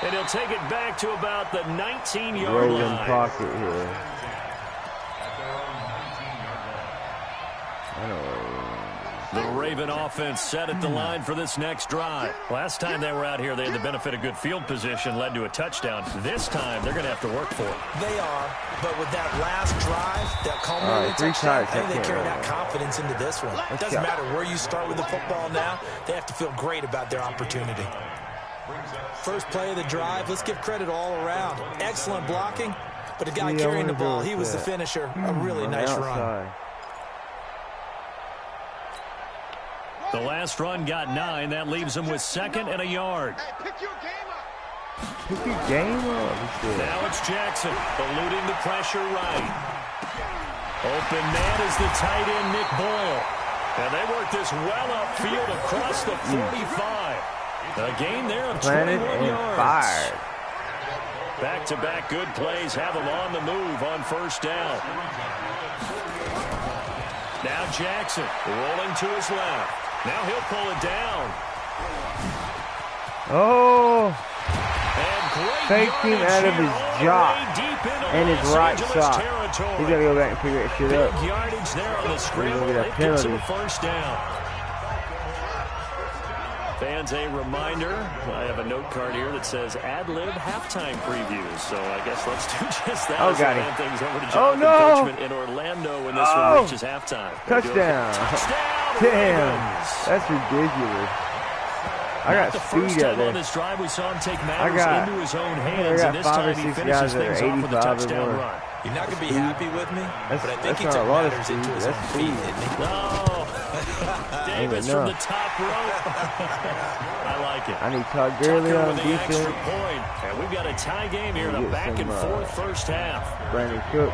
Speaker 2: And he'll take it back to about the 19-yard
Speaker 1: Rolling
Speaker 2: line.
Speaker 1: pocket here. I know.
Speaker 2: The Raven offense set at the line for this next drive. Last time they were out here, they had the benefit of good field position, led to a touchdown. This time, they're going to have to work for it.
Speaker 3: They are, but with that last drive, that culminating touchdown, I think they carry that confidence into this one. It doesn't matter where you start with the football now. They have to feel great about their opportunity. First play of the drive, let's give credit all around. Excellent blocking, but the guy carrying the ball, he was the finisher. A really nice run.
Speaker 2: The last run got 9. That leaves him with 2nd and a yard.
Speaker 4: Hey, pick your game up.
Speaker 1: Pick your game up.
Speaker 2: Now it's Jackson eluding the pressure right. Open man is the tight end, Nick Boyle. And they work this well upfield across the 45. A gain there of 21 yards.
Speaker 1: Fired.
Speaker 2: Back-to-back good plays have him on the move on first down. Now Jackson rolling to his left. Now he'll pull it down.
Speaker 1: Oh.
Speaker 2: And great
Speaker 1: faked him out of his jock and his right sock. He's got to go back and figure that shit
Speaker 2: Big
Speaker 1: up.
Speaker 2: yardage there on the scramble. It gets him a first down. Fans, a reminder, I have a note card here that says ad-lib halftime previews. So I guess let's do just that.
Speaker 1: Oh, got it.
Speaker 2: Things over to Jonathan Coachman in Orlando when this one reaches halftime.
Speaker 1: Touchdown. Damn. That's ridiculous. I got speed out there.
Speaker 2: On this drive, we saw him take matters into his own hands, and this time he finishes things off with a touchdown run.
Speaker 3: You're not going to be happy with me, but I think he
Speaker 1: took
Speaker 3: took matters into his own feet, didn't he?
Speaker 2: No. Davis from the top rope. I like it.
Speaker 1: I need Todd Gurley on defense.
Speaker 2: And we've got a tie game here in a back-and-forth first half.
Speaker 1: Brandon Cook.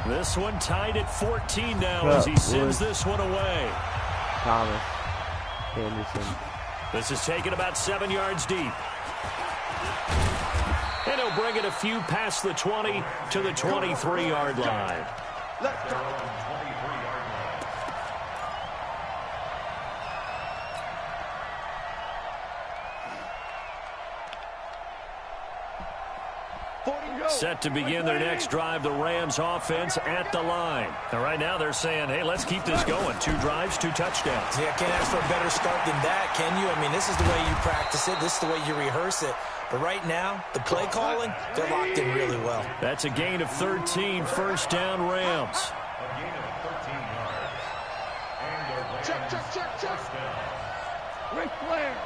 Speaker 2: This one tied at 14 now as he sends this one away.
Speaker 1: Thomas. Henderson.
Speaker 2: This is taken about 7 yards deep. And he'll bring it a few past the 20 to the 23-yard line.
Speaker 4: Let's go.
Speaker 2: Set to begin their next drive, the Rams offense at the line. And right now they're saying, hey, let's keep this going. 2 drives, 2 touchdowns.
Speaker 3: Yeah, can't ask for a better start than that, can you? I mean, this is the way you practice it. This is the way you rehearse it. But right now, the play calling, they're locked in really well.
Speaker 2: That's a gain of 13, first down Rams.
Speaker 5: A gain of 13 yards. And the Rams first down.
Speaker 4: Ric Flair.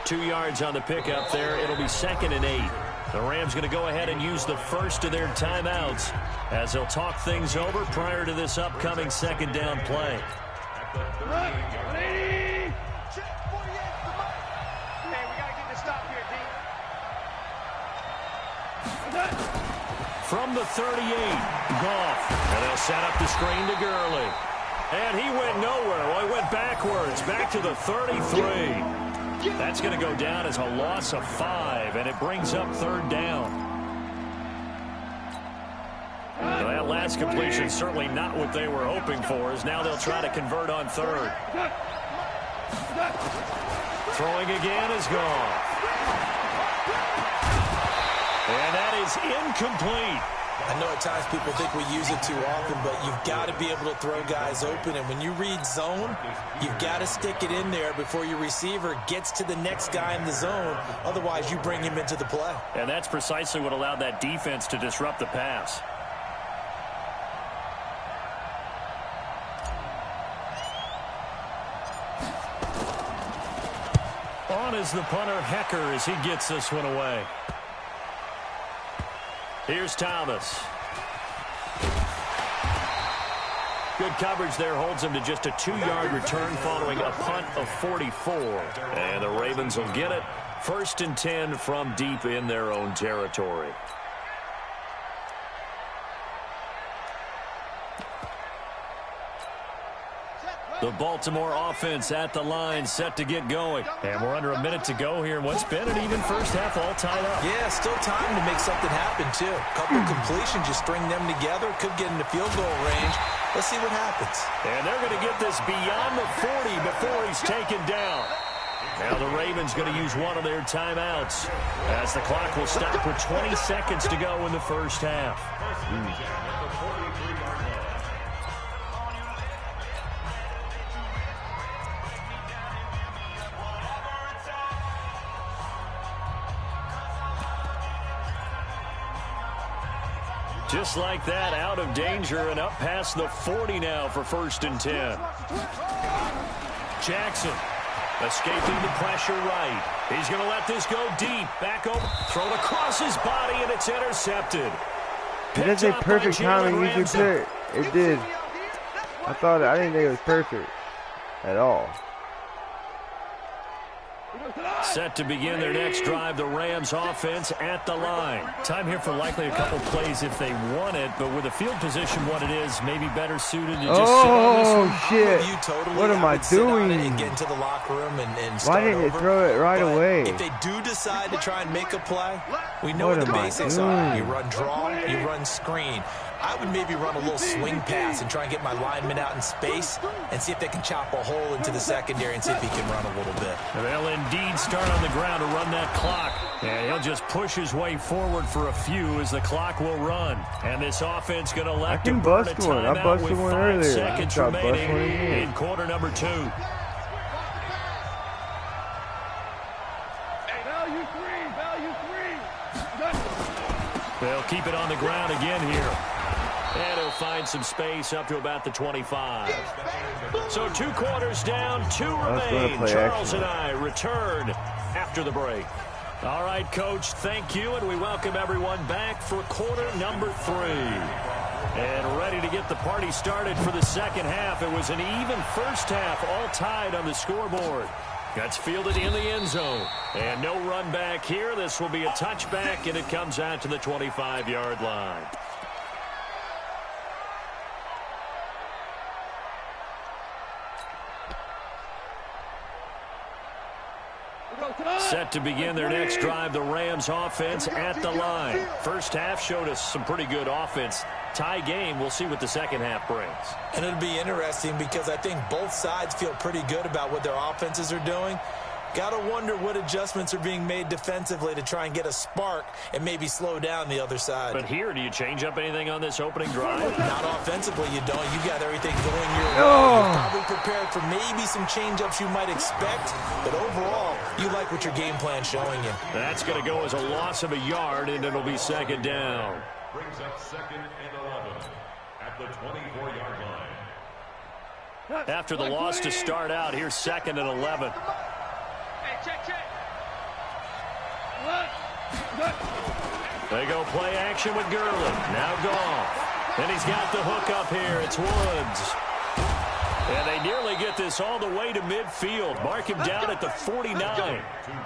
Speaker 2: 2 yards on the pickup there. It'll be 2nd and 8. The Rams going to go ahead and use the first of their timeouts as they'll talk things over prior to this upcoming second down play. From the 38, Goff. And they'll set up the screen to Gurley. And he went nowhere. Well, he went backwards, back to the 33. That's going to go down as a loss of 5, and it brings up 3rd down. Well, that last completion certainly not what they were hoping for, as now they'll try to convert on 3rd. Throwing again is Goff. And that is incomplete.
Speaker 3: I know at times people think we use it too often, but you've got to be able to throw guys open. And when you read zone, you've got to stick it in there before your receiver gets to the next guy in the zone. Otherwise, you bring him into the play.
Speaker 2: And that's precisely what allowed that defense to disrupt the pass. On is the punter, Hecker, as he gets this one away. Here's Thomas. Good coverage there holds him to just a 2-yard return following a punt of 44. And the Ravens will get it. 1st and 10 from deep in their own territory. The Baltimore offense at the line, set to get going. And we're under a minute to go here in what's been an even first half, all tied up.
Speaker 3: Yeah, still time to make something happen, too. A couple completions, you string them together, could get into field goal range. Let's see what happens.
Speaker 2: And they're going to get this beyond the 40 before he's taken down. Now the Ravens going to use one of their timeouts as the clock will stop with 20 seconds to go in the first half. Just like that, out of danger and up past the 40 now for 1st and 10. Jackson escaping the pressure right. He's going to let this go deep. Back over, thrown across his body, and it's intercepted.
Speaker 1: It does a perfect timing. You could it did. I didn't think it was perfect at all.
Speaker 2: Set to begin their next drive, the Rams offense at the line. Time here for likely a couple plays if they want it, but with the field position what it is, maybe better suited to just sit on this one.
Speaker 1: Shit. What am I doing?
Speaker 3: And get into the locker room and
Speaker 1: why didn't they throw it right away?
Speaker 3: If they do decide to try and make a play, we know what the basics are. You run draw, you run screen. I would maybe run a little swing pass and try and get my lineman out in space and see if they can chop a hole into the secondary and see if he can run a little bit.
Speaker 2: They'll indeed start on the ground to run that clock. And he'll just push his way forward for a few as the clock will run. And this offense going to elect to burn a timeout with 5 seconds remaining in quarter number 2. They'll keep it on the ground again here. And he'll find some space up to about the 25. So 2 quarters down, 2 remain. Charles and I return after the break. All right, Coach, thank you, and we welcome everyone back for quarter number 3. And ready to get the party started for the second half. It was an even first half, all tied on the scoreboard. That's fielded in the end zone. And no run back here. This will be a touchback, and it comes out to the 25-yard line. Set to begin their next drive, the Rams offense at the line. First half showed us some pretty good offense. Tie game, we'll see what the second half brings.
Speaker 3: And it'll be interesting because I think both sides feel pretty good about what their offenses are doing. Got to wonder what adjustments are being made defensively to try and get a spark and maybe slow down the other side.
Speaker 2: But here, do you change up anything on this opening drive?
Speaker 3: Not offensively, you don't. You got everything going your way. You're probably prepared for maybe some change-ups you might expect, but overall, you like what your game plan's showing you.
Speaker 2: That's going to go as a loss of a yard, and it'll be second down.
Speaker 5: Brings up 2nd and 11 at the 24-yard line.
Speaker 2: After the loss to start out, here's 2nd and 11. They go play action with Gurley. Now Goff. And he's got the hook up here. It's Woods. And they nearly get this all the way to midfield. Mark him down at the 49.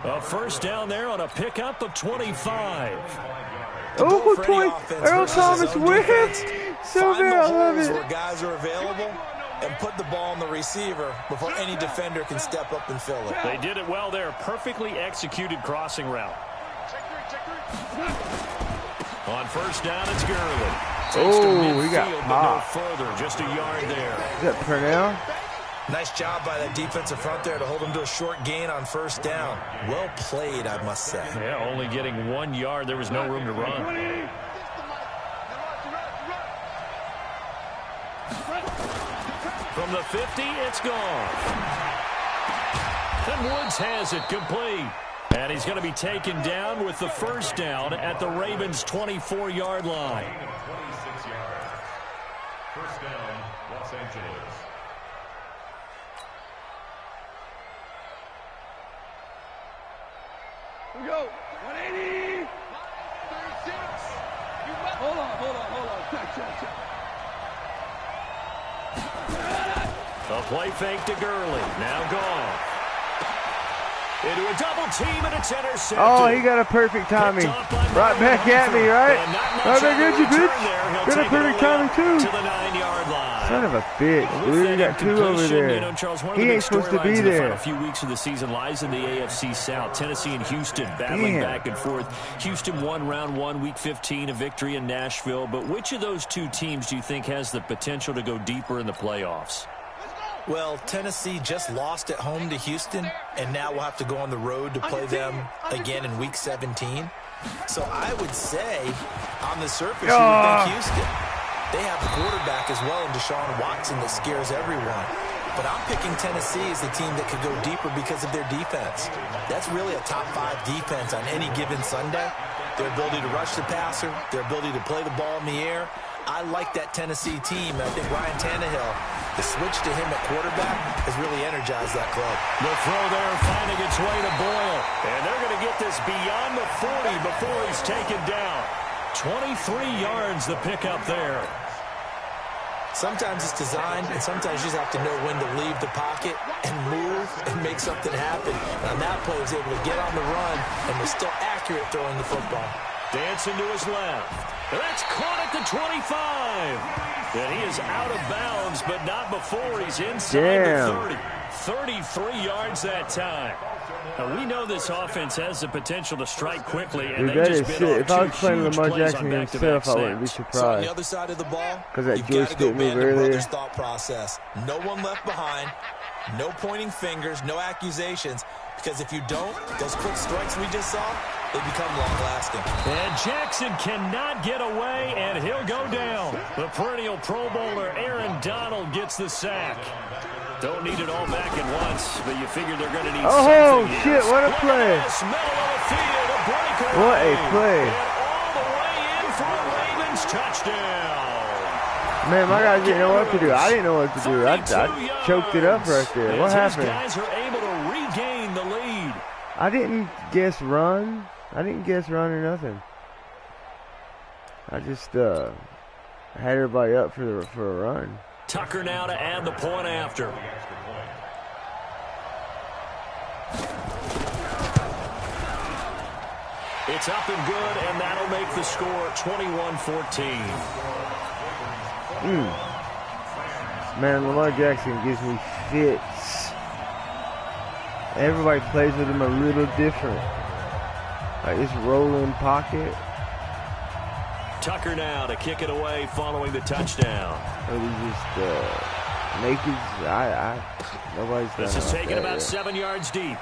Speaker 2: A first down there on a pickup of 25.
Speaker 1: Oh, good point. Earl Thomas with him. So good. I love it.
Speaker 3: Where guys are available and put the ball on the receiver before any defender can step up and fill it.
Speaker 2: They did it well there. Perfectly executed crossing route. On first down, it's Gurley.
Speaker 1: Oh, we got popped.
Speaker 2: No further, just a yard there.
Speaker 1: Is that Purnell?
Speaker 3: Nice job by that defensive front there to hold him to a short gain on first down. Well played, I must say.
Speaker 2: Yeah, only getting 1 yard. There was no room to run. From the 50, it's gone. And Woods has it complete. And he's going to be taken down with the first down at the Ravens' 24-yard line.
Speaker 5: 26 yards. First down, Los Angeles.
Speaker 4: Here we go. 180. 36. Hold on. Check.
Speaker 2: A play fake to Gurley. Now gone. Into a double team, and it's intercepted.
Speaker 1: Oh, he got a perfect timing. Right back at me, right? Right back at you, bitch. Got a perfect timing only two.
Speaker 2: To the 9-yard line.
Speaker 1: Son of a bitch, dude. You got two over there.
Speaker 2: You know, Charles, one of
Speaker 1: he
Speaker 2: the
Speaker 1: ain't supposed to be
Speaker 2: in
Speaker 1: there.
Speaker 2: The final few weeks of the season lies in the AFC South. Tennessee and Houston battling back and forth. Houston won round 1, week 15, a victory in Nashville. But which of those two teams do you think has the potential to go deeper in the playoffs?
Speaker 3: Well, Tennessee just lost at home to Houston, and now we'll have to go on the road to play them again in week 17. So I would say, on the surface, you would think Houston. They have the quarterback as well in Deshaun Watson that scares everyone. But I'm picking Tennessee as the team that could go deeper because of their defense. That's really a top 5 defense on any given Sunday. Their ability to rush the passer, their ability to play the ball in the air. I like that Tennessee team, and I think Ryan Tannehill, the switch to him at quarterback, has really energized that club.
Speaker 2: The throw there finding its way to Boyle. And they're going to get this beyond the 40 before he's taken down. 23 yards the pickup there.
Speaker 3: Sometimes it's designed, and sometimes you just have to know when to leave the pocket and move and make something happen. And on that play, he was able to get on the run and was still accurate throwing the football.
Speaker 2: Dancing to his left. That's caught at the 25. And he is out of bounds, but not before he's inside the 30. 33 yards that time. Now, we know this offense has the potential to strike quickly, and they've just been
Speaker 1: if I was playing Lamar Jackson himself, I wouldn't be surprised.
Speaker 3: So on the other side of the ball,
Speaker 1: because that
Speaker 3: you've got to
Speaker 1: joystick
Speaker 3: go
Speaker 1: move
Speaker 3: Band of
Speaker 1: earlier.
Speaker 3: Brothers thought process. No one left behind. No pointing fingers, no accusations. Because if you don't, those quick strikes we just saw, they become long-lasting.
Speaker 2: And Jackson cannot get away, and he'll go down. The perennial Pro Bowler Aaron Donald gets the sack. Don't need it all back at once, but you figure they're going to need something.
Speaker 1: Oh, shit, what a play. What a play.
Speaker 2: And all the way in for a Ravens touchdown.
Speaker 1: Man, my guys didn't know what to do. I didn't know what to do. I choked it up right there. What happened?
Speaker 2: Guys are able to regain the lead.
Speaker 1: I didn't guess run. I didn't guess run or nothing. I just had everybody up for a run.
Speaker 2: Tucker now to add the point after. It's up and good, and that'll make the score 21-14.
Speaker 1: Man, Lamar Jackson gives me fits. Everybody plays with him a little different. Like this rolling pocket.
Speaker 2: Tucker now to kick it away following the touchdown.
Speaker 1: Or he just naked. Nobody's done
Speaker 2: This is taken about
Speaker 1: yet.
Speaker 2: 7 yards deep.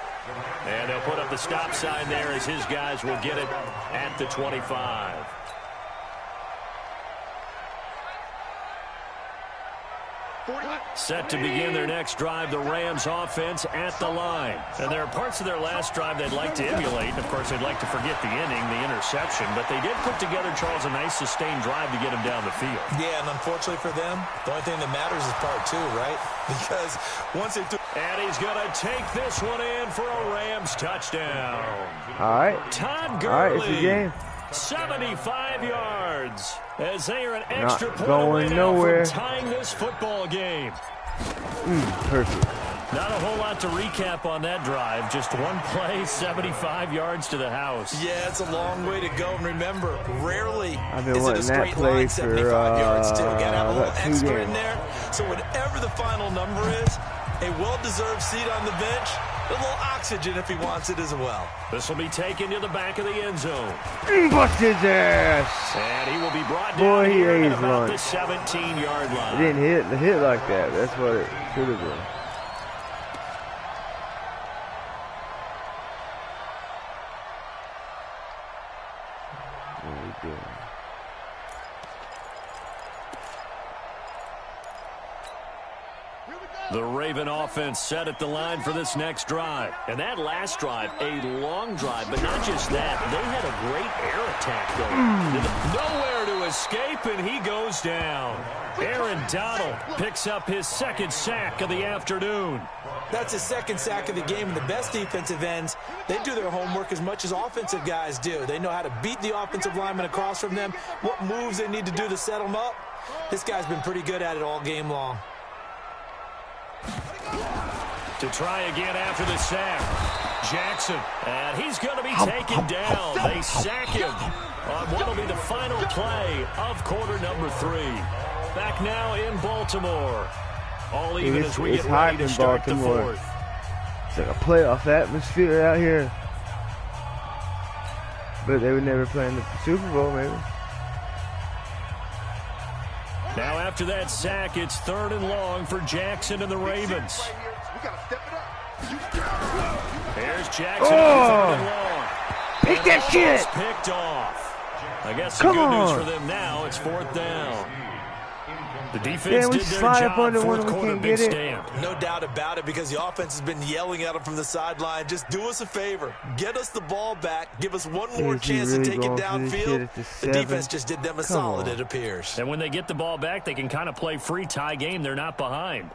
Speaker 2: And they'll put up the stop sign there as his guys will get it at the 25. Set to begin their next drive, the Rams offense at the line. And there are parts of their last drive they'd like to emulate. Of course, they'd like to forget the inning, the interception. But they did put together, Charles, a nice sustained drive to get him down the field.
Speaker 3: Yeah, and unfortunately for them, the only thing that matters is part 2, right? Because once they
Speaker 2: And he's going to take this one in for a Rams touchdown.
Speaker 1: All right.
Speaker 2: Todd Gurley.
Speaker 1: All right, it's the game.
Speaker 2: 75 yards as they are an extra
Speaker 1: Not
Speaker 2: point
Speaker 1: going
Speaker 2: away
Speaker 1: nowhere.
Speaker 2: from tying this football game.
Speaker 1: Perfect.
Speaker 2: Not a whole lot to recap on that drive. Just one play, 75 yards to the house.
Speaker 3: Yeah, it's a long way to go. And remember, rarely
Speaker 1: I've been
Speaker 3: is it a
Speaker 1: wanting that
Speaker 3: straight
Speaker 1: play
Speaker 3: line,
Speaker 1: for
Speaker 3: 75 yards, too. Got to have a little
Speaker 1: about 2
Speaker 3: extra in
Speaker 1: games.
Speaker 3: there. So whatever the final number is, a well-deserved seat on the bench, a little oxygen if he wants it as well.
Speaker 2: This will be taken to the back of the end zone.
Speaker 1: Bust his ass.
Speaker 2: And he will be brought
Speaker 1: Boy,
Speaker 2: down
Speaker 1: he
Speaker 2: here
Speaker 1: ate
Speaker 2: at about the
Speaker 1: lunch.
Speaker 2: 17-yard line.
Speaker 1: It didn't hit like that. That's what it should have been. What are we doing?
Speaker 2: The Raven offense set at the line for this next drive. And that last drive, a long drive, but not just that. They had a great air attack going. Nowhere to escape, and he goes down. Aaron Donald picks up his second sack of the afternoon.
Speaker 3: That's his second sack of the game, and the best defensive ends, they do their homework as much as offensive guys do. They know how to beat the offensive lineman across from them, what moves they need to do to set them up. This guy's been pretty good at it all game long.
Speaker 2: To try again after the sack. Jackson, and he's going to be taken down. They sack him on what will be the final play of quarter number 3. Back now in Baltimore. All even as we get
Speaker 1: hot
Speaker 2: ready to
Speaker 1: in
Speaker 2: start the
Speaker 1: Baltimore.
Speaker 2: fourth.
Speaker 1: It's like a playoff atmosphere out here. But they would never play in the Super Bowl, maybe.
Speaker 2: Now after that sack, it's 3rd and long for Jackson and the Ravens. Here's Jackson on 3rd and long.
Speaker 1: Pick that shit!
Speaker 2: Picked off. I guess the good news for them now, it's 4th down. The defense did their job, 4th quarter, big stand.
Speaker 3: No doubt about it, because the offense has been yelling at them from the sideline. Just do us a favor. Get us the ball back. Give us one more chance to take it downfield. The defense just did them a solid, it appears.
Speaker 2: And when they get the ball back, they can kind of play free tie game. They're not behind.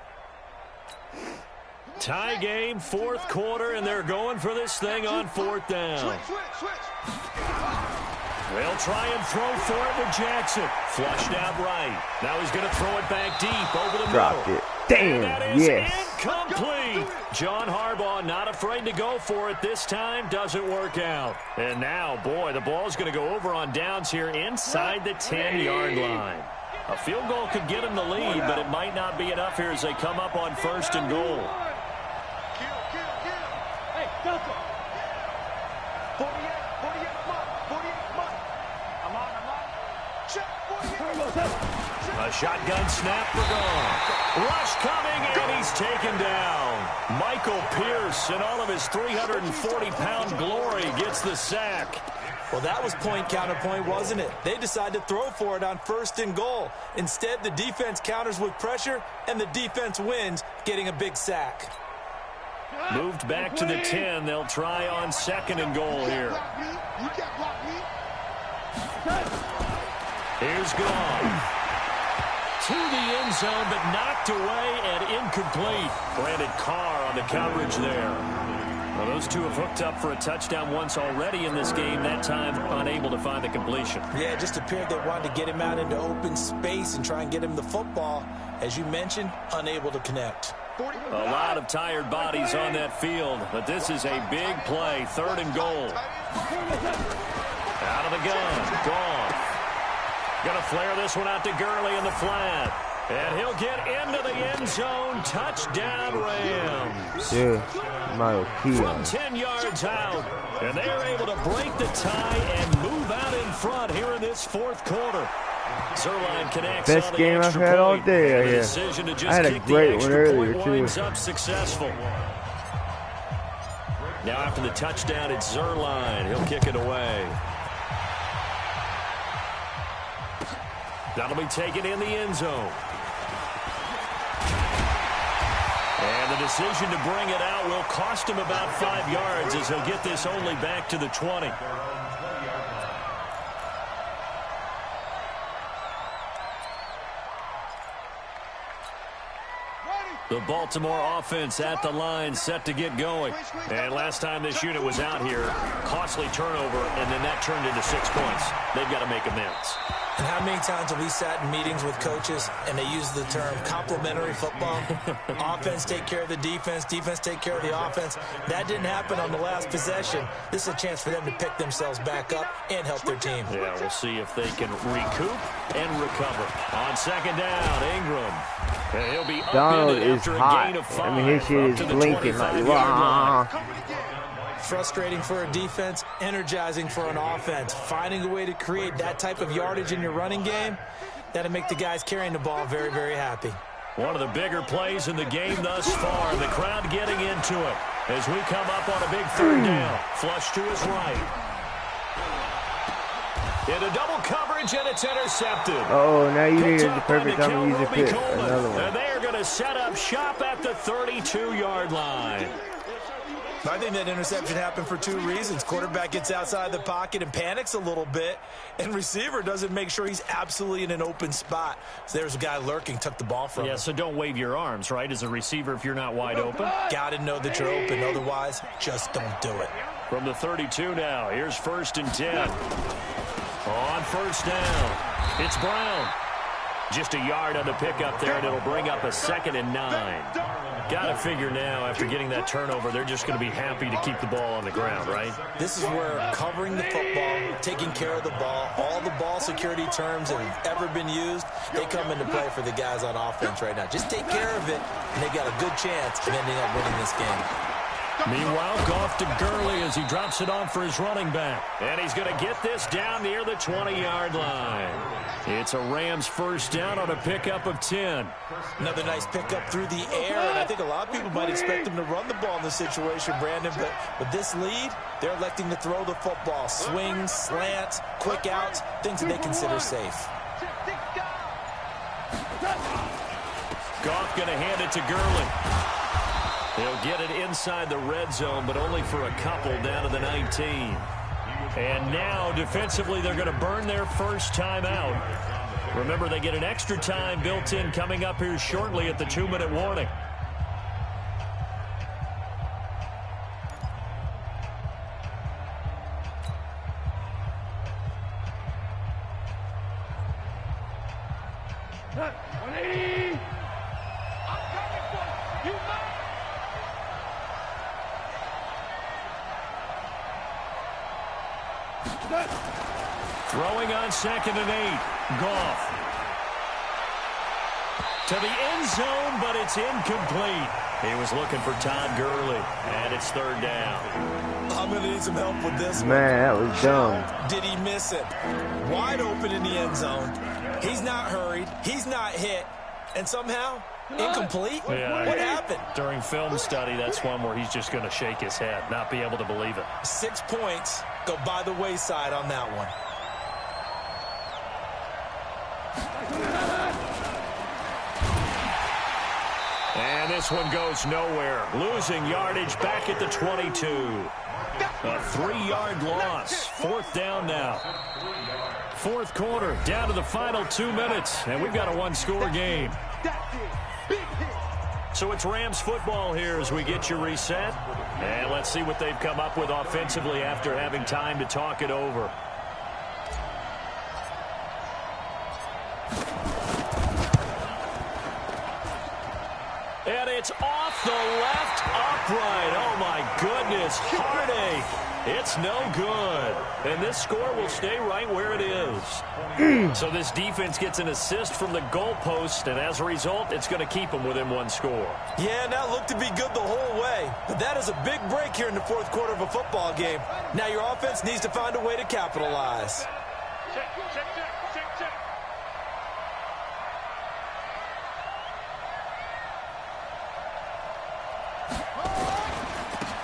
Speaker 2: Tie game, 4th quarter, and they're going for this thing on 4th down. They'll try and throw for it with Jackson. Flushed out right. Now he's going to throw it back deep over the middle.
Speaker 1: Dropped it. Damn,
Speaker 2: that is
Speaker 1: yes.
Speaker 2: incomplete. John Harbaugh not afraid to go for it this time. Doesn't work out. And now, boy, the ball's going to go over on downs here inside the 10-yard line. A field goal could get him the lead, but it might not be enough here as they come up on 1st and goal.
Speaker 4: Hey, Delta. 48, come on. 48, come on. I'm on. Check, 48.
Speaker 2: A shotgun snap for gone. Rush coming, and he's taken down. Michael Pierce, in all of his 340-pound glory, gets the sack.
Speaker 3: Well, that was point counterpoint, wasn't it? They decided to throw for it on 1st and goal. Instead, the defense counters with pressure, and the defense wins, getting a big sack.
Speaker 2: Moved back to the 10. They'll try on 2nd and goal here. Here's gone. To the end zone, but knocked away and incomplete. Brandon Carr on the coverage there. Well, those two have hooked up for a touchdown once already in this game, that time unable to find the completion.
Speaker 3: Yeah, it just appeared they wanted to get him out into open space and try and get him the football. As you mentioned, unable to connect.
Speaker 2: A lot of tired bodies on that field, but this is a big play. 3rd and goal. Out of the gun. Gone. Going to flare this one out to Gurley in the flat. And he'll get into the end zone. Touchdown, Rams.
Speaker 1: From
Speaker 2: 10 yards out. And they are able to break the tie and move out in front here in this 4th quarter. Zerline connects.
Speaker 1: Best game I've had all day. I had a great one earlier, too.
Speaker 2: Up successful. Now after the touchdown, it's Zerline. He'll kick it away. That'll be taken in the end zone. And the decision to bring it out will cost him about 5 yards as he'll get this only back to the 20. The Baltimore offense at the line, set to get going. And last time this unit was out here, costly turnover, and then that turned into 6 points. They've got to make amends.
Speaker 3: And how many times have we sat in meetings with coaches and they use the term complementary football? Offense take care of the defense, defense take care of the offense. That didn't happen on the last possession. This is a chance for them to pick themselves back up and help their team.
Speaker 2: Yeah, we'll see if they can recoup and recover. On 2nd down, Ingram. And he'll be
Speaker 1: Donald is
Speaker 2: after
Speaker 1: hot.
Speaker 2: A gain of 5.
Speaker 1: I mean, his shit is blinking like, wow.
Speaker 3: Frustrating for a defense, energizing for an offense. Finding a way to create that type of yardage in your running game, that'll make the guys carrying the ball very, very happy.
Speaker 2: One of the bigger plays in the game thus far. The crowd getting into it as we come up on a big 3rd down. Flush to his right. Into double coverage, and it's intercepted.
Speaker 1: Oh, now you needed the perfect time to use your pick. Another one.
Speaker 2: And they are going to set up shop at the 32-yard line.
Speaker 3: I think that interception happened for 2 reasons. Quarterback gets outside the pocket and panics a little bit, and receiver doesn't make sure he's absolutely in an open spot. So there's a guy lurking, took the ball from him.
Speaker 2: Yeah, so don't wave your arms, right, as a receiver if you're not wide open.
Speaker 3: Got to know that you're open. Otherwise, just don't do it.
Speaker 2: From the 32 now, here's 1st and 10. On 1st down, it's Brown. Just a yard on the pickup there, and it'll bring up a 2nd and 9. Got to figure now, after getting that turnover, they're just going to be happy to keep the ball on the ground, right?
Speaker 3: This is where covering the football, taking care of the ball, all the ball security terms that have ever been used, they come into play for the guys on offense right now. Just take care of it, and they've got a good chance of ending up winning this game.
Speaker 2: Meanwhile, Goff to Gurley as he drops it off for his running back. And he's going to get this down near the 20-yard line. It's a Rams first down on a pickup of 10.
Speaker 3: Another nice pickup through the air, and I think a lot of people might expect them to run the ball in this situation, Brandon, but with this lead, they're electing to throw the football. Swings, slants, quick outs, things that they consider safe.
Speaker 2: Goff going to hand it to Gurley. He'll get it inside the red zone, but only for a couple down to the 19. And now, defensively, they're going to burn their first time out. Remember, they get an extra time built in coming up here shortly at the 2-minute warning. Throwing on 2nd and 8. Goff. To the end zone, but it's incomplete. He was looking for Todd Gurley, and it's 3rd down.
Speaker 3: I'm going to need some help with this one.
Speaker 1: Man, that was dumb.
Speaker 3: Did he miss it? Wide open in the end zone. He's not hurried. He's not hit. And somehow, incomplete?
Speaker 2: Yeah,
Speaker 3: what happened?
Speaker 2: During film study, that's one where he's just going to shake his head, not be able to believe it.
Speaker 3: 6 points go by the wayside on that one.
Speaker 2: And this one goes nowhere. Losing yardage back at the 22. A 3-yard loss. 4th down now. 4th quarter, down to the final 2 minutes, and we've got a 1-score game. So it's Rams football here as we get you reset. And let's see what they've come up with offensively after having time to talk it over. And it's off the left upright. Oh, my goodness. Heartache. It's no good. And this score will stay right where it is. So this defense gets an assist from the goalpost, and as a result, it's going to keep them within 1 score.
Speaker 3: Yeah, that looked to be good the whole way. But that is a big break here in the 4th quarter of a football game. Now your offense needs to find a way to capitalize.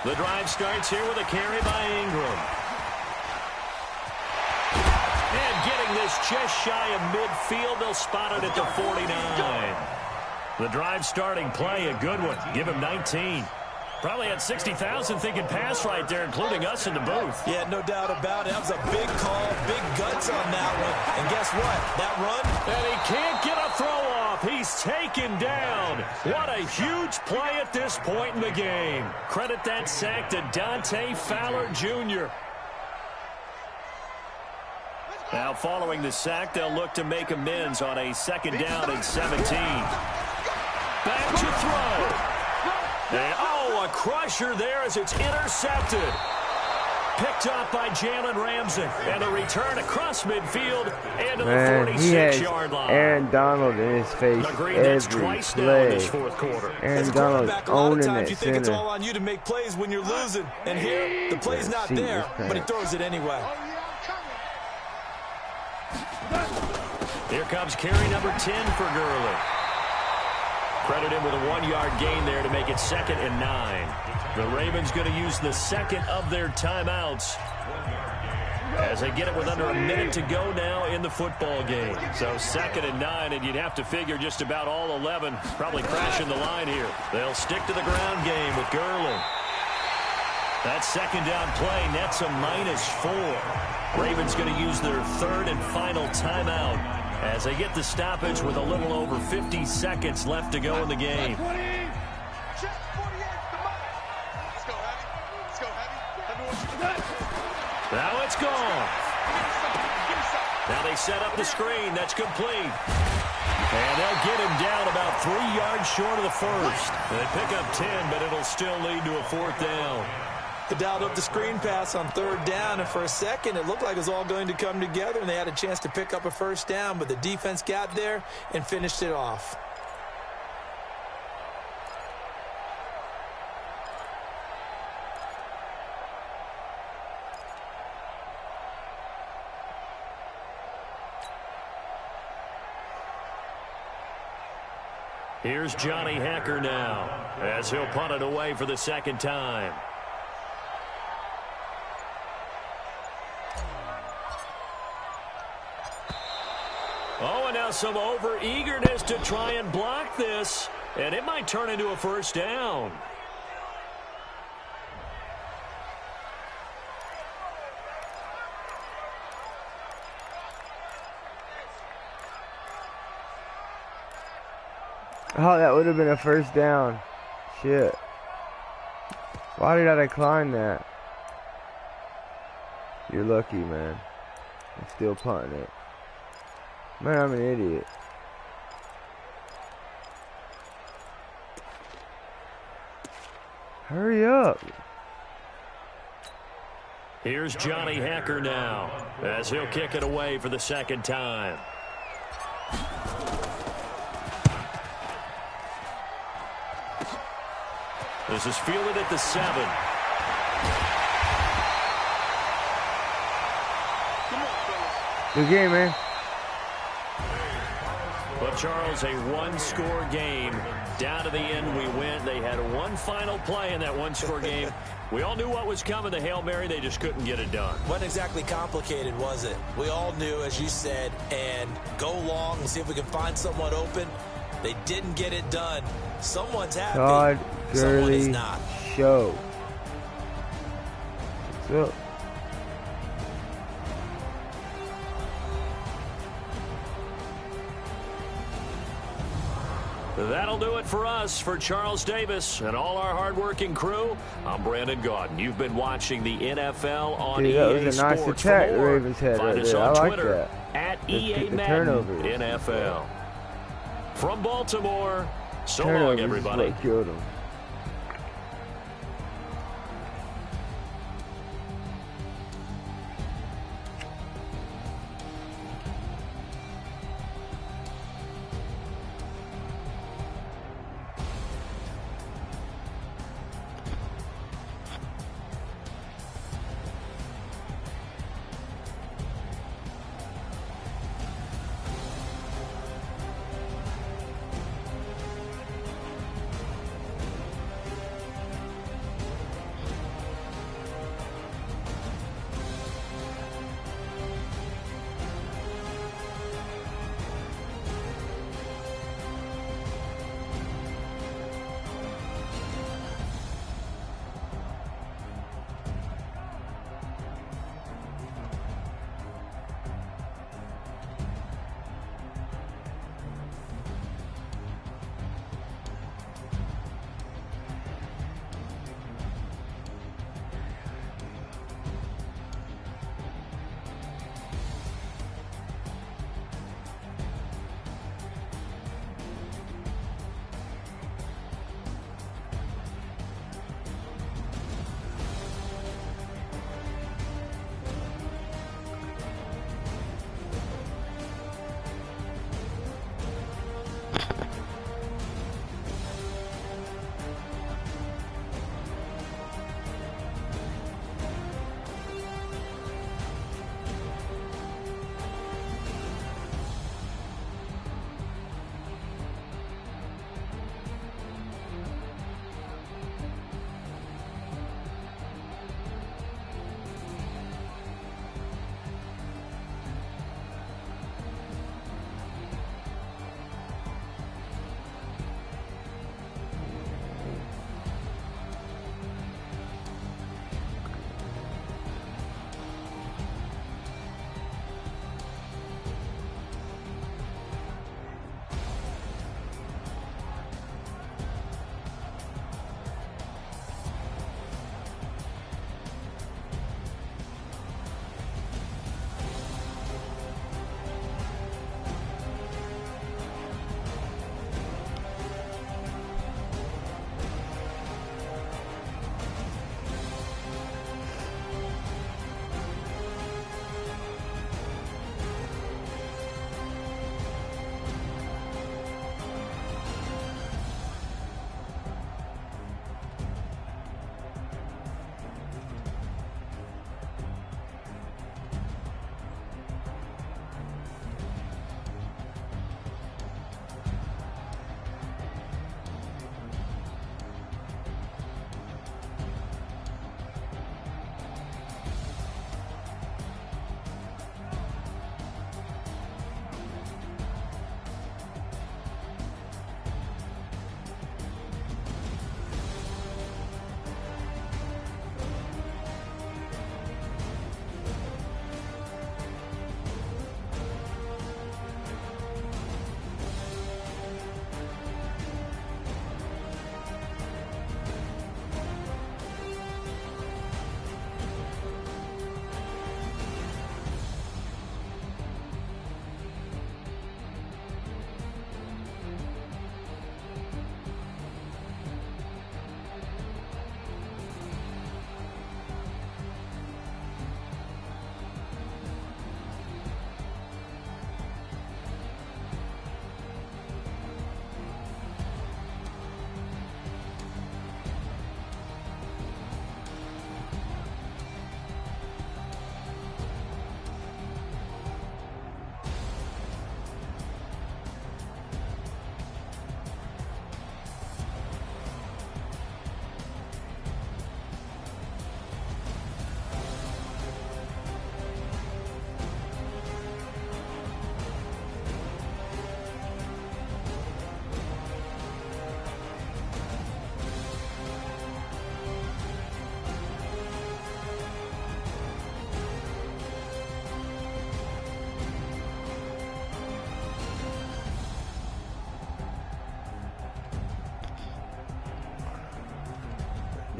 Speaker 2: The drive starts here with a carry by Ingram. And getting this just shy of midfield, they'll spot it at the 49. The drive starting play, a good one. Give him 19. Probably had 60,000 thinking pass right there, including us in the booth.
Speaker 3: Yeah, no doubt about it. That was a big call, big guts on that one. And guess what? That run?
Speaker 2: And he can't get a throw off. He's taken down. What a huge play at this point in the game. Credit that sack to Dante Fowler Jr. Now following the sack, they'll look to make amends on a 2nd down and 17. Back to throw. And, oh, a crusher there as it's intercepted. Picked up by Jalen Ramsey. And a return across midfield into the 46-yard line.
Speaker 1: Aaron Donald in his face every play.
Speaker 2: This 4th quarter.
Speaker 1: Aaron Donald owning it.
Speaker 3: You think it's all on you to make plays when you're losing. And here, the play's not there, but he throws it anyway.
Speaker 2: Here comes carry number 10 for Gurley. Credit him with a 1-yard gain there to make it 2nd and 9. The Ravens going to use the 2nd of their timeouts as they get it with under a minute to go now in the football game. So 2nd and 9, and you'd have to figure just about all 11 probably crashing the line here. They'll stick to the ground game with Gurley. That 2nd down play nets a -4. Ravens going to use their 3rd and final timeout as they get the stoppage with a little over 50 seconds left to go in the game. Now it's gone. Now they set up the screen. That's complete. 3 yards short of the first. They pick up 10, but it'll still lead to a 4th down.
Speaker 3: They dialed up the screen pass on 3rd down, and for a second it looked like it was all going to come together, and they had a chance to pick up a 1st down, but the defense got there and finished it off.
Speaker 2: Here's Johnny Hacker now, as he'll punt it away for the 2nd time. Oh, and now some over-eagerness to try and block this, and it might turn into a 1st down.
Speaker 1: Oh, that would have been a 1st down. Shit. Why did I decline that? You're lucky, man. I'm still punting it. Man, I'm an idiot. Hurry up.
Speaker 2: Here's Johnny Hacker now, as he'll kick it away for the 2nd time. This is fielded at the 7.
Speaker 1: Good game, man.
Speaker 2: But, Charles, a 1-score game. Down to the end we went. They had one final play in that 1-score game. We all knew what was coming, the Hail Mary. They just couldn't get it done.
Speaker 3: Wasn't exactly complicated, was it? We all knew, as you said, and go long and see if we can find someone open. They didn't get it done. Someone's happy.
Speaker 1: Todd
Speaker 3: Someone is
Speaker 1: Gurley
Speaker 3: not.
Speaker 1: Show. What's up?
Speaker 2: That'll do it for us. For Charles Davis and all our hardworking crew, I'm Brandon Gaudin. You've been watching the NFL on EA
Speaker 1: that was a nice
Speaker 2: Sports.
Speaker 1: attack
Speaker 2: For
Speaker 1: the
Speaker 2: more,
Speaker 1: Ravens had
Speaker 2: find
Speaker 1: right
Speaker 2: us
Speaker 1: there.
Speaker 2: on
Speaker 1: I like
Speaker 2: Twitter
Speaker 1: that.
Speaker 2: at EA
Speaker 1: The
Speaker 2: Madden
Speaker 1: turnovers.
Speaker 2: NFL. From Baltimore, so
Speaker 1: Turnovers
Speaker 2: long,
Speaker 1: is
Speaker 2: everybody.
Speaker 1: what killed him.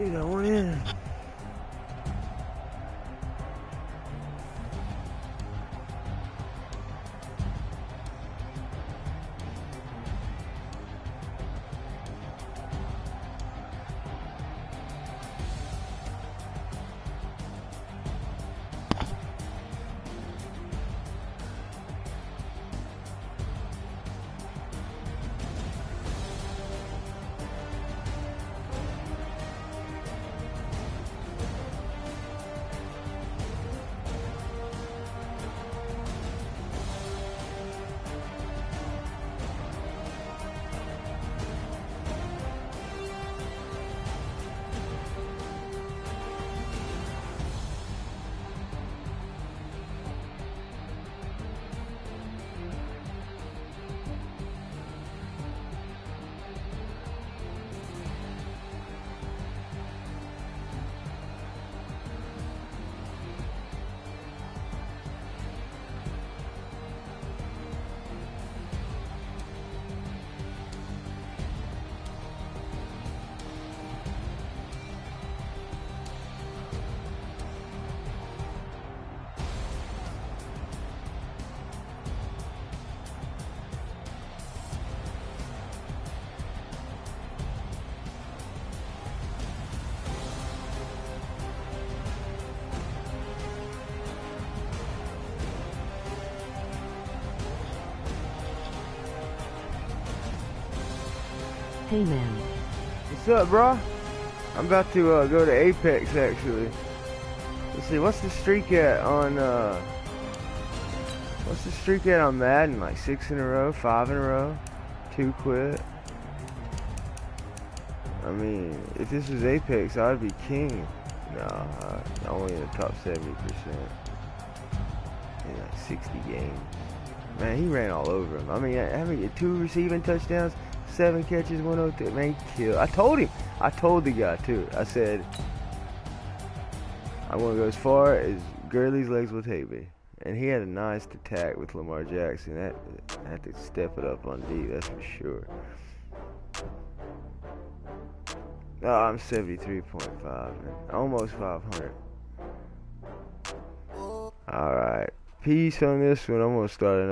Speaker 1: Dude, I went in.
Speaker 8: Hey man.
Speaker 1: What's up, bro? I'm about to go to Apex actually. Let's see, what's the streak at on Madden? Like 6 in a row, 5 in a row, 2 quit. I mean, if this was Apex, I'd be king. No, only in the top 70%. In like 60 games. Man, he ran all over him. I mean, how many? 2 receiving touchdowns, 7 catches, 103. Man, he killed. I told him. I told the guy too. I said, I want to go as far as Gurley's legs will take me. And he had a nice attack with Lamar Jackson. I had to step it up on D, that's for sure. Oh, I'm 73.5, man. Almost 500. Alright. Peace on this one. I'm going to start another.